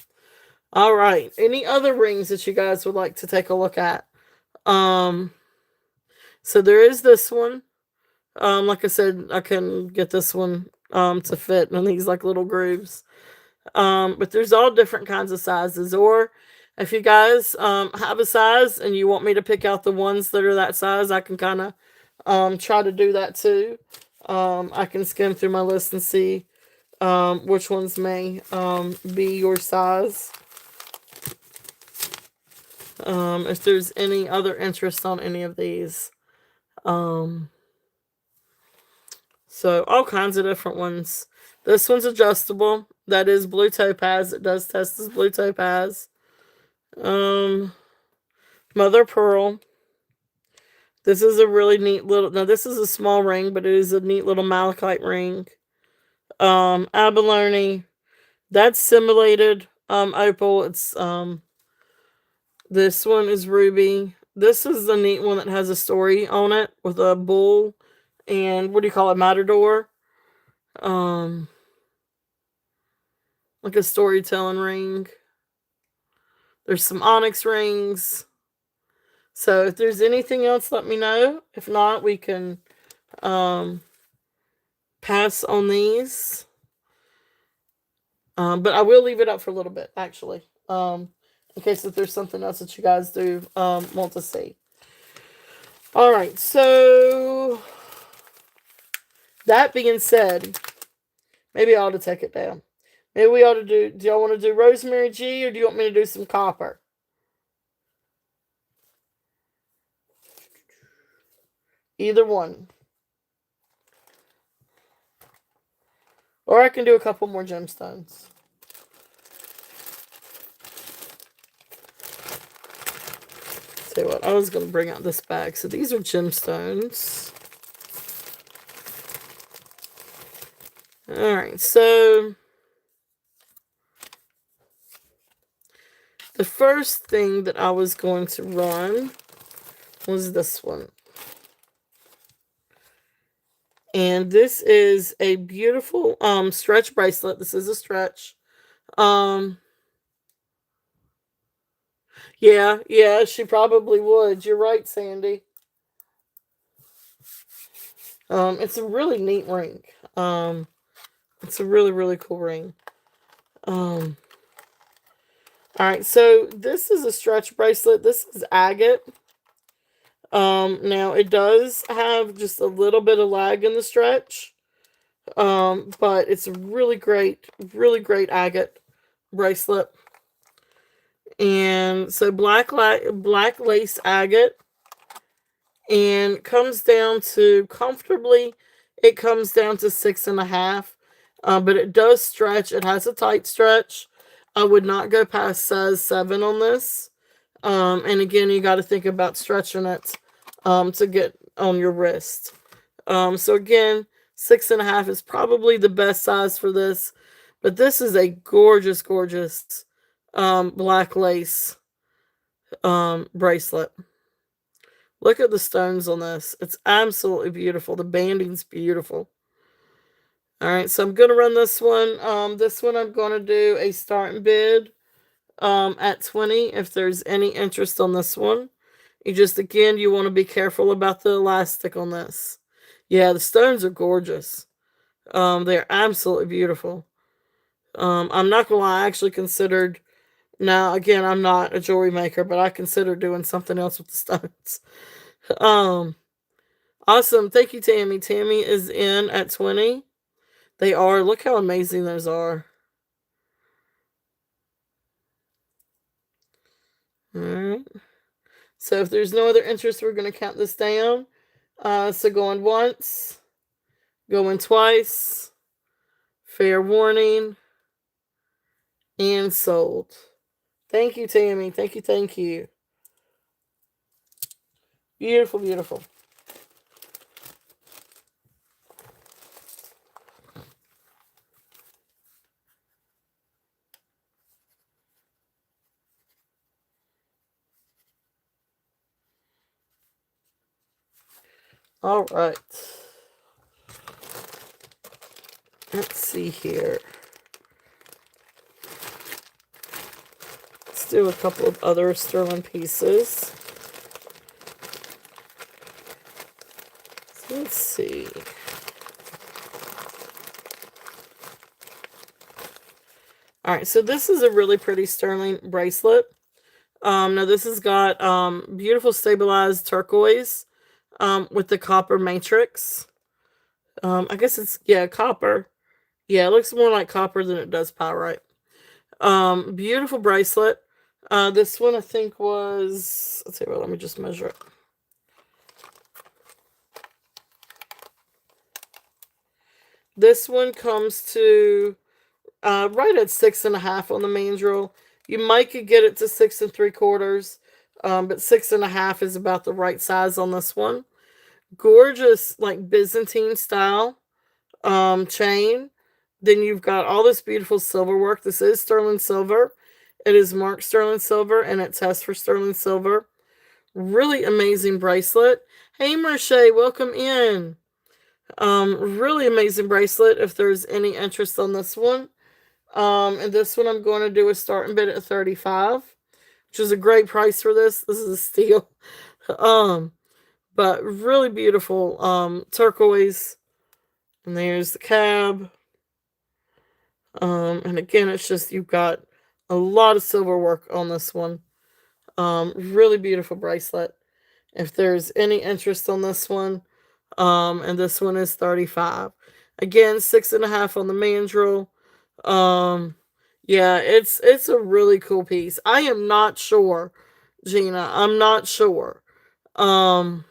A: All right. Any other rings that you guys would like to take a look at? Um, so there is this one. Like I said, I can get this one to fit in these like little grooves. But there's all different kinds of sizes. Or if you guys have a size and you want me to pick out the ones that are that size, I can kind of try to do that too. I can skim through my list and see which ones may be your size. If there's any other interest on any of these. Um, so all kinds of different ones. This one's adjustable. That is blue topaz. It does test as blue topaz. Um, Mother pearl. This is a really neat little. Now this is a small ring, but it is a neat little malachite ring. Abalone. That's simulated opal. It's This one is ruby. This is the neat one that has a story on it with a bull and what do you call it, matador? Um, like a storytelling ring. There's some onyx rings. So if there's anything else, let me know. If not, we can um, pass on these. But I will leave it up for a little bit, actually, in case if there's something else that you guys do want to see. All right, so that being said, maybe I ought to take it down. Maybe we ought to do y'all want to do Rosemary G or do you want me to do some copper? Either one. Or I can do a couple more gemstones. Tell you what, I was going to bring out this bag. So these are gemstones. Alright, so the first thing that I was going to run was this one. And this is a beautiful stretch bracelet. This is a stretch. Yeah, she probably would. You're right, Sandy. It's a really neat ring. It's a really, really cool ring. All right, so this is a stretch bracelet. This is agate. Now it does have just a little bit of lag in the stretch. But it's a really great agate bracelet. And so black lace agate, and comes down to comfortably. It comes down to 6.5, but it does stretch. It has a tight stretch. I would not go past size 7 on this. And again, you got to think about stretching it to get on your wrist. So again, 6.5 is probably the best size for this. But this is a gorgeous, gorgeous black lace bracelet. Look at the stones on this. It's absolutely beautiful. The banding's beautiful. All right, so I'm going to run this one. This one I'm going to do a starting bid at 20 if there's any interest on this one. Again, you want to be careful about the elastic on this. Yeah, the stones are gorgeous. They're absolutely beautiful. I'm not going to lie, I actually considered, now again, I'm not a jewelry maker, but I considered doing something else with the stones. Awesome. Thank you, Tammy. Tammy is in at 20. They are. Look how amazing those are. All right. So if there's no other interest, we're going to count this down. So going once, going twice, fair warning, and sold. Thank you, Tammy. Thank you, thank you. Beautiful, beautiful. All right. Let's see here. Let's do a couple of other sterling pieces. So let's see. All right, so this is a really pretty sterling bracelet. Now this has got beautiful stabilized turquoise with the copper matrix. I guess it's, yeah, copper. Yeah, it looks more like copper than it does pyrite. Beautiful bracelet. This one I think was, let's see, well, let me just measure it. This one comes to right at 6.5 on the mandrel. You might could get it to 6 3/4, but 6.5 is about the right size on this one. Gorgeous, like Byzantine style chain. Then you've got all this beautiful silver work. This is sterling silver. It is marked sterling silver and it tests for sterling silver. Really amazing bracelet. Hey Marche, welcome in. Really amazing bracelet if there's any interest on this one. And this one I'm going to do a starting bid at 35, which is a great price for this. This is a steal. Um, but really beautiful turquoise. And there's the cab. And again, it's just you've got a lot of silver work on this one. Really beautiful bracelet. If there's any interest on this one, and this one is 35. Again, 6.5 on the mandrel. Um, yeah, it's a really cool piece. I am not sure, Gina. I'm not sure. Um,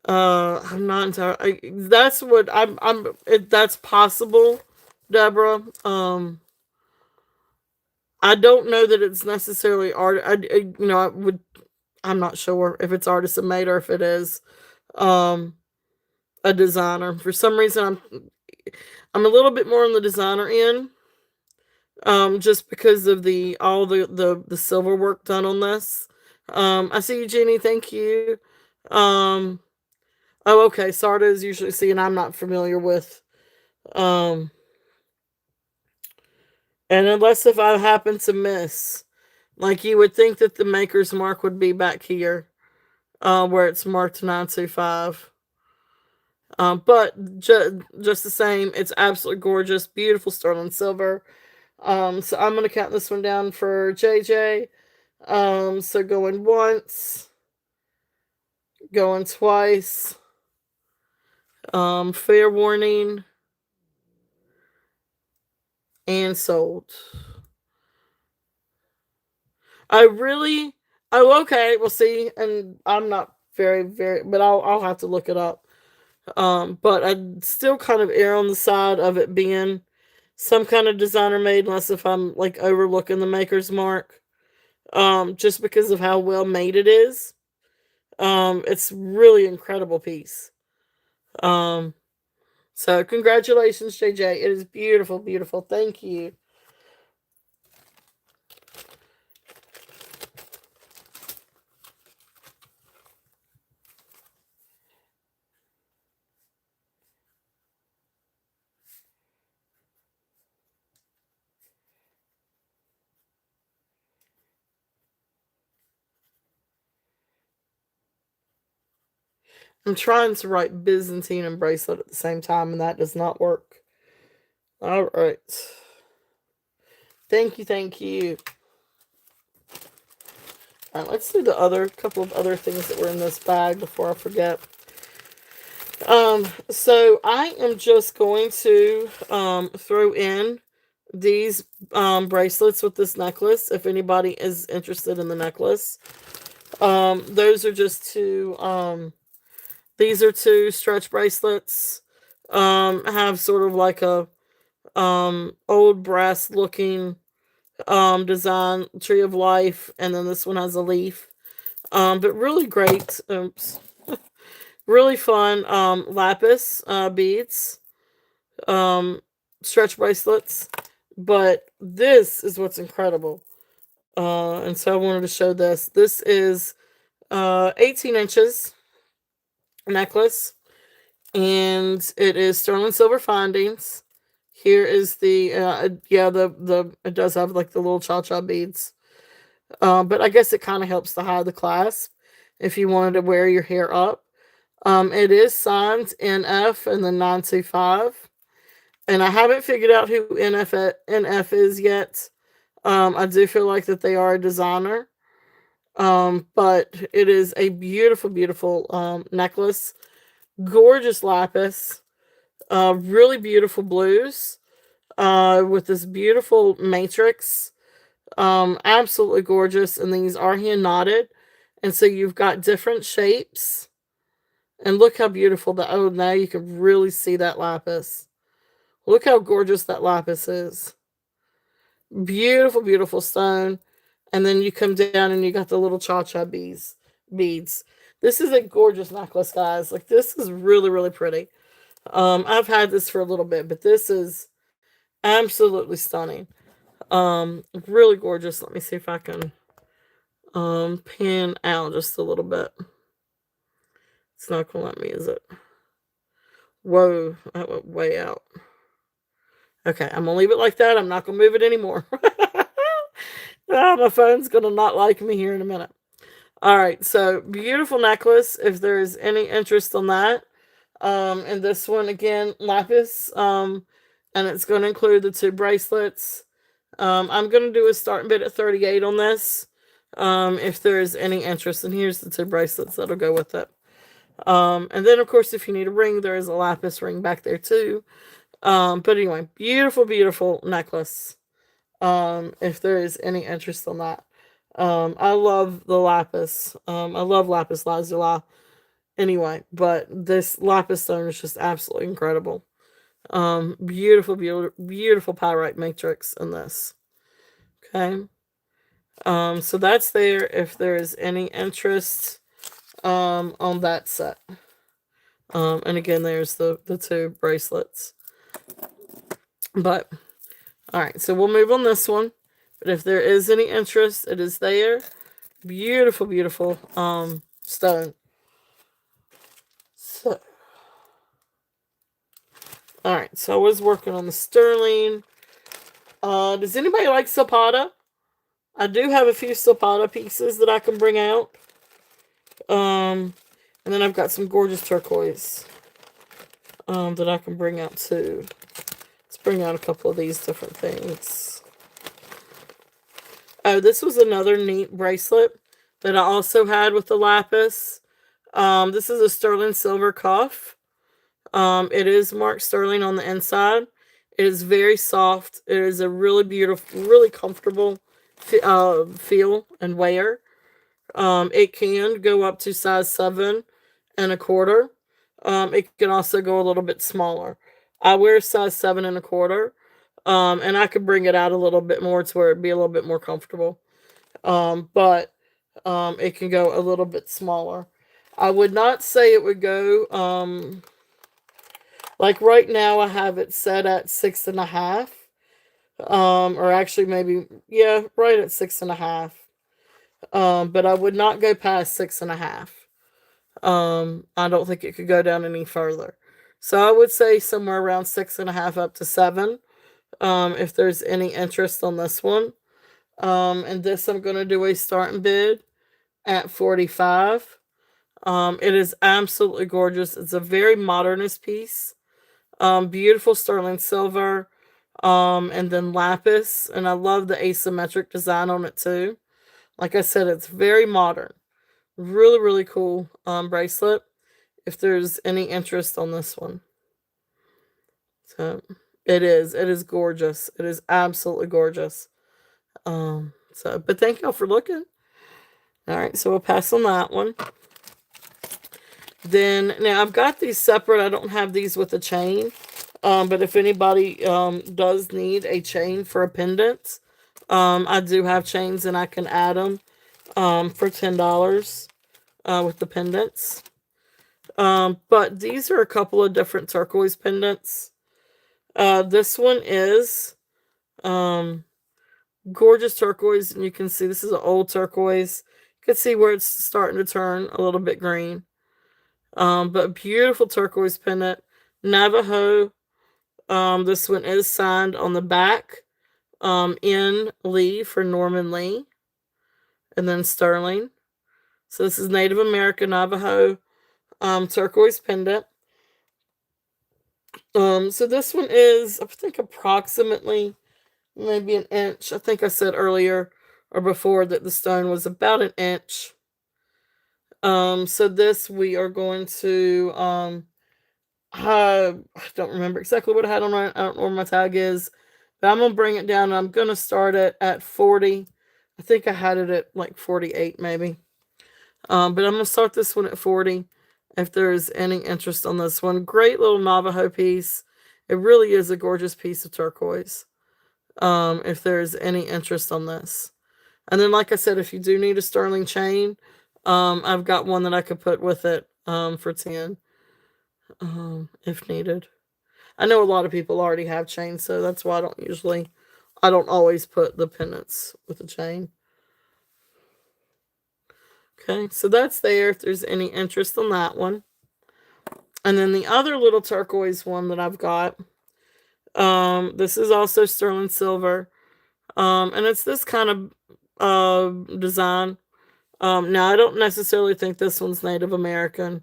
A: I'm not entirely. That's what that's possible, Deborah. I don't know that it's necessarily art. I would. I'm not sure if it's artisan made or if it is um a designer. For some reason, I'm a little bit more on the designer end. Just because of all the silver work done on this. I see you, Jenny. Thank you. Um, oh, okay. Sarda is usually seen. I'm not familiar with. Um, and unless if I happen to miss, like you would think that the maker's mark would be back here, where it's marked 925. But just the same, it's absolutely gorgeous, beautiful sterling silver. So I'm gonna count this one down for JJ. So going once, going twice. Fair warning, and sold. I really. Oh, okay. We'll see. And I'm not very, but I'll have to look it up. But I'd still kind of err on the side of it being some kind of designer made, unless if I'm like overlooking the maker's mark. Just because of how well made it is. It's really incredible piece. Um, so congratulations, JJ. It is beautiful, beautiful. Thank you. I'm trying to write Byzantine and bracelet at the same time, and that does not work. All right. Thank you, thank you. All right, let's do the other couple of other things that were in this bag before I forget. So I am just going to throw in these bracelets with this necklace. If anybody is interested in the necklace, those are just two. These are two stretch bracelets. Have sort of like a old brass looking design, tree of life, and then this one has a leaf. But really great. Oops. Really fun lapis beads, um, stretch bracelets. But this is what's incredible. And so I wanted to show this. This is 18 inches necklace, and it is sterling silver findings. Here is the yeah, the it does have like the little cha cha beads, but I guess it kind of helps to hide the clasp if you wanted to wear your hair up. It is signed NF and then 925, and I haven't figured out who NF is yet. I do feel like that they are a designer, but it is a beautiful, beautiful necklace, gorgeous lapis, really beautiful blues, with this beautiful matrix. Absolutely gorgeous. And these are hand knotted. And so you've got different shapes. And look how beautiful that. Oh, now you can really see that lapis. Look how gorgeous that lapis is. Beautiful, beautiful stone. And then you come down and you got the little cha-cha beads. This is a gorgeous necklace, guys. Like, this is really, really pretty. I've had this for a little bit, but this is absolutely stunning. Really gorgeous. Let me see if I can pan out just a little bit. It's not gonna let me, is it? Whoa, that went way out. Okay, I'm gonna leave it like that. I'm not gonna move it anymore. My phone's gonna not like me here in a minute. All right, so beautiful necklace. If there's any interest on that, and this one again, lapis, and it's going to include the two bracelets. I'm going to do a starting bid at 38 on this. If there's any interest, and here's the two bracelets that'll go with it. And then of course, if you need a ring, there is a lapis ring back there too. But anyway, beautiful, beautiful necklace. If there is any interest on that. I love the lapis. I love lapis lazuli anyway, but this lapis stone is just absolutely incredible. Beautiful, beautiful, beautiful pyrite matrix in this. Okay. So that's there if there is any interest on that set. And again, there's the two bracelets. But all right, so we'll move on this one. But if there is any interest, it is there. Beautiful, beautiful stone. So, all right, so I was working on the sterling. Does anybody like Zapata? I do have a few Zapata pieces that I can bring out. And then I've got some gorgeous turquoise that I can bring out too. Let's bring out a couple of these different things. Oh, this was another neat bracelet that I also had with the lapis. This is a sterling silver cuff. It is marked sterling on the inside. It is very soft. It is a really beautiful, really comfortable feel and wear. It can go up to size 7 1/4. It can also go a little bit smaller. I wear size 7 1/4. And I could bring it out a little bit more to where it'd be a little bit more comfortable. But it can go a little bit smaller. I would not say it would go, like right now I have it set at 6 1/2. Or actually maybe, yeah, right at 6 1/2. But I would not go past 6 1/2. I don't think it could go down any further. So I would say somewhere around 6 1/2 up to 7. If there's any interest on this one. And this I'm going to do a starting bid at 45. It is absolutely gorgeous. It's a very modernist piece. Beautiful sterling silver. And then lapis. And I love the asymmetric design on it too. Like I said, it's very modern. Really, really cool bracelet. If there's any interest on this one. So it is gorgeous. It is absolutely gorgeous. But thank y'all for looking. All right, so we'll pass on that one. Then now I've got these separate. I don't have these with a chain. But if anybody does need a chain for a pendant, I do have chains and I can add them for $10 with the pendants. But these are a couple of different turquoise pendants. This one is um, gorgeous turquoise, and you can see this is an old turquoise. You can see where it's starting to turn a little bit green. But beautiful turquoise pendant. Navajo. This one is signed on the back. In Lee for Norman Lee. And then Sterling. So this is Native American Navajo turquoise pendant. So this one is, I think, approximately maybe an inch. I think I said earlier or before that the stone was about an inch. So this we are going to I don't remember exactly what I had on I don't know where my tag is, but I'm gonna bring it down and I'm gonna start it at 40. I think I had it at like 48 maybe. But I'm gonna start this one at 40 if there's any interest on this one. Great little Navajo piece. It really is a gorgeous piece of turquoise. If there's any interest on this. And then, like I said, if you do need a sterling chain, I've got one that I could put with it for 10 if needed. I know a lot of people already have chains, so that's why I don't always put the pendants with the chain. Okay, so that's there if there's any interest on that one. And then the other little turquoise one that I've got, this is also sterling silver. And it's this kind of design. Now I don't necessarily think this one's Native American.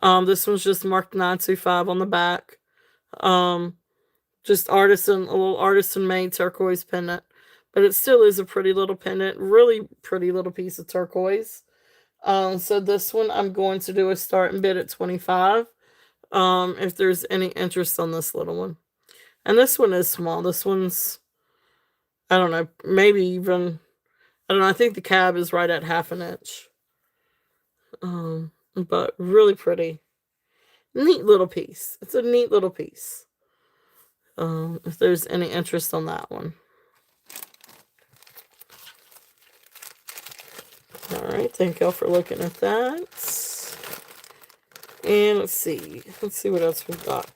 A: This one's just marked 925 on the back. Just a little artisan made turquoise pendant. But it still is a pretty little pendant. Really pretty little piece of turquoise. So this one I'm going to do a start and bid at 25. If there's any interest on this little one. And this one is small. This one's, I don't know, maybe even, I don't know, I think the cab is right at half an inch. But really pretty. Neat little piece. It's a neat little piece. If there's any interest on that one. Alright, thank y'all for looking at that. And let's see what else we've got.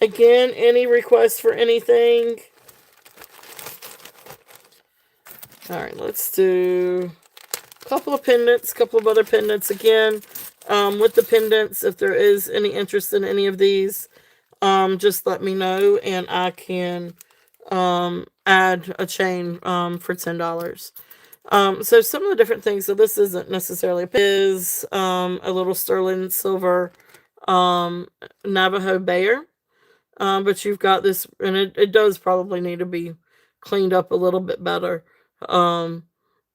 A: Again, any requests for anything? Alright, let's do a couple of pendants, a couple of other pendants again. With the pendants, if there is any interest in any of these, just let me know and I can add a chain for $10. So some of the different things, so this isn't necessarily is a little sterling silver Navajo bear. But you've got this, and it does probably need to be cleaned up a little bit better.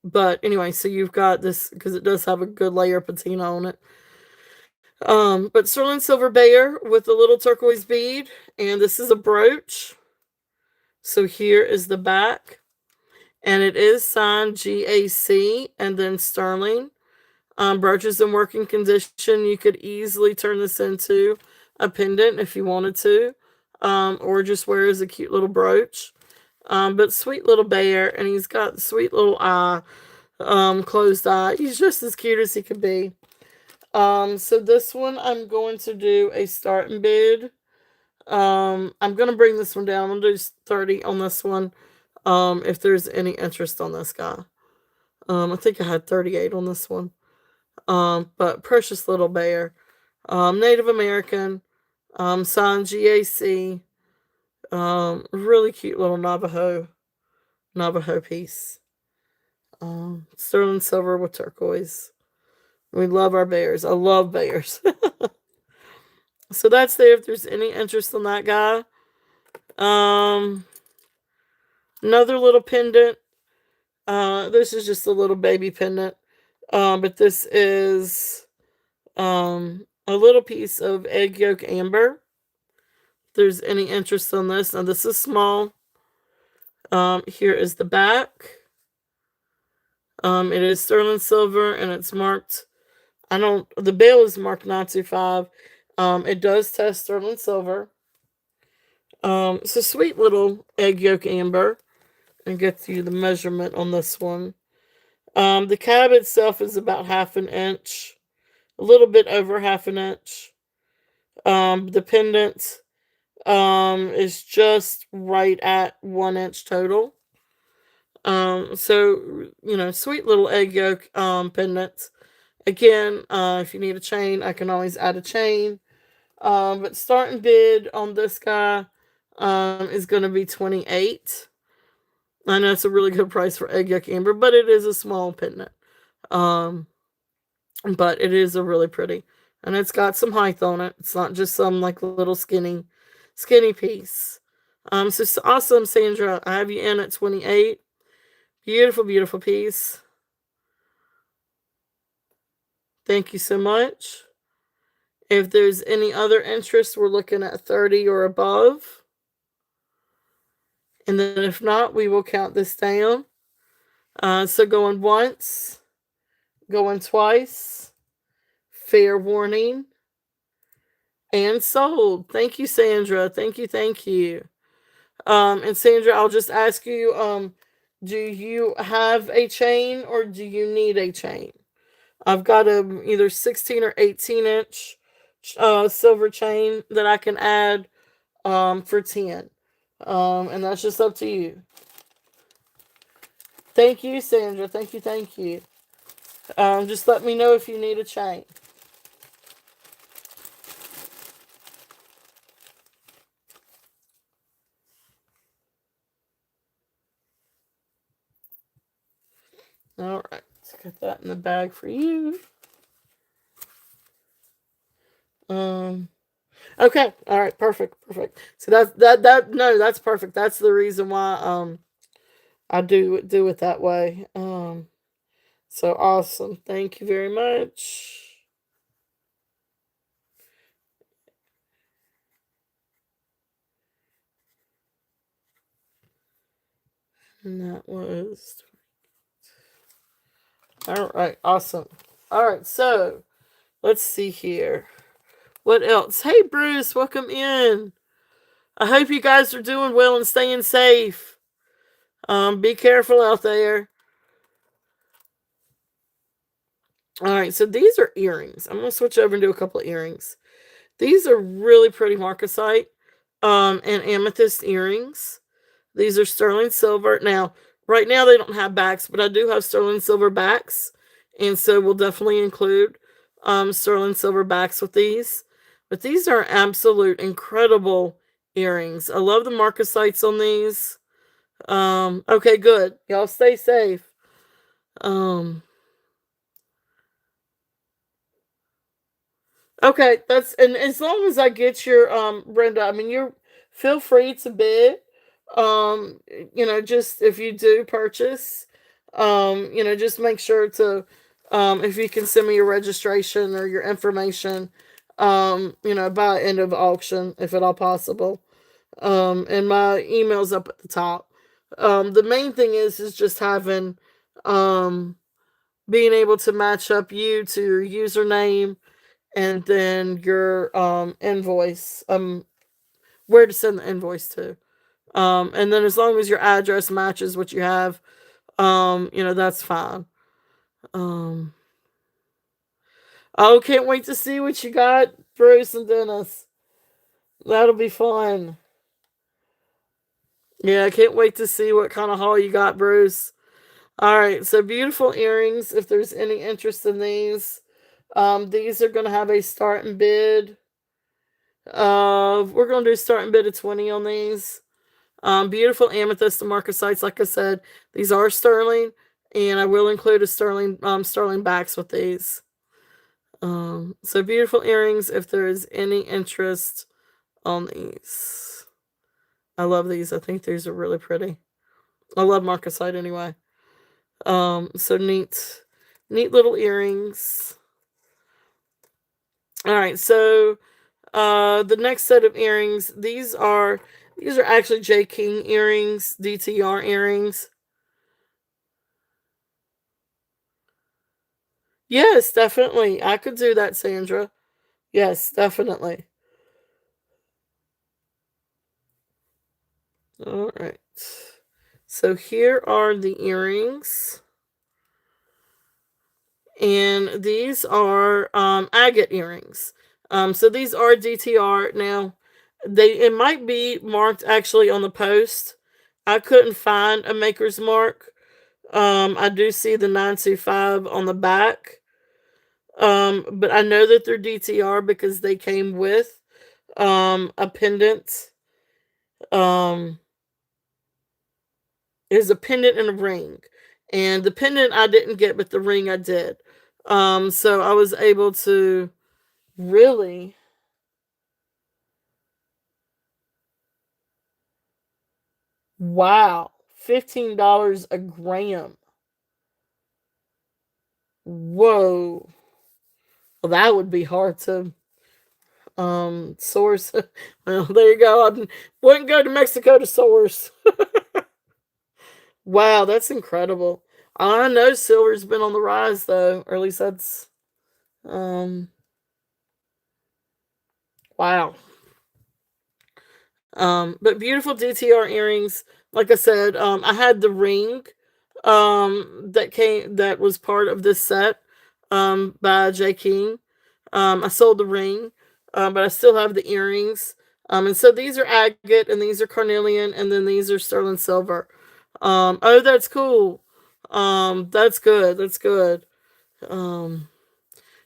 A: But anyway, so you've got this, because it does have a good layer of patina on it. But sterling silver bear with a little turquoise bead, and this is a brooch. So here is the back, and it is signed GAC and then sterling. Brooch is in working condition. You could easily turn this into a pendant if you wanted to, or just wear as a cute little brooch. But sweet little bear, and he's got the sweet little eye, closed eye. He's just as cute as he could be. So this one I'm going to do a start and bid. I'm going to bring this one down. I'm going to do 30 on this one, if there's any interest on this guy. I think I had 38 on this one. But precious little bear. Native American, signed GAC. Really cute little Navajo piece. Sterling silver with turquoise. We love our bears. I love bears. So that's there if there's any interest in that guy. Another little pendant. This is just a little baby pendant. But this is a little piece of egg yolk amber. If there's any interest on this. Now this is small. Here is the back. It is sterling silver and it's marked, the bail is marked 925. It does test sterling silver. So sweet little egg yolk amber, and get you the measurement on this one. The cab itself is about half an inch, a little bit over half an inch. The pendant is just right at 1 inch total. So sweet little egg yolk pendant. Again, if you need a chain, I can always add a chain. But starting bid on this guy is going to be 28. I know it's a really good price for egg yolk amber, but it is a small pendant. Um, but it is a really pretty, and it's got some height on it. It's not just some like little skinny piece. So awesome, Sandra. I have you in at 28. Beautiful, beautiful piece. Thank you so much. If there's any other interest, we're looking at 30 or above. And then if not, we will count this down. So going once, going twice, fair warning, and sold. Thank you, Sandra. Thank you, thank you. And Sandra, I'll just ask you, do you have a chain or do you need a chain? I've got a either 16 or 18-inch silver chain that I can add for 10. And that's just up to you. Thank you, Sandra. Thank you, thank you. Just let me know if you need a chain. All right, let's get that in the bag for you. Um, okay, all right, perfect, perfect. So that's perfect. That's the reason why I do it that way. So awesome. Thank you very much. And that was all right. Awesome. All right. So let's see here. What else? Hey, Bruce, welcome in. I hope you guys are doing well and staying safe. Be careful out there. All right. So these are earrings. I'm gonna switch over and do a couple of earrings. These are really pretty marcasite, and amethyst earrings. These are sterling silver. Now, right now they don't have backs, but I do have sterling silver backs, and so we'll definitely include sterling silver backs with these. But these are absolute incredible earrings. I love the marcasites on these. Okay, good. Y'all stay safe. Um, Okay, that's and as long as I get your Brenda, I mean you're feel free to bid. Um, just if you do purchase, just make sure to if you can send me your registration or your information, by end of auction if at all possible. And my email's up at the top. The main thing is just having um being able to match up you to your username and then your invoice, where to send the invoice to. And then as long as your address matches what you have, that's fine. Um oh, can't wait to see what you got, Bruce and Dennis. That'll be fun. Yeah, I can't wait to see what kind of haul you got, Bruce. All right, so beautiful earrings. If there's any interest in these are gonna have a starting bid. We're gonna do a starting bid of 20 on these. Beautiful amethyst and marcasites. Like I said, these are sterling, and I will include a sterling backs with these. So beautiful earrings. If there is any interest on these, I love these. I think these are really pretty. I love marcasite anyway. So neat little earrings. All right, so the next set of earrings. These are actually J King earrings, DTR earrings. Yes, definitely. I could do that, Sandra. Yes, definitely. All right. So here are the earrings. And these are agate earrings. So these are DTR. Now, it might be marked actually on the post. I couldn't find a maker's mark. I do see the 925 on the back. But I know that they're DTR because they came with a pendant. Um, is a pendant and a ring. And the pendant I didn't get, but the ring I did. So I was able to really. Wow. $15 a gram. Whoa. Well, that would be hard to source. Well, there you go. I wouldn't go to Mexico to source. Wow, that's incredible. I know silver's been on the rise though, or at least that's um wow. But beautiful DTR earrings. Like I said, I had the ring that was part of this set by J. King. I sold the ring, but I still have the earrings. And so these are agate, and these are carnelian, and then these are sterling silver. Oh, that's cool. That's good. That's good. Um,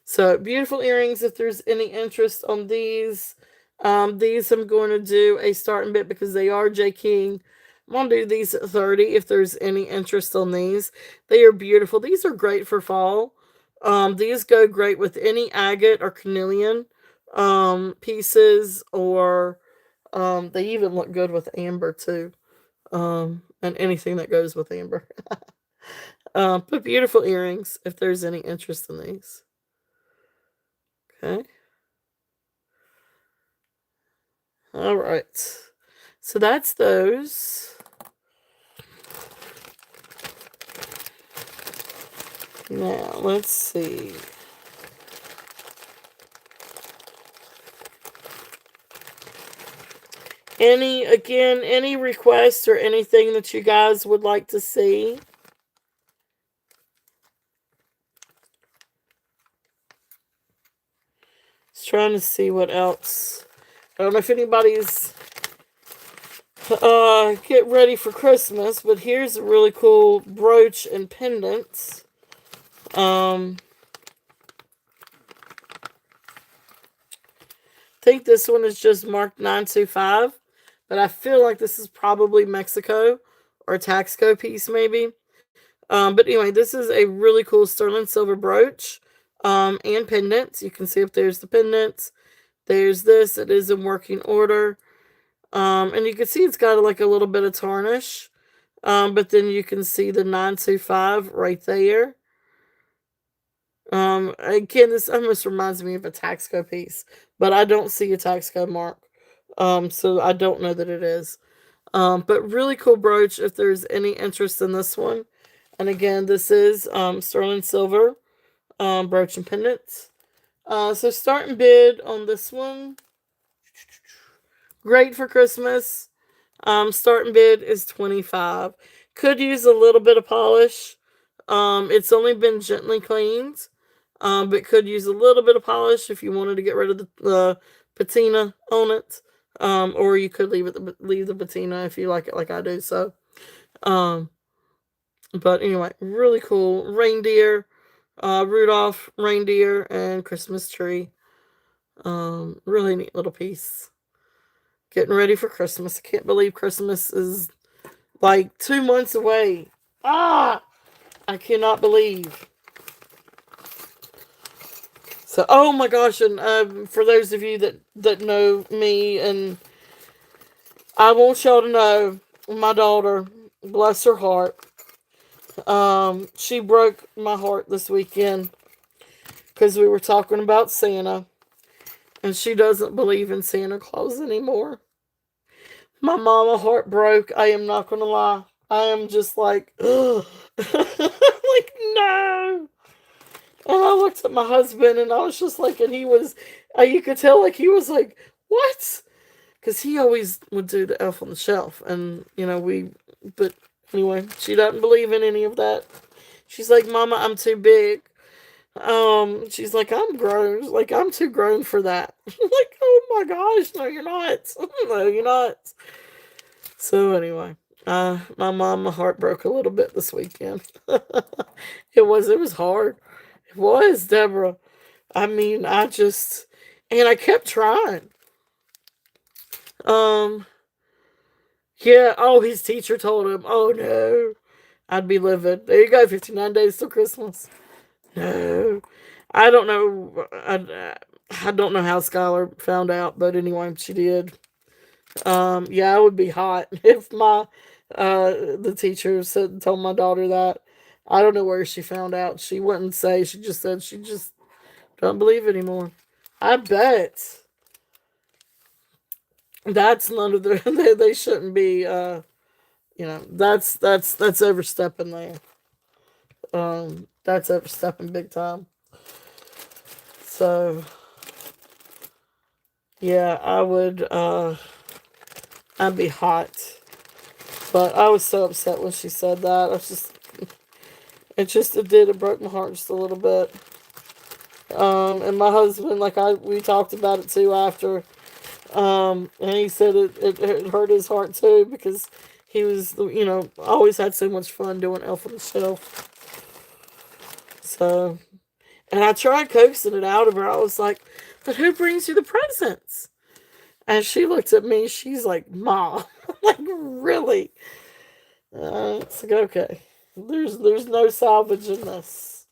A: so beautiful earrings. If there's any interest on these I'm going to do a starting bit because they are J. King. I'm going to do these at 30 if there's any interest on these. They are beautiful. These are great for fall. These go great with any agate or carnelian pieces, or they even look good with amber too. And anything that goes with amber. But beautiful earrings if there's any interest in these. Okay. All right. So that's those. Now, let's see. Any requests or anything that you guys would like to see? Just trying to see what else. I don't know if anybody's get ready for Christmas, but here's a really cool brooch and pendants. I think this one is just marked 925, but I feel like this is probably Mexico or a Taxco piece maybe. But anyway, this is a really cool sterling silver brooch and pendants. You can see if there's the pendants. There's this. It is in working order. And you can see it's got like a little bit of tarnish. But then you can see the 925 right there. Again, this almost reminds me of a Taxco piece, but I don't see a Taxco mark. So I don't know that it is. But really cool brooch if there's any interest in this one. And again, this is sterling silver brooch and pendants. So starting bid on this one. Great for Christmas. Starting bid is 25. Could use a little bit of polish. It's only been gently cleaned. But could use a little bit of polish if you wanted to get rid of the patina on it. Or you could leave the patina if you like it like I do. So, but anyway, really cool reindeer, Rudolph reindeer and Christmas tree. Really neat little piece. Getting ready for Christmas. I can't believe Christmas is like 2 months away. Ah, I cannot believe. So, oh my gosh, and for those of you that know me, and I want y'all to know, my daughter, bless her heart, she broke my heart this weekend because we were talking about Santa, and she doesn't believe in Santa Claus anymore. My mama heart broke. I am not gonna lie. I am just like, ugh. Like, no. And I looked at my husband and I was just like, and he was, you could tell like he was like, what? because he always would do the Elf on the Shelf, and but anyway, she doesn't believe in any of that. She's like, Mama, I'm too big. She's like, I'm grown. Like, I'm too grown for that. Like, oh my gosh, no, you're not. No, you're not. So anyway, my heart broke a little bit this weekend. It was hard. It was, Deborah. I mean, and I kept trying. Um, yeah. Oh, his teacher told him, "Oh no, I'd be livid." There you go, 59 days till Christmas. No, I don't know. I don't know how Skylar found out, but anyway, she did. Yeah, I would be hot if the teacher told my daughter that. I don't know where she found out. She wouldn't say. She just said she just don't believe anymore. I bet that's none of their. They shouldn't be. That's overstepping there. That's overstepping big time. So yeah, I would. I'd be hot. But I was so upset when she said that. It broke my heart just a little bit. And my husband, we talked about it too after. And he said it hurt his heart too because he was, always had so much fun doing Elf on the Shelf. So, and I tried coaxing it out of her. I was like, but who brings you the presents? And she looked at me. She's like, Mom, like, really? It's like, okay. There's no salvaging this.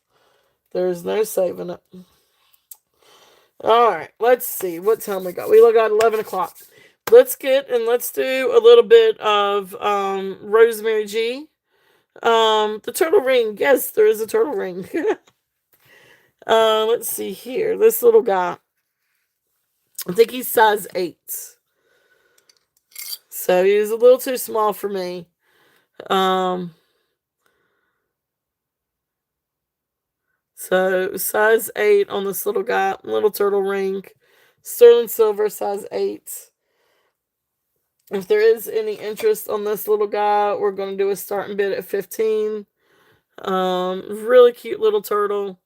A: There's no saving it. All right, let's see what time we got. We got 11 o'clock. Let's do a little bit of Rosemary G. The turtle ring. Yes, there is a turtle ring. Let's see here. This little guy. I think he's size 8. So he was a little too small for me. Um, so size 8 on this little guy, little turtle ring. Sterling silver, size 8. If there is any interest on this little guy, we're going to do a starting bid at 15. Really cute little turtle.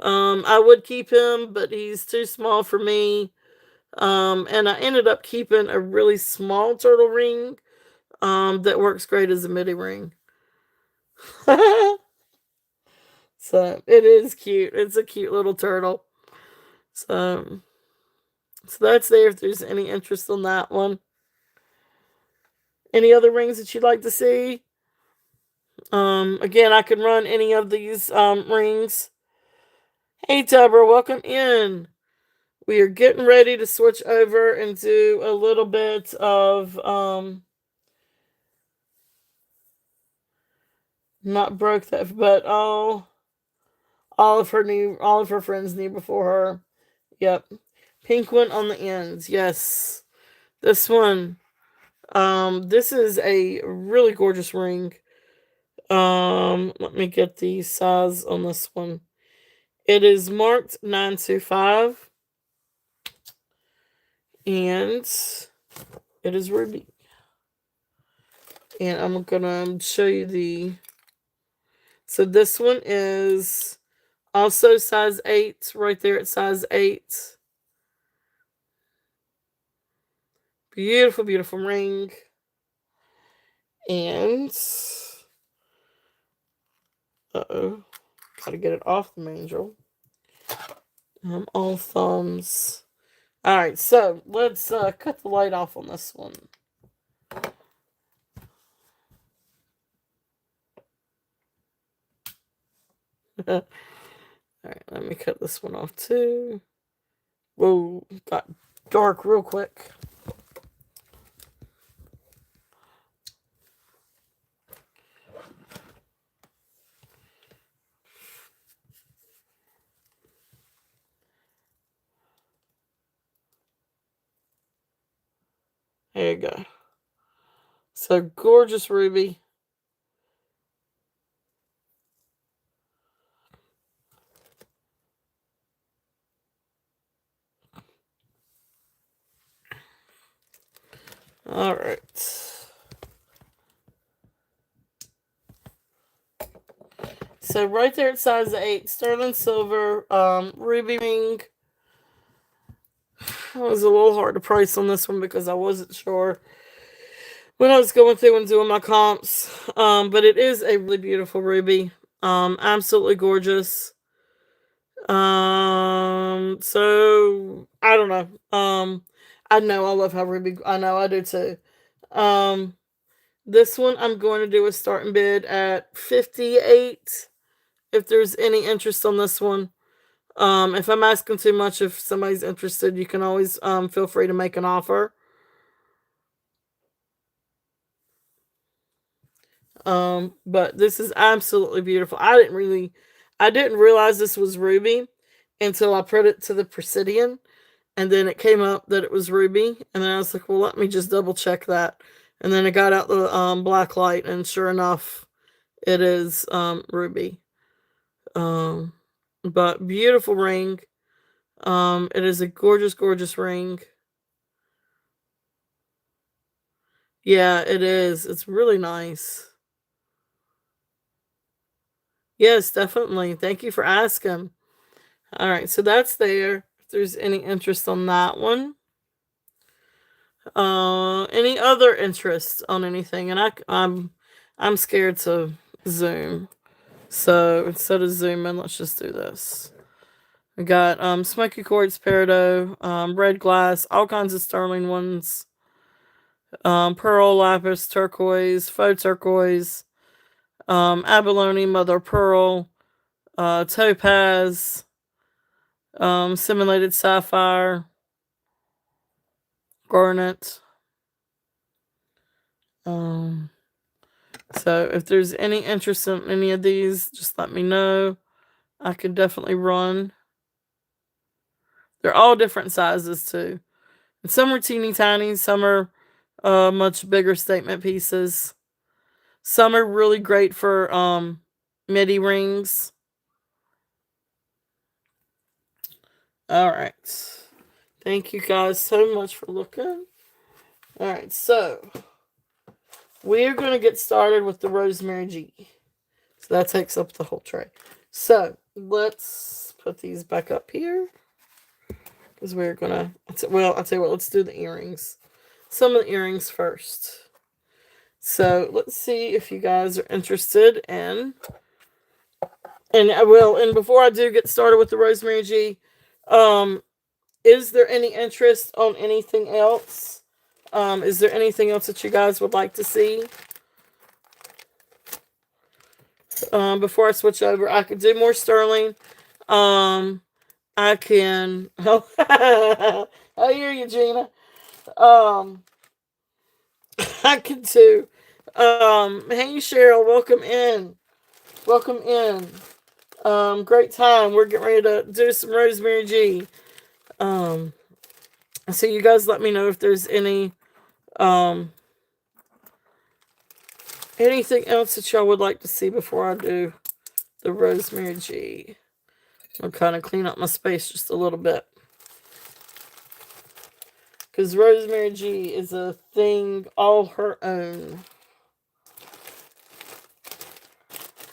A: I would keep him, but he's too small for me. And I ended up keeping a really small turtle ring that works great as a MIDI ring. So it is cute. It's a cute little turtle. So, so that's there if there's any interest on that one. Any other rings that you'd like to see? Again, I can run any of these rings. Hey, Deborah, welcome in. We are getting ready to switch over and do a little bit of not broke that, but all of her friends knew before her. Yep, pink one on the ends. Yes, this one. This is a really gorgeous ring. Let me get the size on this one. It is marked 925, and it is ruby. And I'm gonna show you the. So this one is also size 8, right there at size 8. Beautiful, beautiful ring. And uh-oh, gotta get it off the mandrel. I'm all thumbs. All right, so let's cut the light off on this one. All right, let me cut this one off too. Whoa, got dark real quick. There you go. So gorgeous ruby. All right. So right there at size 8, sterling silver, ruby ring. It was a little hard to price on this one because I wasn't sure when I was going through and doing my comps. But it is a really beautiful ruby. Absolutely gorgeous. So I don't know. I know I love how ruby. I know I do too. Um, this one I'm going to do a starting bid at 58. If there's any interest on this one. If I'm asking too much, if somebody's interested, you can always feel free to make an offer. But this is absolutely beautiful. I didn't realize this was ruby until I put it to the Presidian, and then it came up that it was ruby, and then I was like, well, let me just double check that, and then I got out the black light, and sure enough, it is ruby. Um, but beautiful ring. It is a gorgeous, gorgeous ring. Yeah, it is. It's really nice. Yes, definitely. Thank you for asking. All right, so that's there. If there's any interest on that one. Any other interest on anything? And I'm scared to zoom. So instead of zooming, let's just do this. We got smoky quartz peridot, red glass, all kinds of sterling ones, pearl, lapis, turquoise, faux turquoise, abalone, mother of pearl, topaz, simulated sapphire, garnet. Um, so if there's any interest in any of these, just let me know. I could definitely run. They're all different sizes too. And some are teeny tiny, some are much bigger statement pieces. Some are really great for MIDI rings. All right. Thank you guys so much for looking. All right, so we're going to get started with the Rosemary G. So that takes up the whole tray. So let's put these back up here. Because we're going to, well, I'll tell you what, let's do the earrings. Some of the earrings first. So let's see if you guys are interested in, and I will, and before I do get started with the Rosemary G, is there any interest on anything else? Is there anything else that you guys would like to see? Before I switch over, I could do more sterling. I can. Oh, I hear you, Gina. Um, I can do. Hey, Cheryl, welcome in. Welcome in. Great time. We're getting ready to do some Rosemary G. So you guys let me know if there's anything else that y'all would like to see before I do the Rosemary G. I'll kind of clean up my space just a little bit. Because Rosemary G is a thing all her own.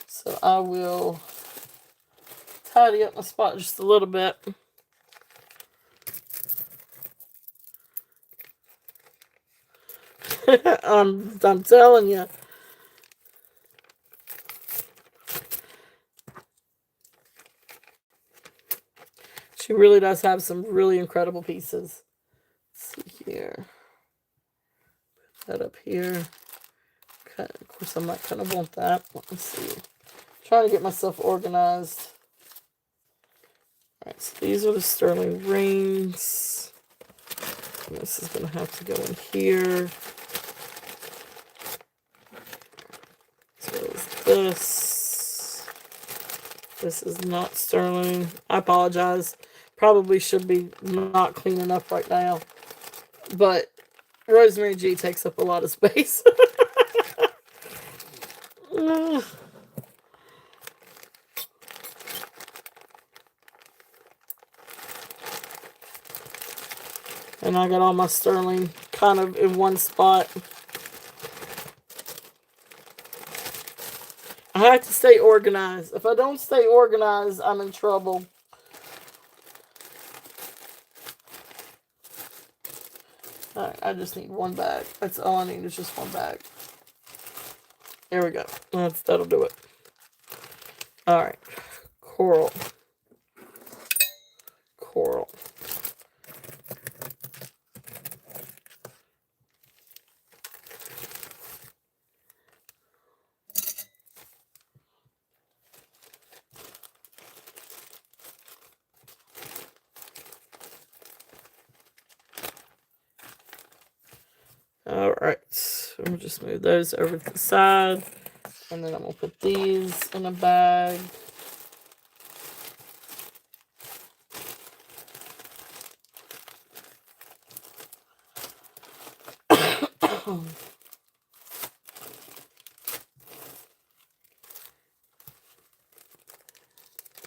A: So I will tidy up my spot just a little bit. I'm telling you. She really does have some really incredible pieces. Let's see here. Put that up here. Okay, of course, I might kind of want that. Let me see. Trying to get myself organized. Alright, so these are the sterling rings. And this is going to have to go in here. So is this. This is not sterling. I apologize. Probably should be not clean enough right now. But Rosemary G takes up a lot of space. And I got all my sterling kind of in one spot. I have to stay organized. If I don't stay organized, I'm in trouble. Alright, I just need one bag. That's all I need is just one bag. There we go. That'll do it. Alright. Coral. Coral. Alright, so we'll just move those over to the side. And then I'm going to put these in a bag.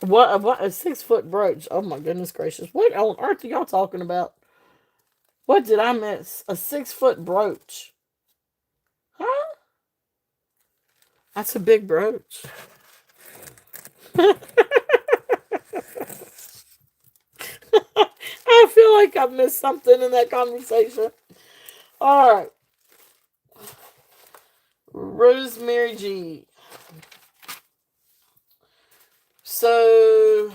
A: What a 6-foot brooch. Oh my goodness gracious. What on earth are y'all talking about? What did I miss? A 6-foot brooch. Huh? That's a big brooch. I feel like I missed something in that conversation. Alright. Rosemary G. So,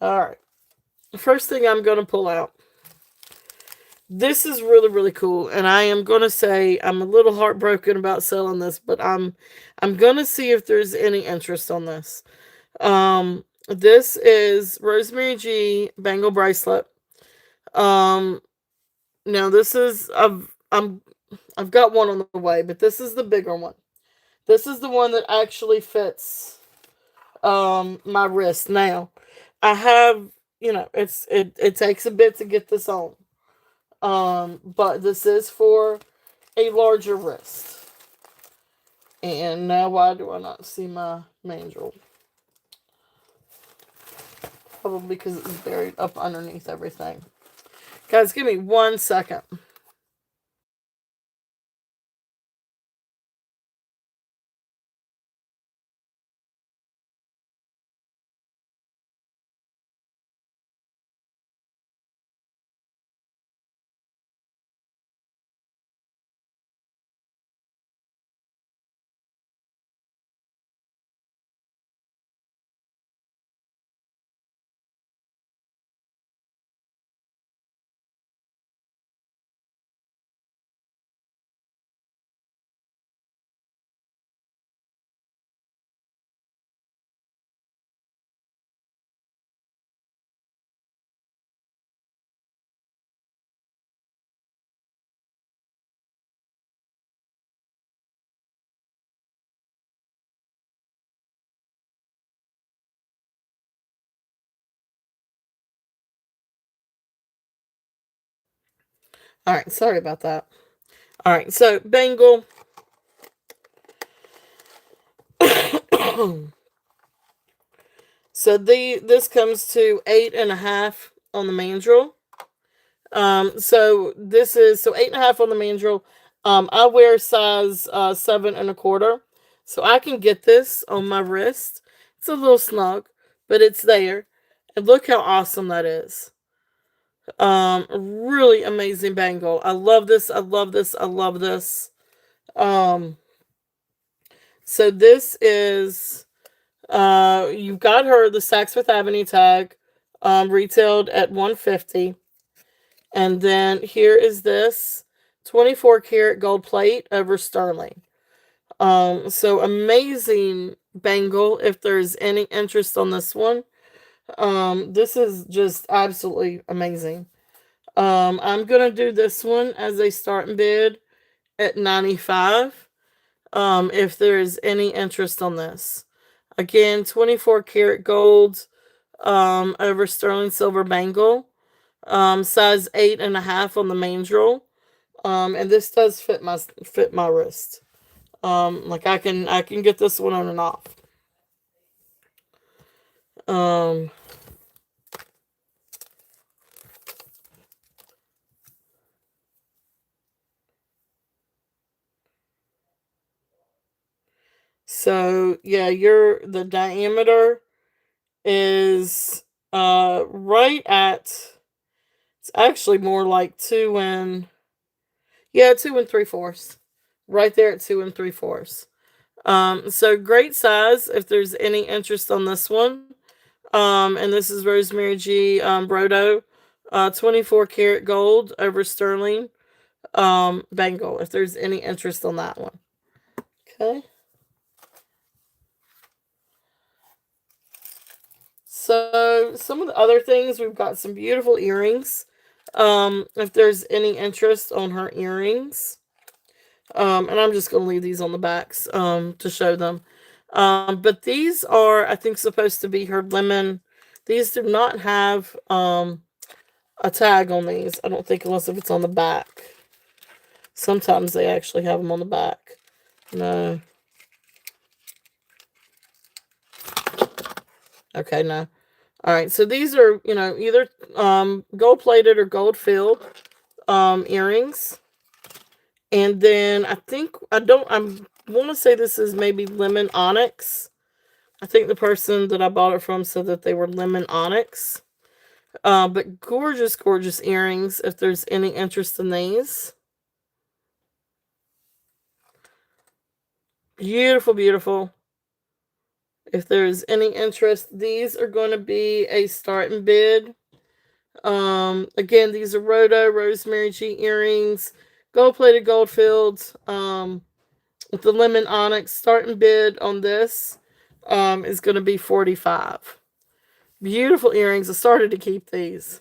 A: alright. The first thing I'm going to pull out. This is really, really cool. And I am going to say I'm a little heartbroken about selling this, but I'm going to see if there's any interest on this. This is Rosemary G bangle bracelet. Now this is I've got one on the way, but this is the bigger one. This is the one that actually fits my wrist. Now, I have, it takes a bit to get this on. But this is for a larger wrist. And now why do I not see my mandrel? Probably because it's buried up underneath everything. Guys, give me 1 second. All right, sorry about that. All right, so bangle. So this comes to 8.5 on the mandrel. So this is 8.5 on the mandrel. I wear size 7.25, so I can get this on my wrist. It's a little snug, but it's there. And look how awesome that is. Really amazing bangle. I love this. I love this. I love this. So this is you got her the Saks Fifth Avenue tag, retailed at $150, and then here is this 24 karat gold plate over sterling. So amazing bangle. If there's any interest on this one, this is just absolutely amazing. I'm gonna do this one as a starting bid at $95. If there is any interest on this. Again, 24 karat gold over sterling silver bangle. Size 8.5 on the mandrel. And this does fit my wrist. Like I can get this one on and off. So yeah, the diameter is right at, it's actually more like 2 and 3/4. Right there at 2 and 3/4. So great size if there's any interest on this one. And this is Rosemary G. Brodo, 24 karat gold over sterling bangle. If there's any interest on that one, okay. So some of the other things, we've got some beautiful earrings. If there's any interest on her earrings, and I'm just going to leave these on the backs to show them. But these are, I think, supposed to be her lemon. These do not have a tag on these. I don't think, unless if it's on the back. Sometimes they actually have them on the back. No. Okay, no. All right, so these are, either gold plated or gold filled earrings. And then I want to say this is maybe lemon onyx. I think the person that I bought it from said that they were lemon onyx. But gorgeous, gorgeous earrings if there's any interest in these. Beautiful, beautiful. If there's any interest, these are going to be a starting bid. Again, these are Rosemary G earrings, gold plated, gold filled, with the lemon onyx. Starting bid on this is going to be 45. Beautiful earrings. I started to keep these.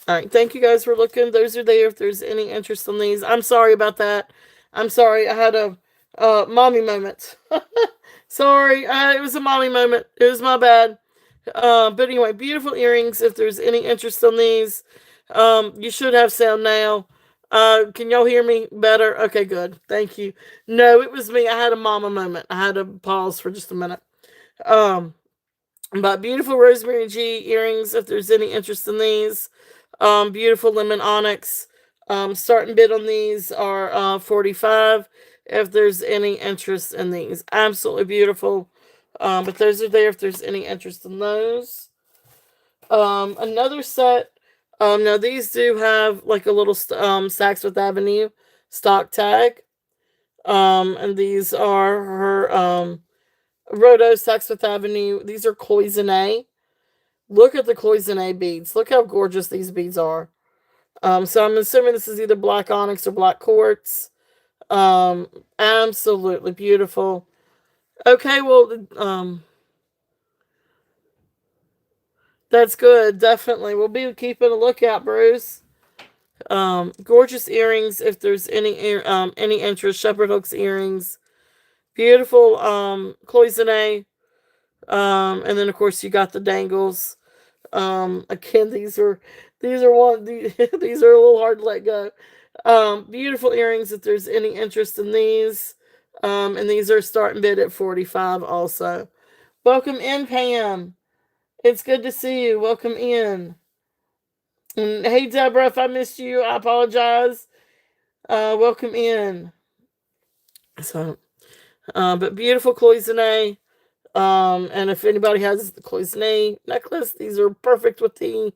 A: All right, thank you guys for looking. Those are there if there's any interest in these. I'm sorry about that. I'm sorry. I had a mommy moment. Sorry, it was a mommy moment. It was my bad. But anyway, beautiful earrings. If there's any interest in these, you should have sound now. Can y'all hear me better? Okay, good. Thank you. No, it was me. I had a mama moment. I had to pause for just a minute. Um, But beautiful rosemary G earrings, if there's any interest in these. Beautiful lemon onyx. Starting bid on these are 45. If there's any interest in these, absolutely beautiful. But those are there if there's any interest in those. Another set. Now these do have like a little Saks Fifth Avenue stock tag. And these are her Rodo Saks Fifth Avenue. These are cloisonne. Look at the cloisonne beads. Look how gorgeous these beads are. So I'm assuming this is either black onyx or black quartz. Absolutely beautiful. Okay, well, that's good. Definitely, we'll be keeping a lookout, Bruce. Gorgeous earrings. If there's any interest, shepherd hooks earrings. Beautiful cloisonne. And then of course you got the dangles. Again, these are a little hard to let go. Beautiful earrings if there's any interest in these. And these are starting bid at 45 also. Welcome in, Pam. It's good to see you. Welcome in. And hey, Deborah, if I missed you, I apologize. Welcome in. So, but beautiful cloisonne. And if anybody has the cloisonne necklace, these are perfect with the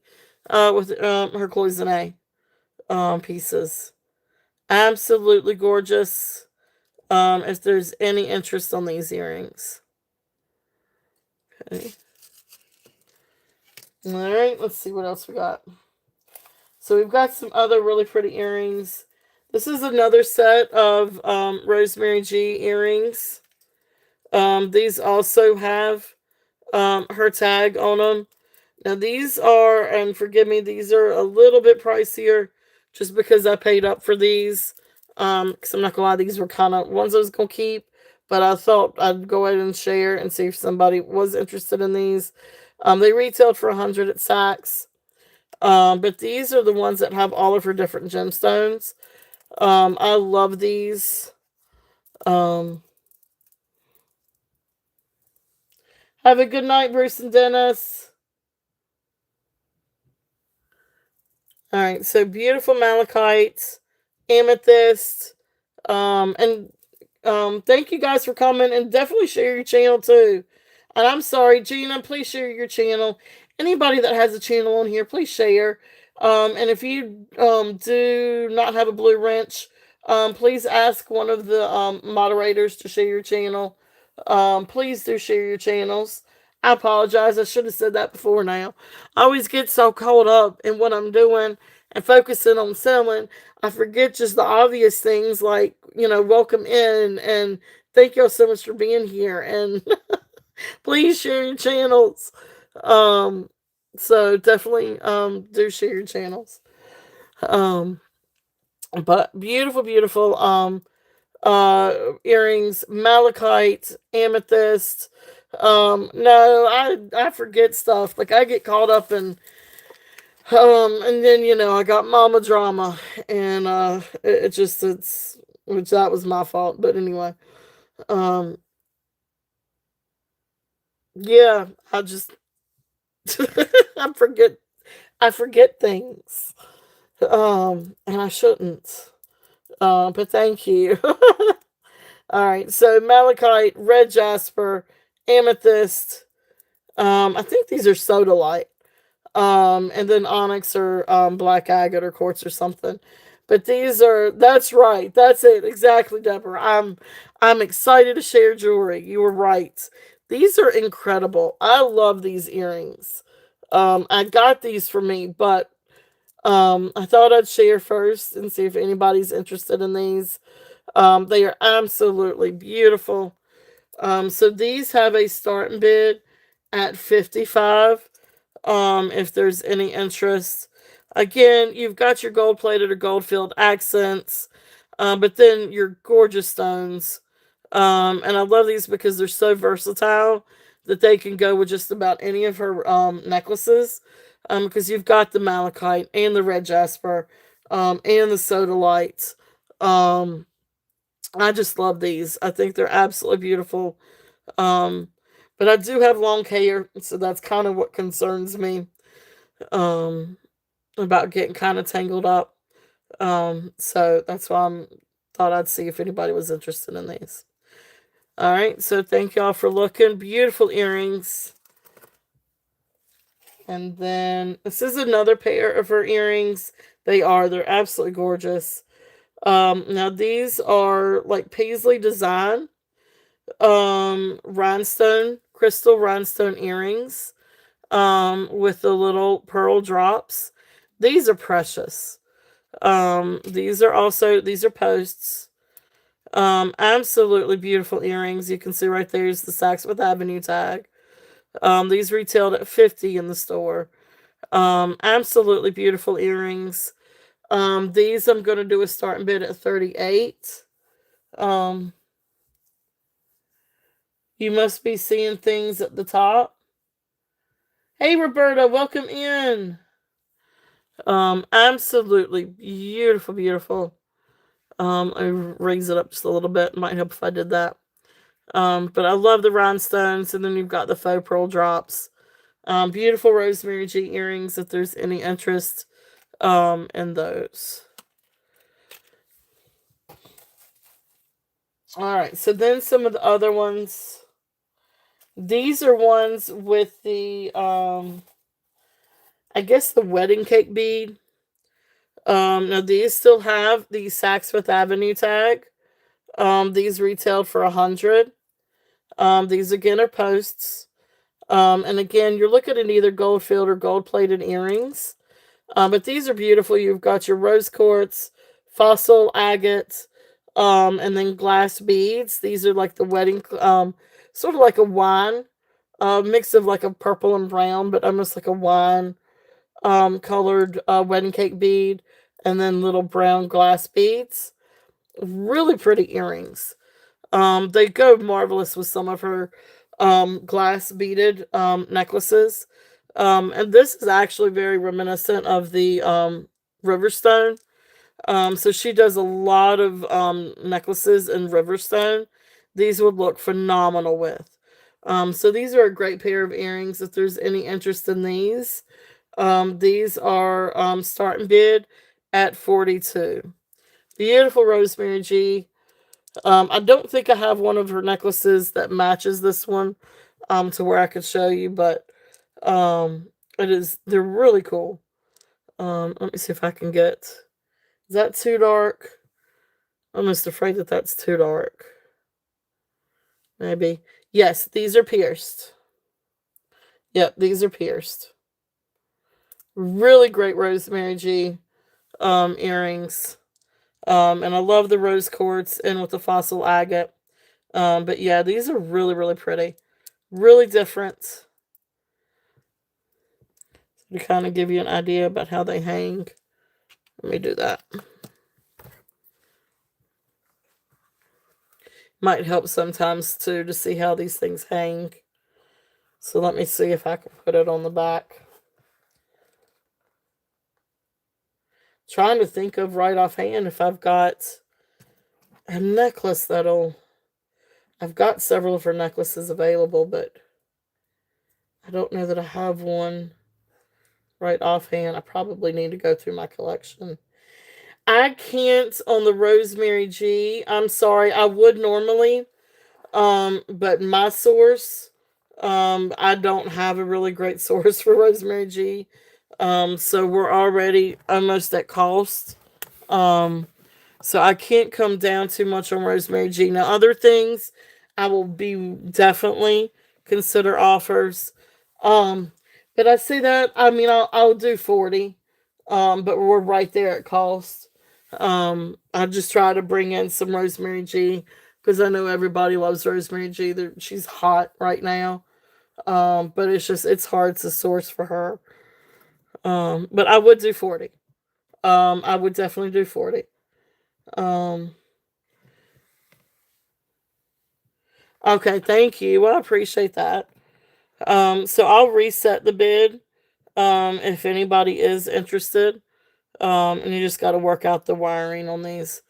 A: her cloisonne pieces. Absolutely gorgeous. If there's any interest on these earrings. Okay. All right, let's see what else we got. So we've got some other really pretty earrings. This is another set of Rosemary G earrings. These also have her tag on them. Now these are, and forgive me, these are a little bit pricier just because I paid up for these. Because I'm not gonna lie, these were kind of ones I was gonna keep, but I thought I'd go ahead and share and see if somebody was interested in these. They retailed for 100 at Saks. But these are the ones that have all of her different gemstones. I love these. Um, have a good night, Bruce and Dennis. All right, so beautiful malachite, amethyst, and thank you guys for coming, and definitely share your channel too. And I'm sorry, Gina, please share your channel. Anybody that has a channel on here, please share. And if you do not have a blue wrench, please ask one of the moderators to share your channel. Please do share your channels. I apologize. I should have said that before now. I always get so caught up in what I'm doing and focusing on selling, I forget just the obvious things like, welcome in and thank y'all so much for being here. And please share your channels. Um, so definitely do share your channels. Um, but beautiful, beautiful earrings, malachite, amethyst. No, I forget stuff. Like I get caught up in and then I got mama drama, and it's which that was my fault. But anyway, um, yeah, I just I forget I forget things, and I shouldn't. But thank you. All right, so malachite, red jasper, amethyst. I think these are sodalite. And then onyx or black agate or quartz or something. But that's right, that's it, exactly, Deborah. I'm excited to share jewelry. You were right. These are incredible. I love these earrings. I got these for me, but I thought I'd share first and see if anybody's interested in these. They are absolutely beautiful. So these have a starting bid at 55. If there's any interest. Again, you've got your gold plated or gold filled accents, but then your gorgeous stones. And I love these because they're so versatile that they can go with just about any of her necklaces. Because you've got the malachite and the red jasper, and the sodalite. Um, I just love these. I think they're absolutely beautiful. Um, But I do have long hair, so that's kind of what concerns me um, about getting kind of tangled up. So that's why I'm thought I'd see if anybody was interested in these. All right, so thank y'all for looking. Beautiful earrings. And then this is another pair of her earrings. They're absolutely gorgeous. Now these are like paisley design, rhinestone, crystal rhinestone earrings, with the little pearl drops. These are precious. These are posts. Absolutely beautiful earrings. You can see right there's the Saks Fifth Avenue tag. These retailed at 50 in the store. Absolutely beautiful earrings. These I'm gonna do a starting bid at 38. Um, you must be seeing things at the top. Hey Roberta, welcome in. Absolutely beautiful, beautiful. I raise it up just a little bit. Might help if I did that. But I love the rhinestones, and then you've got the faux pearl drops. Beautiful rosemary G earrings. If there's any interest, in those. All right. So then some of the other ones. These are ones with the I guess the wedding cake bead. Now these still have the Saks Fifth Avenue tag. These retailed for 100. These again are posts. And again, you're looking at either gold filled or gold plated earrings. But these are beautiful. You've got your rose quartz, fossil agate, and then glass beads. These are like the wedding, sort of like a wine, mix of like a purple and brown, but almost like a wine colored wedding cake bead, and then little brown glass beads. Really pretty earrings. They go marvelous with some of her glass beaded necklaces. And this is actually very reminiscent of the Riverstone. So she does a lot of necklaces in Riverstone. These would look phenomenal with. So these are a great pair of earrings if there's any interest in these. These are starting bid at 42. Beautiful Rosemary G. I don't think I have one of her necklaces that matches this one, to where I could show you, but um, they're really cool. Let me see if I can get, is that too dark? I'm almost afraid that that's too dark. Maybe. Yes, these are pierced. Yep, these are pierced. Really great Rosemary G earrings. And I love the rose quartz and with the fossil agate. But yeah, these are really, really pretty. Really different. To kind of give you an idea about how they hang. Let me do that. Might help sometimes too to see how these things hang. So let me see if I can put it on the back. Trying to think of right offhand if I've got a necklace that'll. I've got several of her necklaces available, but I don't know that I have one right offhand. I probably need to go through my collection. I can't on the Rosemary G. I'm sorry. I would normally, but my source, I don't have a really great source for Rosemary G. So we're already almost at cost. Um, so I can't come down too much on Rosemary G. Now, other things I will be definitely consider offers. Um, but I see that. I mean, I'll do 40. But we're right there at cost. I just try to bring in some Rosemary G because I know everybody loves Rosemary G. She's hot right now. But it's hard to source for her. But I would do 40. I would definitely do 40. Um, okay, thank you. Well, I appreciate that. So I'll reset the bid. If anybody is interested. And you just got to work out the wiring on these.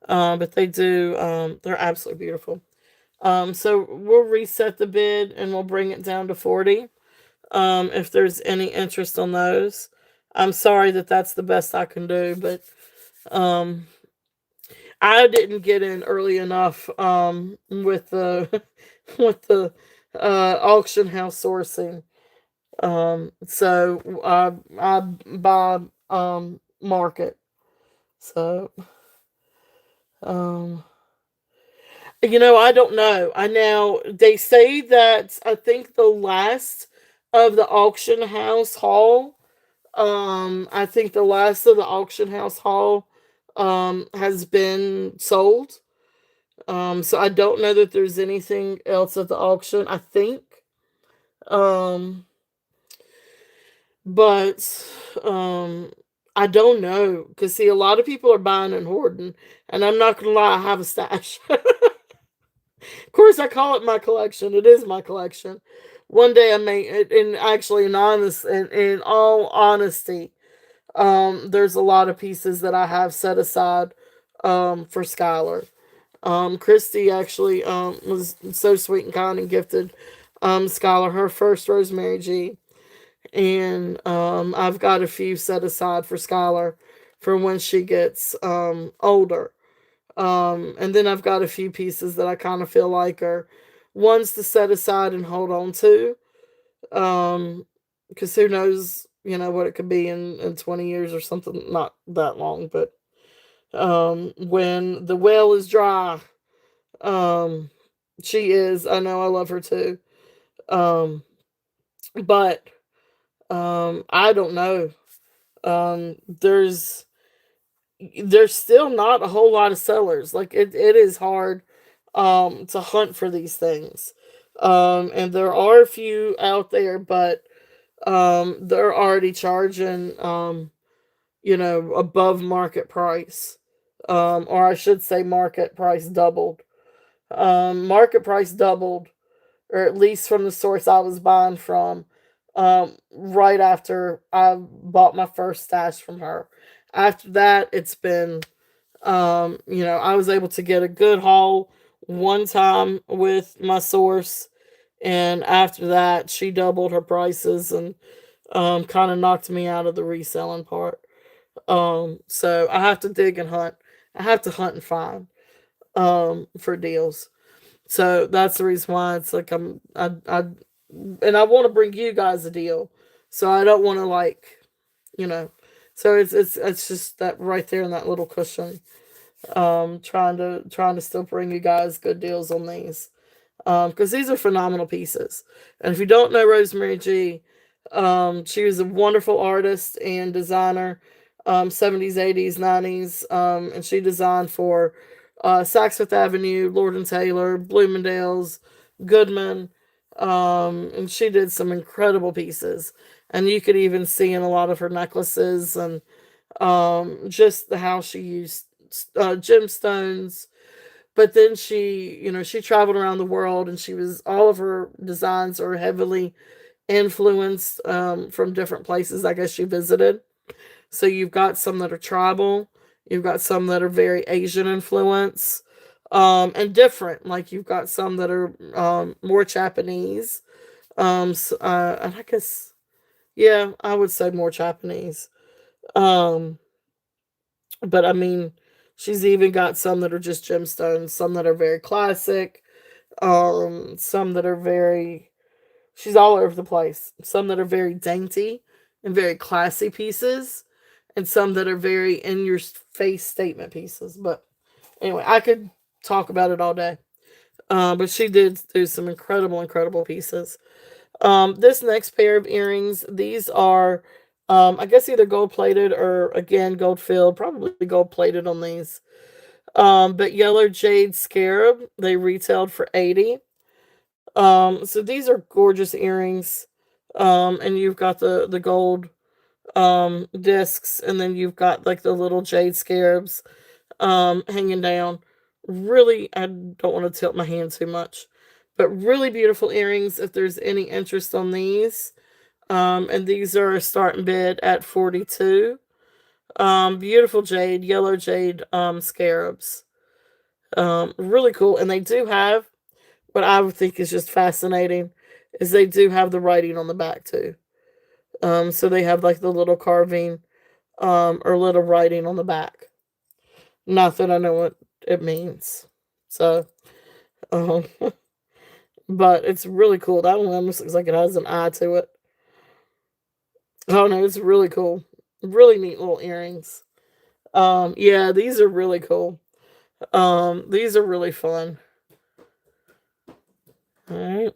A: But they're absolutely beautiful. So we'll reset the bid and we'll bring it down to 40. If there's any interest on those. I'm sorry that that's the best I can do, but um, I didn't get in early enough with the with the auction house sourcing. So I buy market. So um, I don't know. I now they say that I think the last of the auction house haul. I think the last of the auction house haul has been sold. So I don't know that there's anything else at the auction. I think. Um, but I don't know because see, a lot of people are buying and hoarding, and I'm not gonna lie, I have a stash. Of course, I call it my collection. It is my collection. One day I may, and actually, in all honesty, there's a lot of pieces that I have set aside for Skylar. Christy actually was so sweet and kind and gifted Skylar her first Rosemary G, and I've got a few set aside for Skylar for when she gets older. And then I've got a few pieces that I kind of feel like are ones to set aside and hold on to. Um, because who knows, what it could be in 20 years or something, not that long, but when the well is dry, um, she is. I know I love her too. Um, but I don't know. There's still not a whole lot of sellers. Like it is hard to hunt for these things. And there are a few out there, but they're already charging above market price. Or I should say market price doubled. Market price doubled, or at least from the source I was buying from, right after I bought my first stash from her. After that, it's been, I was able to get a good haul one time with my source, and after that, she doubled her prices and kind of knocked me out of the reselling part. So I have to dig and hunt. I have to hunt and find for deals. So that's the reason why it's like and I want to bring you guys a deal. So I don't want to you know. So it's just that right there in that little cushion. Trying to still bring you guys good deals on these. Because these are phenomenal pieces. And if you don't know Rosemary G, she was a wonderful artist and designer, 70s, 80s, 90s, and she designed for Saks Fifth Avenue, Lord and Taylor, Bloomingdale's, Goodman, and she did some incredible pieces. And you could even see in a lot of her necklaces and just how she used gemstones, but then she traveled around the world and all of her designs are heavily influenced from different places I guess she visited. So you've got some that are tribal, you've got some that are very Asian influence, and different. Like you've got some that are more Japanese, and I guess, yeah, I would say more Japanese. Um, but I mean, she's even got some that are just gemstones, some that are very classic, some that are very, she's all over the place. Some that are very dainty and very classy pieces, and some that are very in your face statement pieces. But anyway, I could talk about it all day. But she did do some incredible, incredible pieces. This next pair of earrings, these are, I guess either gold plated or again gold filled, probably gold plated on these. But yellow jade scarab, they retailed for 80. So these are gorgeous earrings. And you've got the gold discs, and then you've got like the little jade scarabs hanging down. Really, I don't want to tilt my hand too much, but really beautiful earrings. If there's any interest on these, and these are a starting bid at 42. Beautiful jade, yellow jade scarabs. Really cool, and they do have what I would think is just fascinating is they do have the writing on the back too. So they have like the little carving or little writing on the back. Not that I know what it means. So, um, but it's really cool. That one almost looks like it has an eye to it. Oh no, it's really cool. Really neat little earrings. Yeah, these are really cool. These are really fun. All right.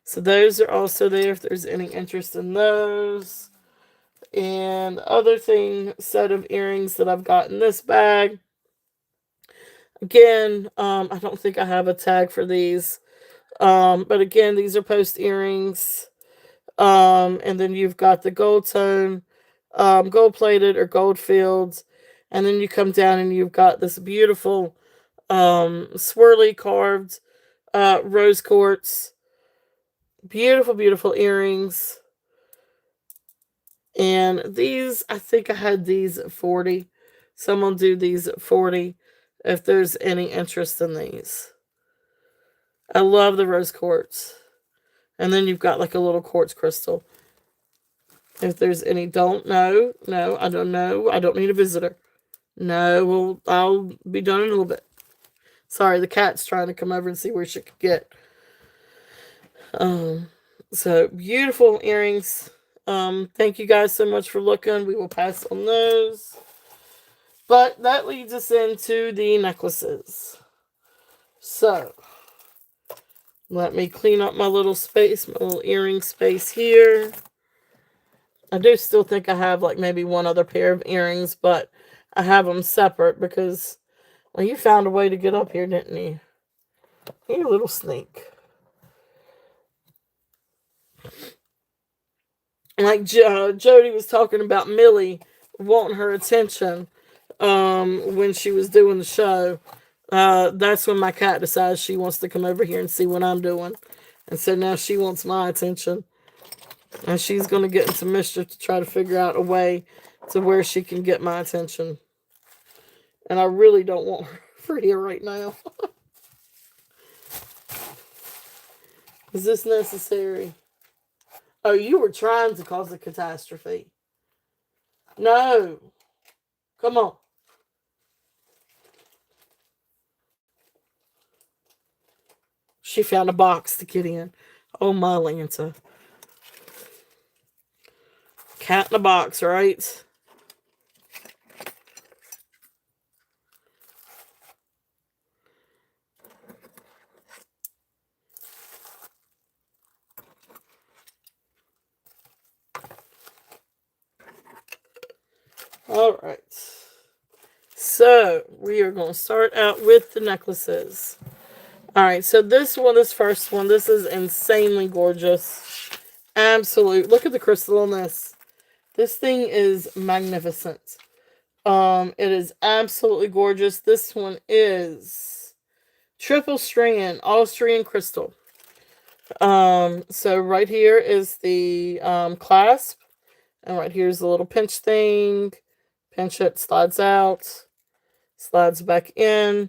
A: So those are also there if there's any interest in those. And the other thing, set of earrings that I've got in this bag. Again, I don't think I have a tag for these. But again, these are post earrings. And then you've got the gold tone, gold plated or gold fields. And then you come down and you've got this beautiful swirly carved rose quartz. Beautiful, beautiful earrings. And these, I think I had these at 40. Someone do these at 40 if there's any interest in these. I love the rose quartz. And then you've got like a little quartz crystal. If there's any, don't know. No, I don't know. I don't need a visitor. No, well, I'll be done in a little bit. Sorry, the cat's trying to come over and see where she could get. Um, so beautiful earrings. Thank you guys so much for looking. We will pass on those. But that leads us into the necklaces. So let me clean up my little space, my little earring space here. I do still think I have like maybe one other pair of earrings, but I have them separate because, well, you found a way to get up here, didn't you? You little sneak. Like Jody was talking about Millie wanting her attention when she was doing the show. That's when my cat decides she wants to come over here and see what I'm doing. And so now she wants my attention. And she's going to get into mischief to try to figure out a way to where she can get my attention. And I really don't want her for here right now. Is this necessary? Oh, you were trying to cause a catastrophe. No. Come on. She found a box to get in. Oh, my Lanta. Cat in a box, right? All right. So we are going to start out with the necklaces. All right. So this first one, this is insanely gorgeous. Absolute. Look at the crystal on this. This thing is magnificent. It is absolutely gorgeous. This one is triple strand Austrian crystal. So right here is the clasp, and right here is the little pinch thing. Pinch it, slides out, slides back in.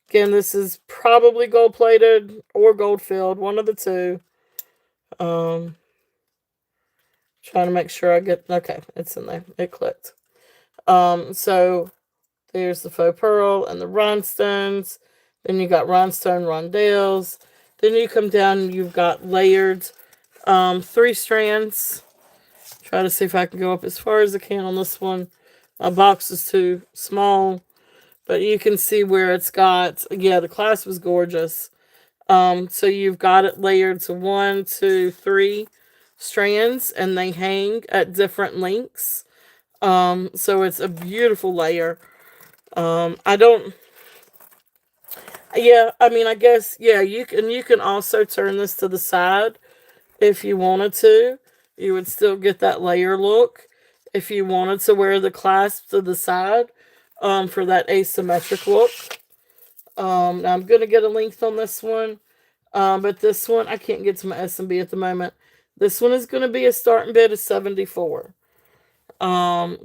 A: Again, this is probably gold plated or gold filled, one of the two. Trying to make sure I get, okay, it's in there. It clicked. So there's the faux pearl and the rhinestones. Then you got rhinestone rondelles. Then you come down and you've got layered 3 strands. Try to see if I can go up as far as I can on this one. My box is too small. But you can see where it's got, yeah, the clasp was gorgeous. So you've got it layered to 1, 2, 3 strands, and they hang at different lengths. So it's a beautiful layer. I don't, yeah, I mean, I guess, yeah, you can also turn this to the side if you wanted to. You would still get that layer look if you wanted to wear the clasp to the side for that asymmetric look. Now I'm going to get a length on this one. But this one, I can't get to my S&B at the moment. This one is going to be a starting bid of 74.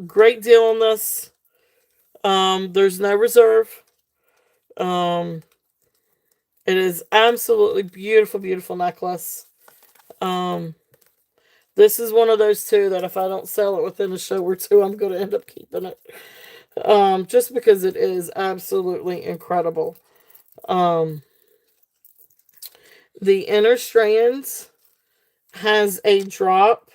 A: Great deal on this. There's no reserve. It is absolutely beautiful, beautiful necklace. Um, this is one of those two that if I don't sell it within a show or two, I'm going to end up keeping it. Just because it is absolutely incredible. Um, the inner strands has a drop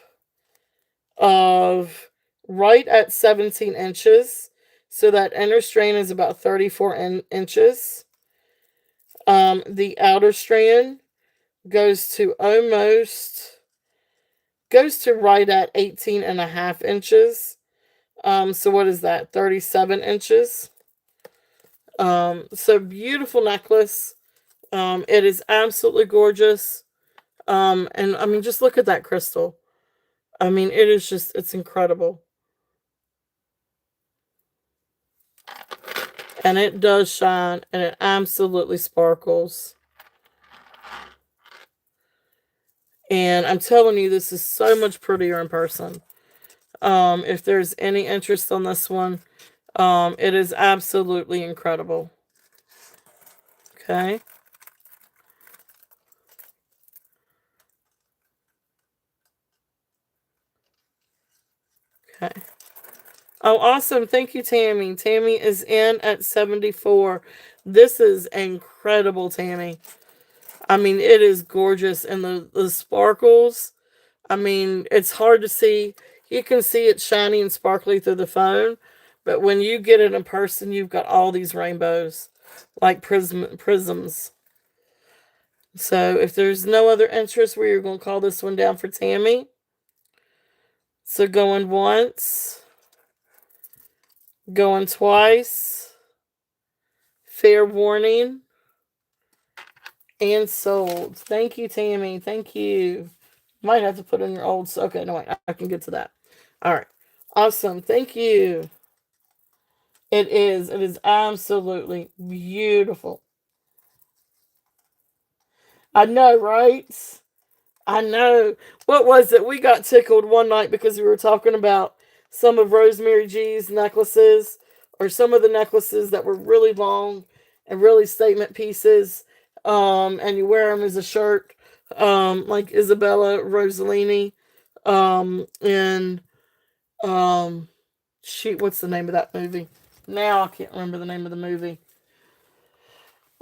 A: of right at 17 inches. So that inner strand is about 34 inches. The outer strand goes to almost goes to right at 18 and a half inches. So what is that? 37 inches. So beautiful necklace. It is absolutely gorgeous. And I mean, just look at that crystal. I mean, it is just, it's incredible. And it does shine and it absolutely sparkles. And I'm telling you, this is so much prettier in person. If there's any interest on this one, it is absolutely incredible. Okay. Okay. Oh, awesome. Thank you, Tammy. Tammy is in at 74. This is incredible, Tammy. I mean, it is gorgeous. And the sparkles, I mean, it's hard to see. You can see it shiny and sparkly through the phone. But when you get it in person, you've got all these rainbows, like prisms. So if there's no other interest, we're going to call this one down for Tammy. So going once, going twice, fair warning, and sold. Thank you, Tammy. Thank you. Might have to put in your old. Okay, no, wait, I can get to that. All right. Awesome. Thank you. It is. It is absolutely beautiful. I know, right? I know. What was it? We got tickled one night because we were talking about some of Rosemary G's necklaces, or some of the necklaces that were really long and really statement pieces. And you wear them as a shirt, like Isabella Rossellini, and um, shoot, what's the name of that movie? Now I can't remember the name of the movie.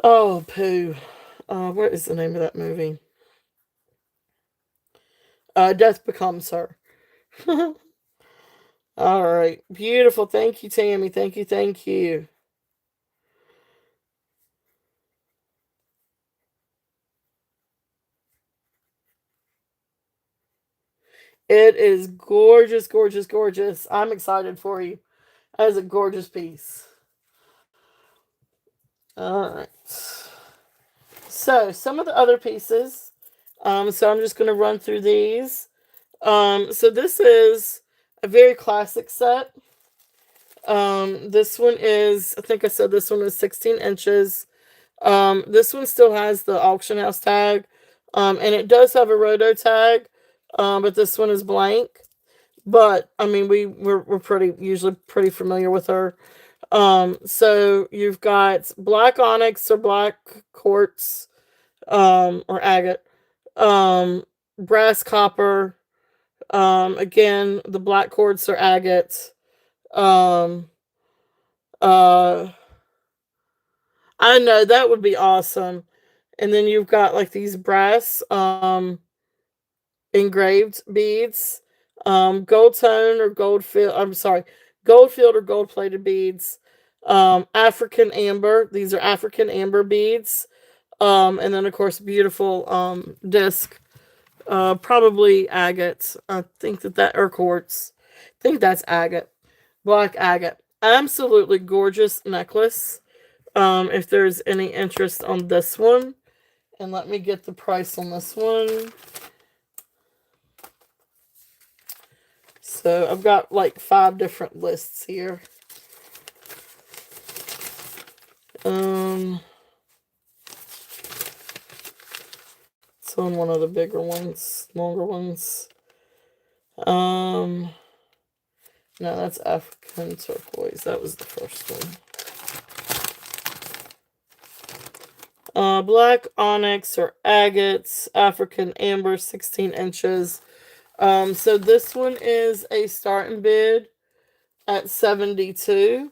A: Oh, poo. What is the name of that movie? Death Becomes Her. All right. Beautiful. Thank you, Tammy. Thank you. Thank you. It is gorgeous, gorgeous, gorgeous. I'm excited for you. That is a gorgeous piece. All right. So, some of the other pieces. So, I'm just going to run through these. So, this is a very classic set. This one is, I think I said this one was 16 inches. This one still has the auction house tag, and it does have a roto tag, but this one is blank. But I mean, we're pretty usually pretty familiar with her. So you've got black onyx or black quartz, or agate, brass copper. Again, the black quartz or agate. Um, uh, I know that would be awesome. And then you've got like these brass engraved beads, gold tone or gold field. I'm sorry, gold field or gold plated beads. African amber. These are African amber beads. And then of course beautiful disc. Probably agate. I think that or quartz. I think that's agate. Black agate. Absolutely gorgeous necklace. If there's any interest on this one. And let me get the price on this one. So I've got like 5 different lists here. Um, it's on one of the bigger ones, longer ones. Um, no, that's African turquoise. That was the first one. Black onyx or agates, African amber, 16 inches. So this one is a starting bid at 72.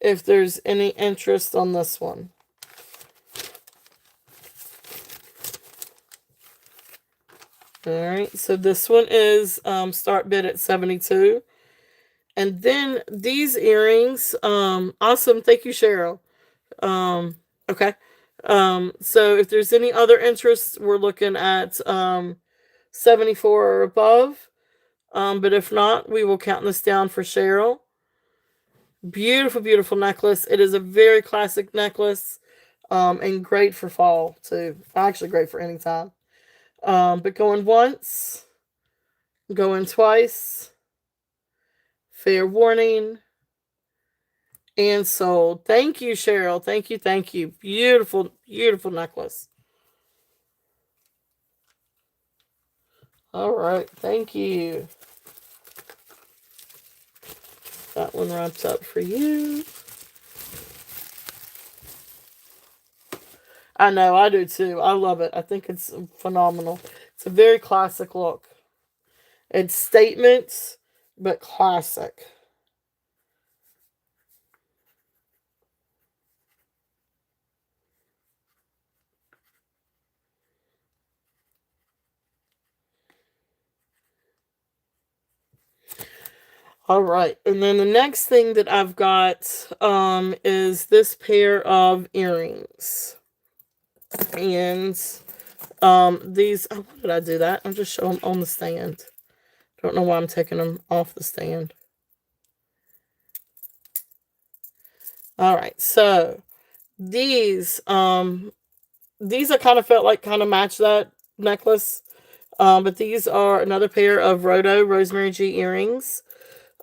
A: If there's any interest on this one. Alright, so this one is start bid at 72. And then these earrings, awesome. Thank you, Cheryl. Okay. So if there's any other interest, we're looking at 74 or above. But if not, we will count this down for Cheryl. Beautiful, beautiful necklace. It is a very classic necklace. And great for fall too. Actually great for any time. But going once, going twice, fair warning, and sold. Thank you, Cheryl. Thank you, thank you. Beautiful, beautiful necklace. All right, thank you. That one wraps up for you. I know, I do too. I love it. I think it's phenomenal. It's a very classic look. It's statements, but classic. All right, and then the next thing that I've got is this pair of earrings. And these, oh, why did I do that? I'm just showing them on the stand. Don't know why I'm taking them off the stand. All right, so these I kind of felt like kind of match that necklace. But these are another pair of Rosemary G earrings.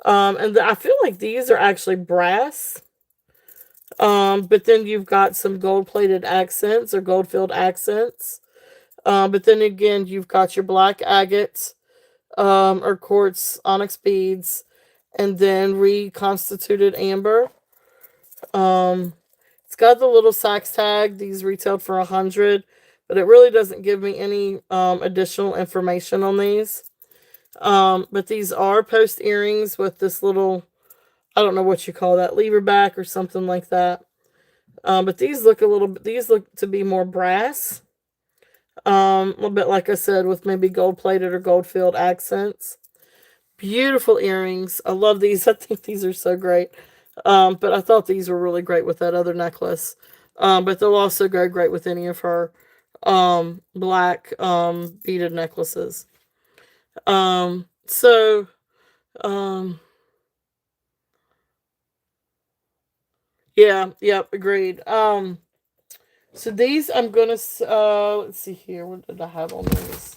A: And I feel like these are actually brass. But then you've got some gold-plated accents or gold-filled accents. But then again, you've got your black agate or quartz onyx beads, and then reconstituted amber. It's got the little Saks tag. These retailed for 100, but it really doesn't give me any additional information on these. But these are post earrings with this little, I don't know what you call that, lever back or something like that. But these look to be more brass. A little bit like I said, with maybe gold plated or gold filled accents. Beautiful earrings. I love these. I think these are so great. But I thought these were really great with that other necklace. But they'll also go great with any of her black beaded necklaces. So yeah, yep, agreed. So these I'm gonna let's see here. What did I have on these?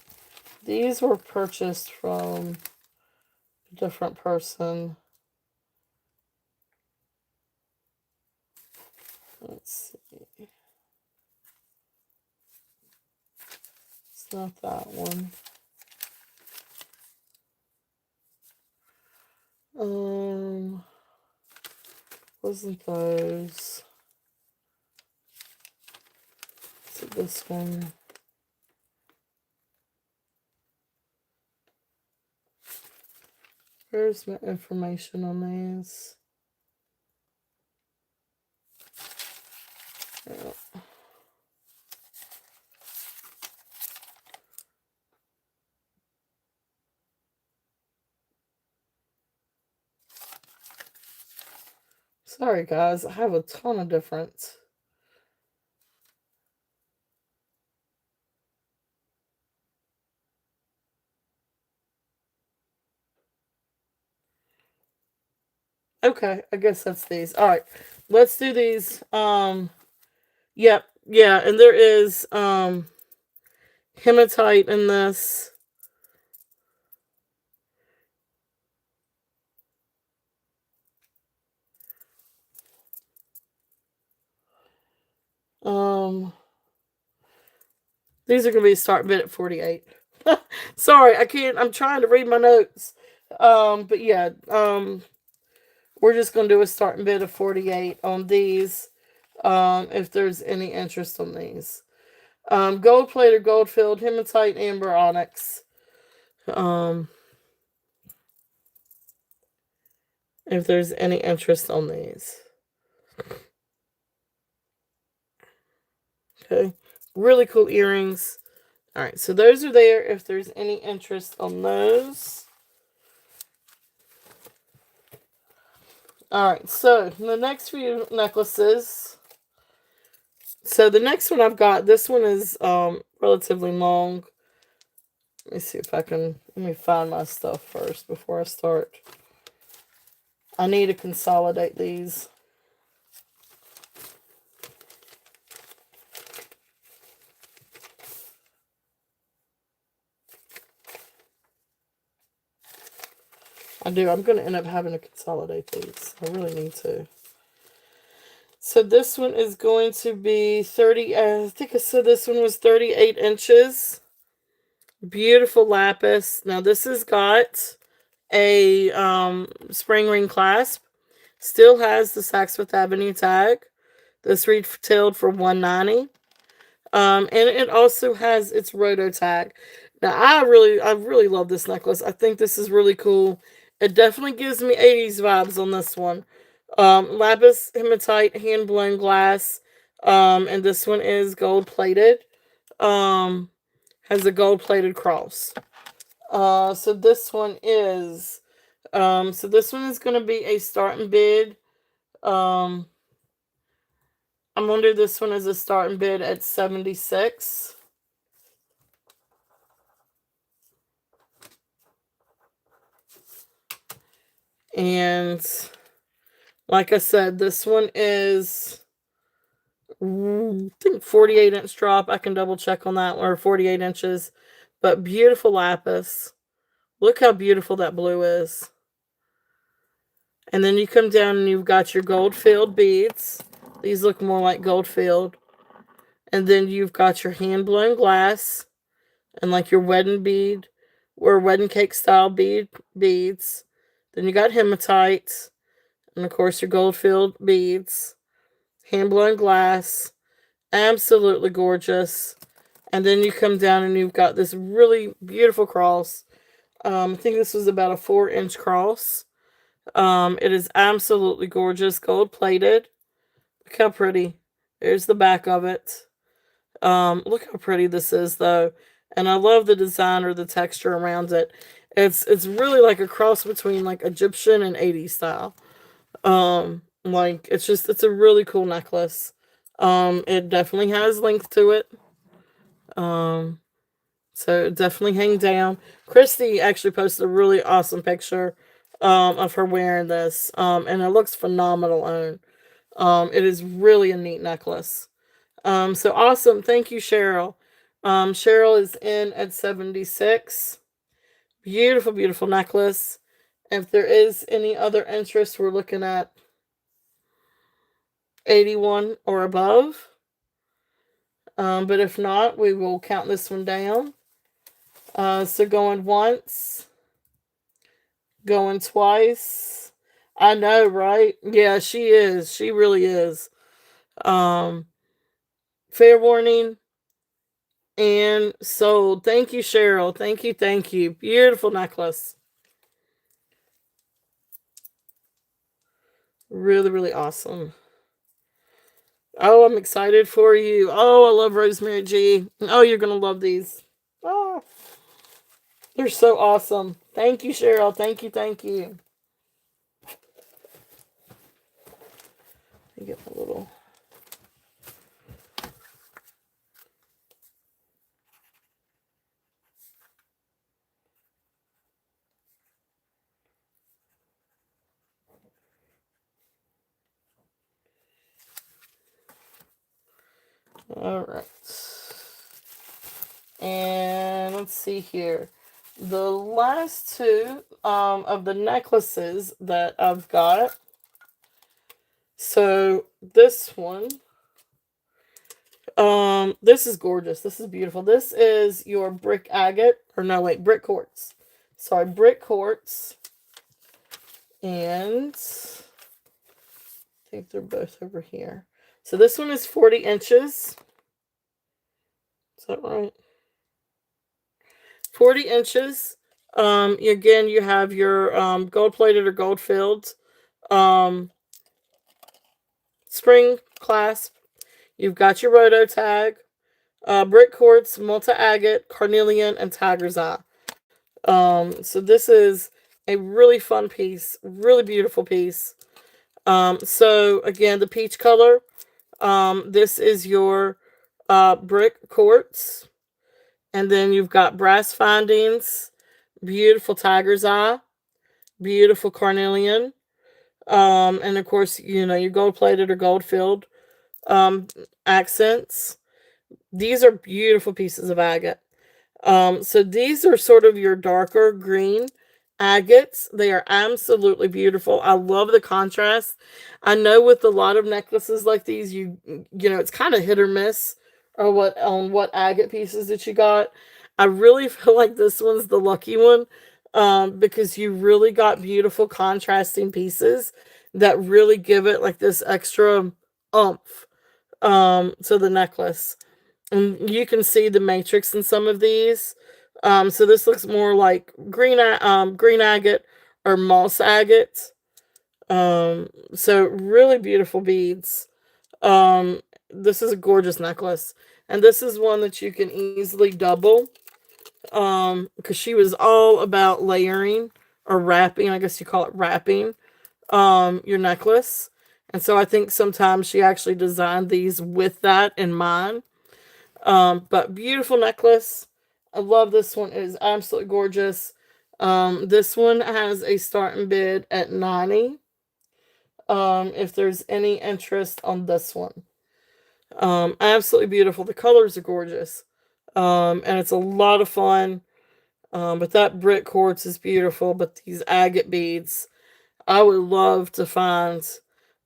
A: These were purchased from a different person. Let's see. It's not that one. Wasn't those. Is it this one? Where's my information on these? Yeah. Sorry guys, I have a ton of different. Okay, I guess that's these. All right, let's do these. Yep, yeah, and there is hematite in this. Um, these are gonna be start bid at 48. Sorry, I can't. I'm trying to read my notes. But yeah, we're just gonna do a starting bid of 48 on these. If there's any interest on these. Gold plated, gold filled, hematite, amber, onyx. Um, if there's any interest on these. Okay. Really cool earrings. Alright, so those are there if there's any interest on those. Alright, so the next few necklaces. So the next one I've got, this one is relatively long. Let me see if I can, let me find my stuff first before I start. I need to consolidate these. I do. I'm going to end up having to consolidate these. I really need to. So this one is going to be 30, I think I said this one was 38 inches. Beautiful lapis. Now this has got a spring ring clasp. Still has the Saks Fifth Avenue tag. This retailed for $190. And it also has its roto tag. Now I really love this necklace. I think this is really cool. It definitely gives me 80s vibes on this one. Lapis hematite hand blown glass. And this one is gold plated. Has a gold plated cross. So this one is going to be a starting bid. I'm under this one as a starting bid at 76. And like I said, this one is, I think 48-inch drop. I can double check on that, or 48 inches. But beautiful lapis. Look how beautiful that blue is. And then you come down and you've got your gold filled beads. These look more like gold filled. And then you've got your hand blown glass and like your wedding bead or wedding cake style beads. Then you got hematite. And of course your gold filled beads. Hand blown glass. Absolutely gorgeous. And then you come down and you've got this really beautiful cross. I think this was about a 4-inch cross. It is absolutely gorgeous. Gold plated. Look how pretty. There's the back of it. Look how pretty this is though. And I love the design or the texture around it. It's really like a cross between like Egyptian and 80s style. Like it's a really cool necklace. It definitely has length to it. So definitely hang down. Christy actually posted a really awesome picture of her wearing this. And it looks phenomenal on. It is really a neat necklace. So awesome. Thank you, Cheryl. Cheryl is in at 76. Beautiful, beautiful necklace. If there is any other interest, we're looking at 81 or above. But if not, we will count this one down. So going once, going twice. I know, right? Yeah, she is. She really is. Fair warning. And sold. Thank you, Cheryl. Thank you, thank you. Beautiful necklace. Really, really awesome. Oh, I'm excited for you. Oh, I love Rosemary G. Oh, you're going to love these. Oh, they're so awesome. Thank you, Cheryl. Thank you, thank you. Let me get my little... All right. And let's see here. The last two of the necklaces that I've got. So this one, this is gorgeous. This is beautiful. This is your brick agate, or no, wait, brick quartz. Sorry, brick quartz. And I think they're both over here. So this one is 40 inches. Is that right? 40 inches. Again, you have your gold plated or gold filled um, spring clasp. You've got your roto tag, brick quartz, multi agate, carnelian, and tiger's eye. So this is a really fun piece, really beautiful piece. So again, the peach color. This is your brick quartz, and then you've got brass findings, beautiful tiger's eye, beautiful carnelian, and of course, your gold plated or gold filled um, accents. These are beautiful pieces of agate. So these are sort of your darker green agates. They are absolutely beautiful. I love the contrast. I know with a lot of necklaces like these, it's kind of hit or miss or what agate pieces that you got. I really feel like this one's the lucky one, because you really got beautiful contrasting pieces that really give it like this extra oomph to the necklace. And you can see the matrix in some of these. So this looks more like green agate or moss agate. So really beautiful beads. Um, this is a gorgeous necklace, and this is one that you can easily double. Because she was all about layering or wrapping. I guess you call it wrapping. Your necklace, and so I think sometimes she actually designed these with that in mind. But beautiful necklace. I love this one. It is absolutely gorgeous. This one has a starting bid at 90. If there's any interest on this one. Absolutely beautiful. The colors are gorgeous. And it's a lot of fun. But that brick quartz is beautiful. But these agate beads, I would love to find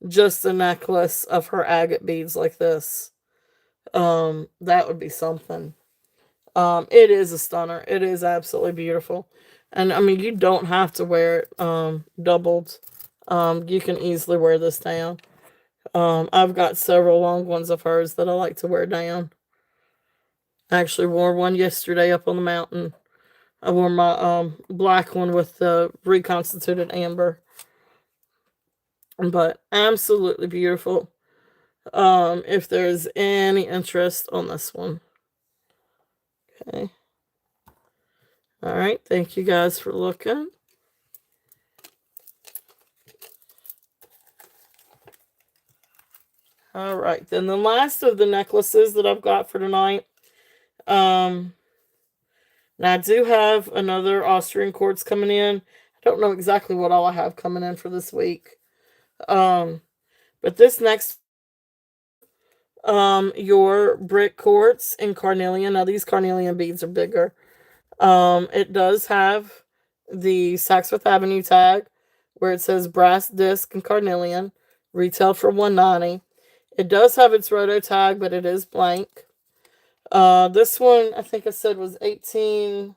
A: just a necklace of her agate beads like this. That would be something. It is a stunner. It is absolutely beautiful. And I mean, you don't have to wear it doubled. You can easily wear this down. I've got several long ones of hers that I like to wear down. I actually wore one yesterday up on the mountain. I wore my black one with the reconstituted amber. But absolutely beautiful. If there's any interest on this one. Okay. All right. Thank you guys for looking. All right. Then the last of the necklaces that I've got for tonight. Now I do have another Austrian quartz coming in. I don't know exactly what all I have coming in for this week. Um, but this next one, your brick quartz and carnelian. Now these carnelian beads are bigger. It does have the Saks Fifth Avenue tag where it says brass disc and carnelian, retail for 190. It does have its roto tag, but it is blank. This one I think I said was 18.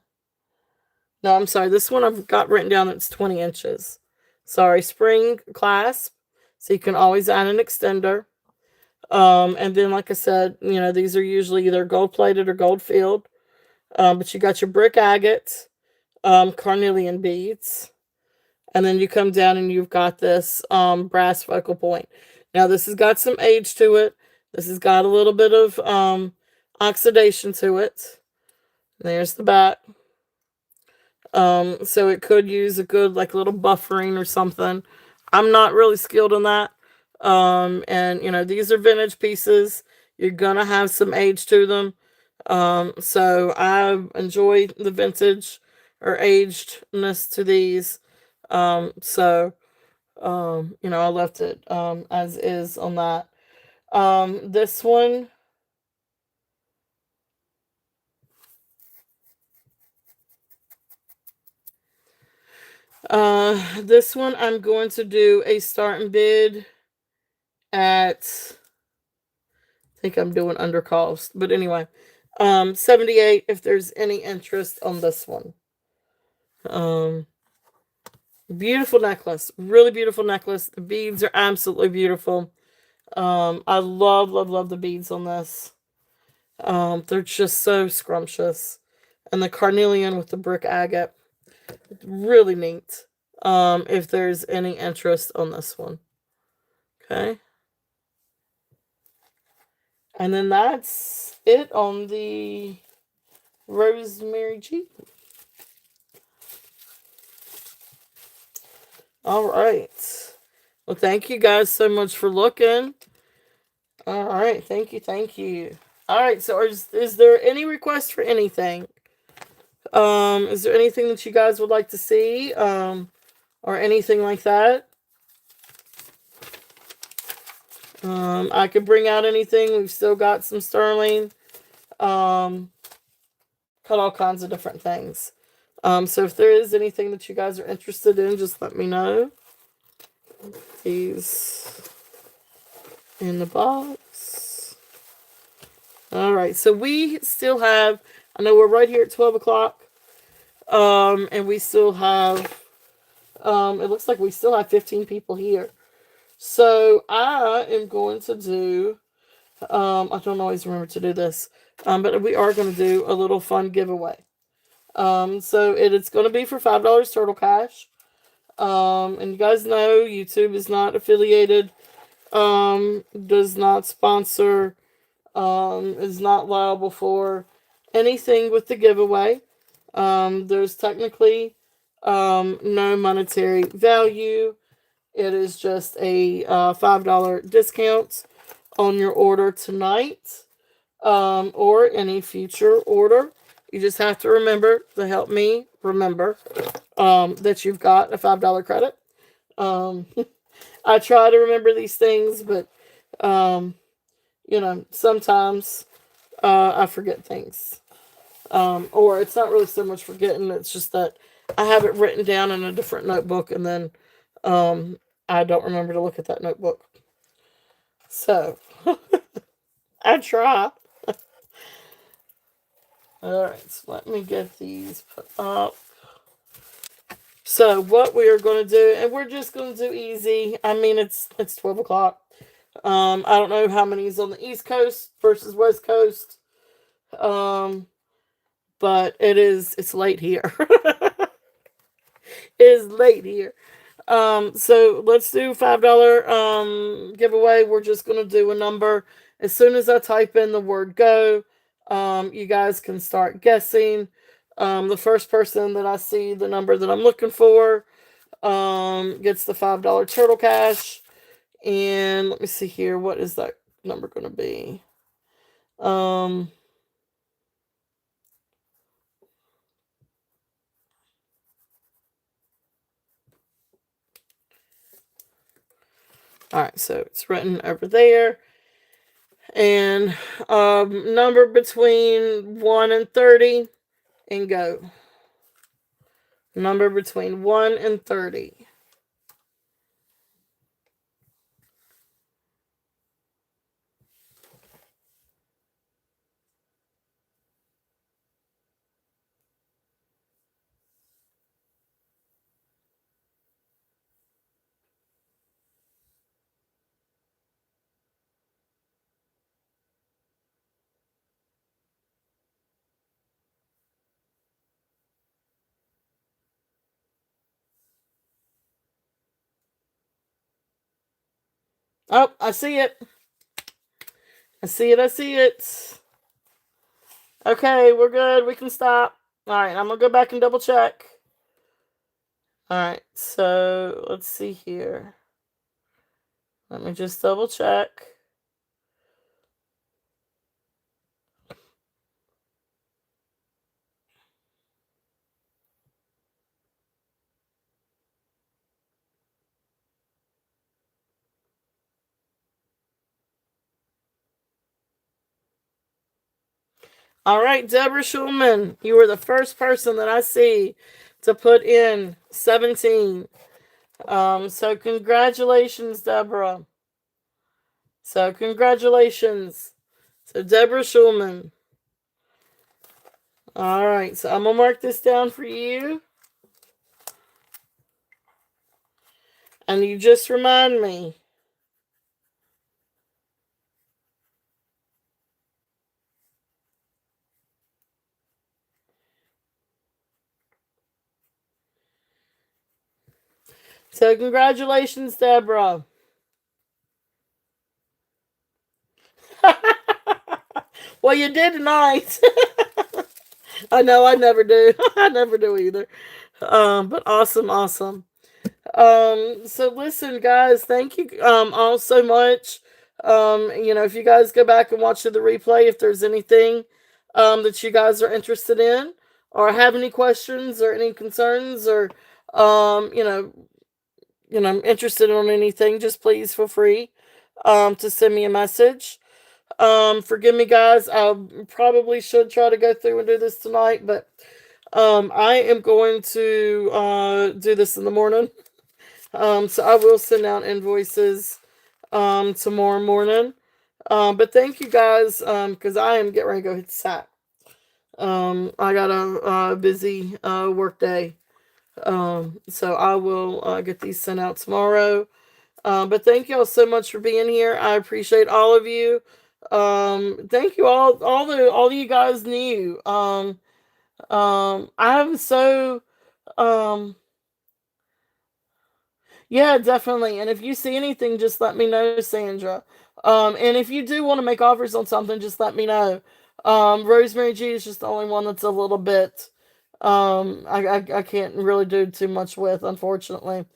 A: No, I'm sorry. This one I've got written down. It's 20 inches. Sorry, spring clasp, so you can always add an extender. And then, like I said, these are usually either gold plated or gold filled. But you got your brick agate, carnelian beads, and then you come down and you've got this brass focal point. Now this has got some age to it. This has got a little bit of oxidation to it. There's the back. So it could use a good like little buffering or something. I'm not really skilled in that. And these are vintage pieces. You're gonna have some age to them. So I enjoy the vintage or agedness to these. So I left it as is on that. This one. This one I'm going to do a starting bid at, I think I'm doing under cost, but anyway, 78 if there's any interest on this one. Um, Beautiful necklace, really beautiful necklace. The beads are absolutely beautiful. I love, love, love the beads on this. They're just so scrumptious. And the carnelian with the brick agate. Really neat. If there's any interest on this one. Okay. And then that's it on the Rosemary G. All right. Well, thank you guys so much for looking. All right. Thank you. Thank you. All right. So, is there any request for anything? Is there anything that you guys would like to see? Or anything like that? I could bring out anything. We've still got some sterling. Um, cut all kinds of different things. So if there is anything that you guys are interested in, just let me know. These in the box. All right, so we still have. I know we're right here at 12 o'clock. And we still have. It looks like we still have 15 people here. So I am going to do. I don't always remember to do this. But we are going to do a little fun giveaway. So it's going to be for $5 Turtle Cash. And you guys know YouTube is not affiliated, does not sponsor, is not liable for anything with the giveaway. There's technically no monetary value. It is just a $5 discount on your order tonight, or any future order. You just have to remember to help me remember that you've got a $5 credit. Um, I try to remember these things, but sometimes I forget things. Or it's not really so much forgetting, it's just that I have it written down in a different notebook, and then I don't remember to look at that notebook. So, I try. Alright, so let me get these put up. So what we are going to do, and we're just going to do easy. I mean, it's 12 o'clock. I don't know how many is on the East Coast versus West Coast. But it's late here. It is late here. So let's do $5 giveaway. We're just gonna do a number. As soon as I type in the word go, you guys can start guessing. The first person that I see the number that I'm looking for gets the $5 Turtle Cash. And let me see here. What is that number going to be? All right, so it's written over there. And number between 1 and 30, and go. Number between 1 and 30. Oh, I see it. I see it. I see it. Okay, we're good. We can stop. All right, I'm going to go back and double check. All right, so let's see here. Let me just double check. All right, Deborah Schulman, you were the first person that I see to put in 17. So congratulations, Deborah. So congratulations. So Deborah Schulman. All right, so I'm gonna mark this down for you. And you just remind me. So congratulations, Deborah. Well, you did tonight. I know I never do. I never do either. But awesome, awesome. So listen, guys, thank you all so much. If you guys go back and watch the replay, if there's anything that you guys are interested in, or have any questions or any concerns, or um, you know, interested in anything, just please feel free to send me a message. Forgive me, guys. I probably should try to go through and do this tonight, but I am going to do this in the morning. So I will send out invoices tomorrow morning. But thank you guys because I am getting ready to go hit the sack. I got a busy work day. So I will get these sent out tomorrow. But thank y'all so much for being here. I appreciate all of you. Thank you all you guys new. I'm so um Yeah, definitely. And if you see anything, just let me know, Sandra. And if you do want to make offers on something, just let me know. Rosemary G is just the only one that's a little bit. I can't really do too much with, unfortunately.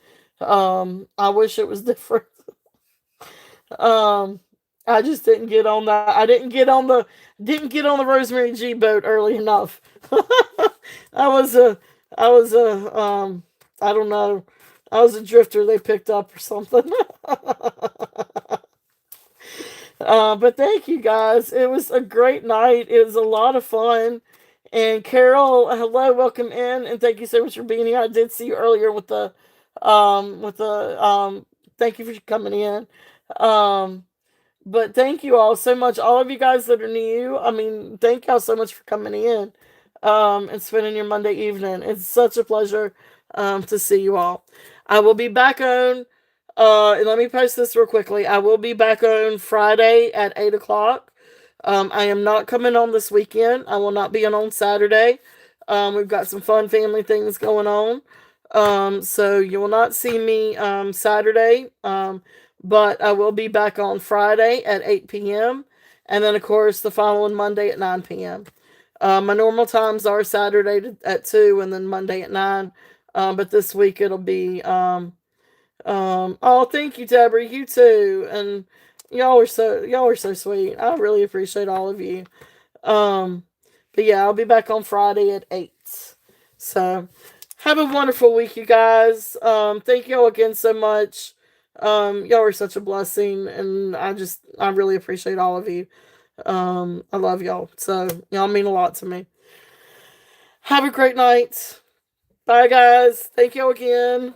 A: I wish it was different. Um, I just didn't get on that. I didn't get on the Rosemary G boat early enough. I was a I was a I don't know. I was a drifter they picked up or something. But thank you guys. It was a great night. It was a lot of fun. And Carol, hello, welcome in, and thank you so much for being here. I did see you earlier with the thank you for coming in. Um, but thank you all so much. All of you guys that are new, I mean, thank y'all so much for coming in and spending your Monday evening. It's such a pleasure to see you all. I will be back on, and let me post this real quickly. I will be back on Friday at 8 o'clock. I am not coming on this weekend. I will not be on Saturday. We've got some fun family things going on. So you will not see me Saturday. But I will be back on Friday at 8 p.m. And then, of course, the following Monday at 9 p.m. My normal times are Saturday at 2 and then Monday at 9. But this week it'll be. Oh, thank you, Deborah. You too. And y'all are so sweet. I really appreciate all of you. Um, but yeah, I'll be back on Friday at 8. So have a wonderful week, you guys. Thank y'all again so much. Y'all are such a blessing, and I really appreciate all of you. I love y'all. So y'all mean a lot to me. Have a great night. Bye, guys. Thank y'all again.